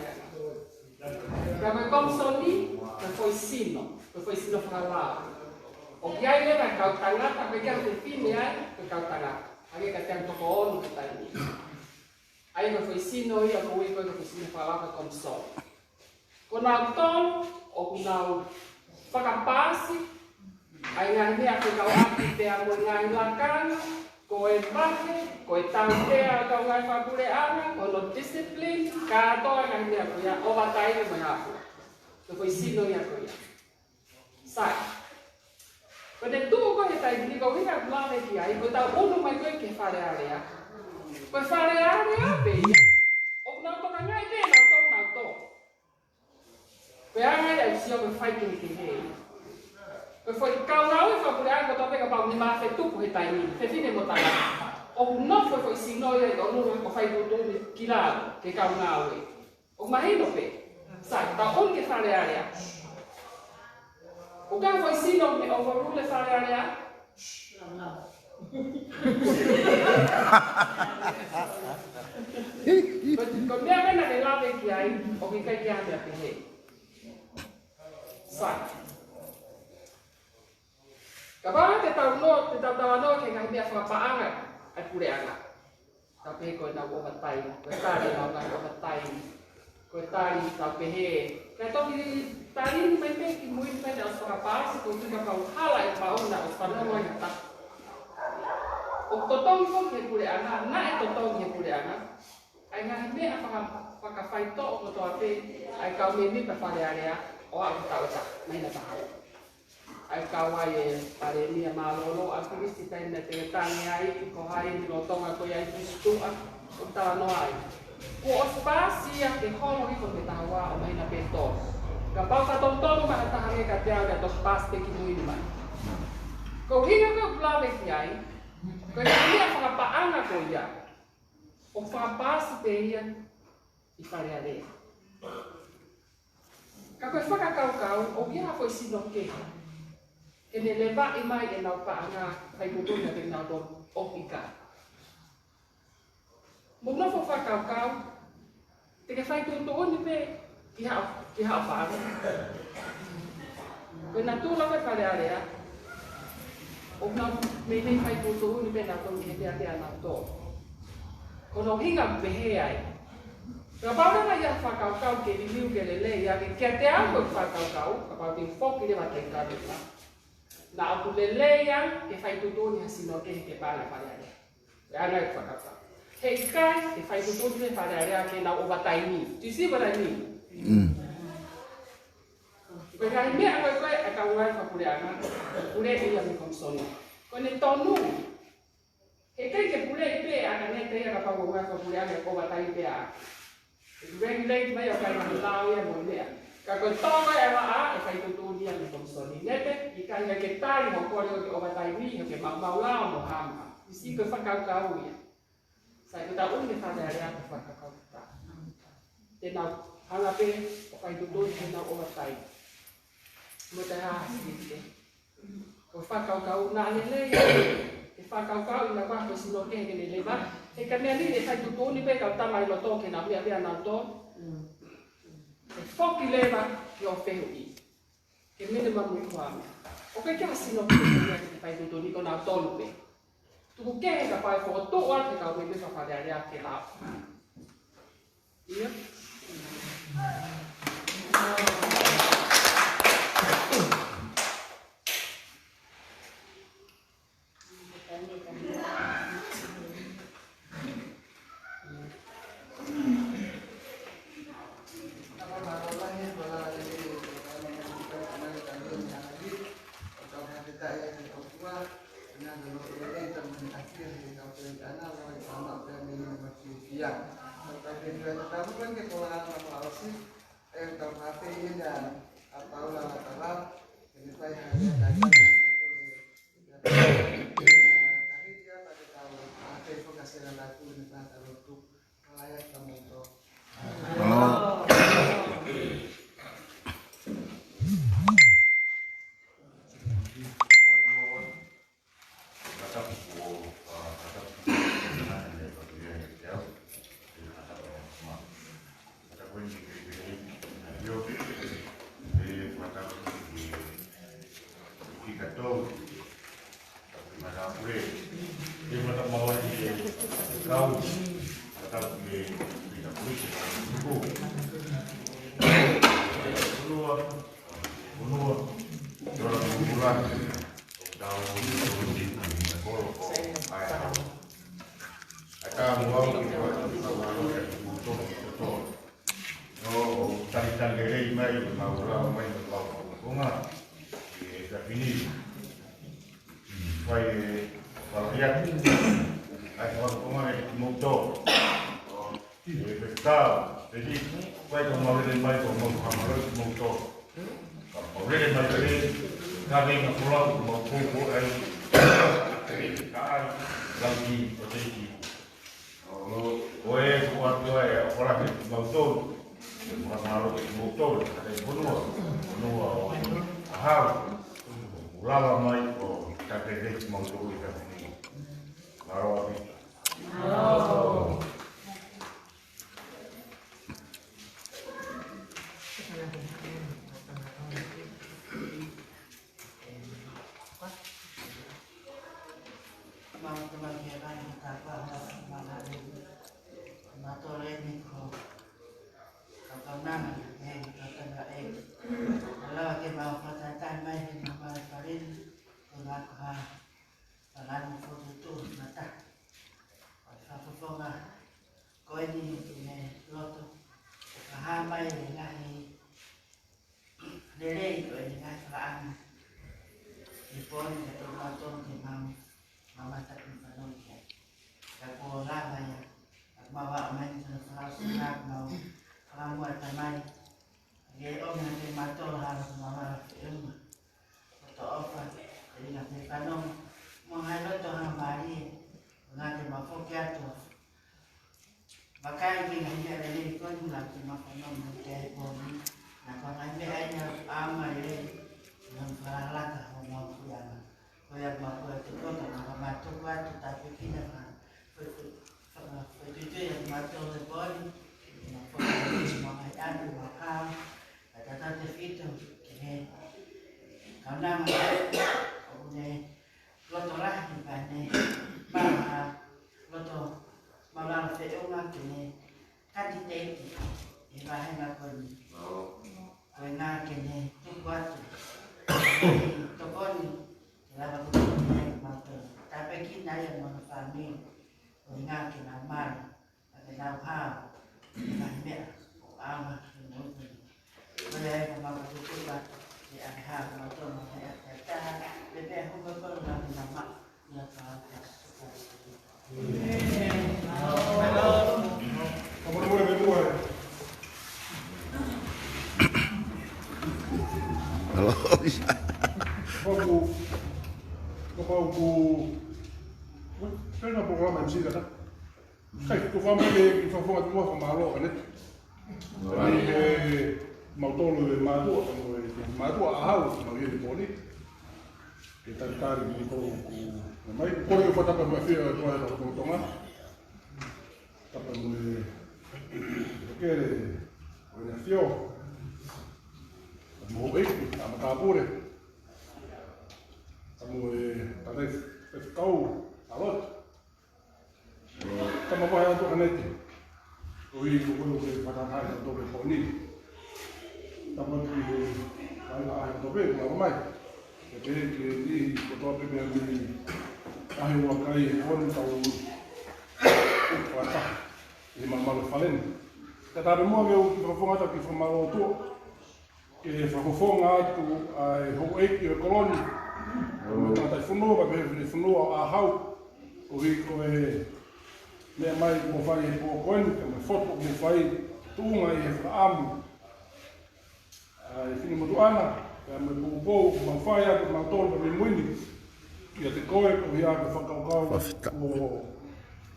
Ka me komsoni, me foi sino whakalaa. O ki ai lewa kau tangata, pe kia te whine ai, pe kau tangata. Ake ka teang toko onu ke taini. Ai me foi sino ia ko ui koe ka foi sino whakalaa ka komsoni. Ko nā tonu, o ku nau whakapāsi, ai ngā hea ke kau aki te amo ngāi lakana, ko e mahe, ko e tautea kau ngai whapure ana, ko no discipline, ka atoa ngā hea ko ia, o wataire mo hapua. Ko foi sino ia ko ia. Sai. Ko te tū ko he tai ni ko wina plane ki ai, ko tau unu mai koe ke whare area. Ko e whare area pe ia. O nau toka ngai te, nau tō. Koe angai au sio koe whaikini ki hei. Koe whai kaurau e whapure ai ko tōpeka pau ni maa whe tupu he tai ni, te whine mo tala. O no whai sinoi ai ko nuru ko whai tūtūni ki rāu ke kau ngā ue. O mahino pe. Sai, tau unu ke whare area. O ka foi sino me overrule whare area? Ko mea mena ke lawe ki ai, o ki kai ki ame a pehe. Sai. whapaanga ai pureanga. Tapi ko na ko batay, ko tali na ko batay. Ko tali tapi he. Kato ki tali mai pe ki muy pe na sa pas ko tu ka hala e pa ona o pa no ya ta. O totong ko ke pureanga, na e totong ke pureanga. Ai nga me apa pakafai to o to ape ai ka me pa pare area o a ta ta mai na ta. Ai kawai pare ni malolo aku mesti tai na te tangi ai ko hai ni lo tonga ko ai tu a ta no ai ko spasi a ke homo ri ko te tawa o mai na peto ka pa ka tonton ma ta hange ka tia ga to spaste ki mui ni mai ko hinga ko blave ki ai ko ni a fa pa anga ko ya o fa pas te ia i pare ale ka ko fa ka kau o ia ko si no ke e ne lewa i mai e nau paanga kai kutuna te nau ton opika. Muna fo whakau, te ke whai tutu ni pe ki hao paanga. Koe nā tūla koe whare area, o nau me nei whai tutu ni pe nau ton ki he te atea nau tō. Ko nau hinga pehe ai. Ka paurana ia whakau ke ni liu ke lele ia ke kia te au koe whakau, ka pau te whoki le wate kātuka. Na aku lele yang ke fai tutu ni hasino ke pala pala dia. Ana e whakata. Hei kai ke fai tutu ni pala dia ke na ovatai ni. Tu si what I mean? Koe kai mea koe a ka ungai whapure ana. Pure e ia mi komsoni. Koe ne tonu. Hei kai ke pure i pe ana ne te ia ka pau ungai whapure ana e ovatai pe a. Regulate mai o kai na lau ia mo mea. Ka koe tonga e waa e whai tutu ni ane komsoni. Nete, i ka inga ke tari mo kore o ke owatai ni, o ke maulao mo hama. I si koe whakaukau ia. Sai koe ta unge whare area ko whakakau ta. Tēnau hanga pe o whai tutu ni tēnau owatai. Mo te haa sike. Ko whakaukau na alele ia. E whakaukau ina wako sino ke he ne lewa. E ka mea ni e whai tutu ni pe kau tamai lo tō ke na mea mea nau tō. E whoki lewa ki o whehu i. Ke minimum requirement. O kai kia sino ki te ki whai tutu ni ko nau tolu pe. Tuku ke he ka pai who tō ar te kau me me whawhare area ke lau. Ia?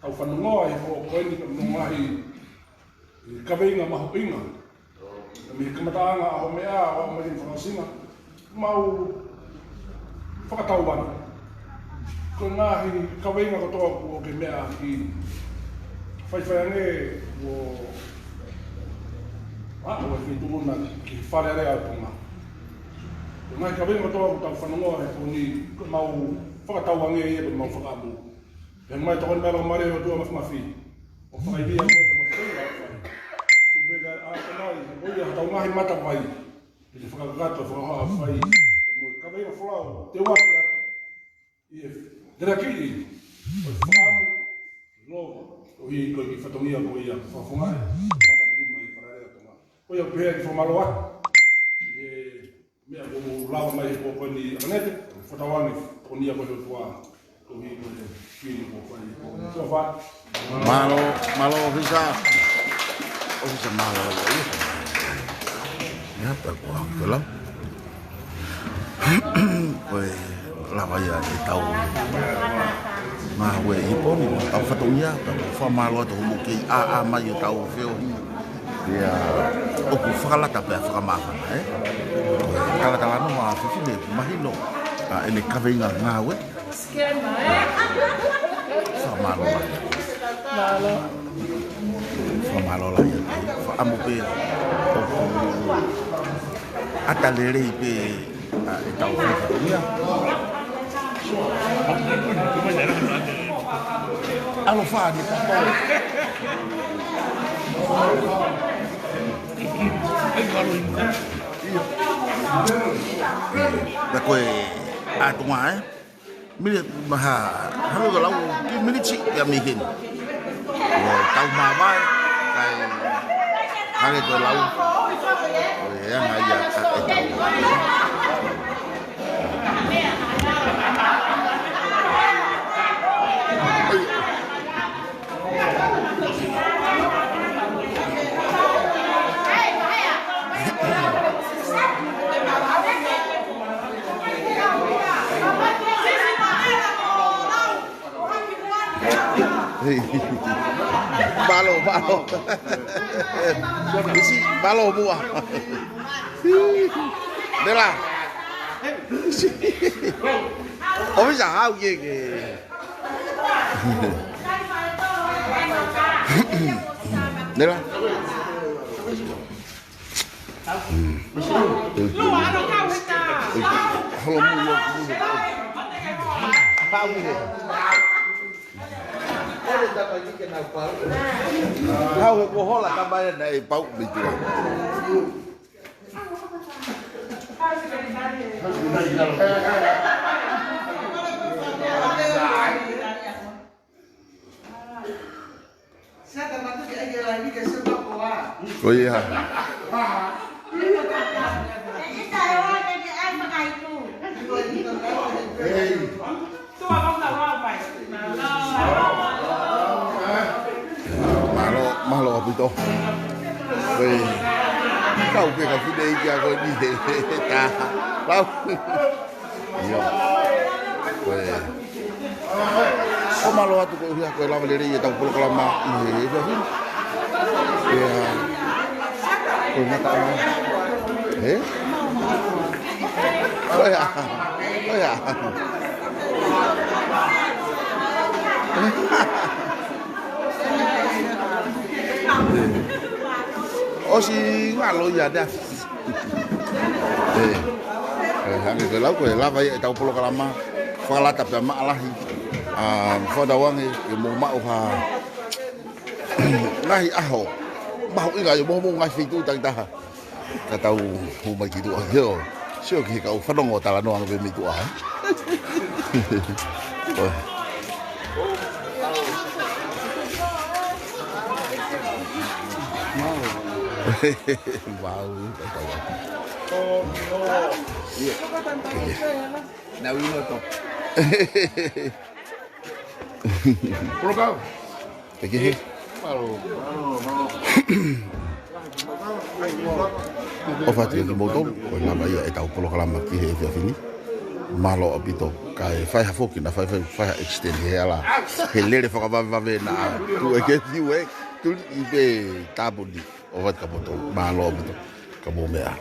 Au whanongoa e ho koeni ka Ngaahi ka veinga maho inga. Me kamataanga a ho mea o mai Masima mau fakataha. Ko Ngaahi ka veinga ko toa ko ke mea ki whaiwhaiange o o e whituna ki wharearea o tunga. Ko Ngaahi ka veinga toa ko tau whanongoa e ko ni mau fakatawange e mau whakamu. Yang mai tokon melo mare o tua mafi. O fai dia ko mafi. Tu vega a kanai, o ia tau Ngaahi mata mai. Ele faka gato faka fai. Mo ka vei flau, te wa. Ie. Draki. O famu. No, o i ko ki fatomia ko ia fa fonga. Mata pedi mai para re toma. O ia pe ki fomaloa. Me o lava mai ko ni anete. Fotawani ko ni ko tua. Malo ofisa malo ya apa kalau kue lama ya tahu mah kue ipon tahu fatunya tahu malo tu mungkin mai tahu feel ya aku fakala tapi fakamava kalau tahu mah fifine mahilo ini kavenga ngawe Famalo la ya. Amu pe atalere pe tau fa. Alo fa ni pa pa. Da koe a tunga mire maha halo ga lau ki miri chi ya mi kin. Tau ma mai kai hage ko lau. Ya ngai ya Balo. Isi balo buah. Dela. Ôi giời ơi gì kìa. Dela. Hello mu. Bao gì? Hao cái cô là các bạn này bốc bị chua. Có gì hả? Malo apito. Vậy kau ke ka fide kia ko di ta. Lau. Yo. Vậy. Ko malo atu ko hia ko la valeri ya tau polo kalama. Iya. Ya. Ko mata. Oh ya. Oh si ngalo ya dah. Hang ke lau ko la vai tau polo kalama. Fala tap ma alahi. Fo dawang e mo ma o ha. Ngaahi aho. Mau inga yo mo ngai fitu Tangata. Ka tau hu mai ki tu yo. Sio ki ka fa dong o tala no ang be mi tu a. Wow, iya. Now we know to. Prokau. Oke. Malo. Ofat ke motor, ko na ba ya tau polo kalama ki he fini. Malo apito kai fai ha foki na fai extend he ala. He lere fa va na tu e ke ti we tu ibe tabudi. Ofat ka motor malo apito ka mo mea.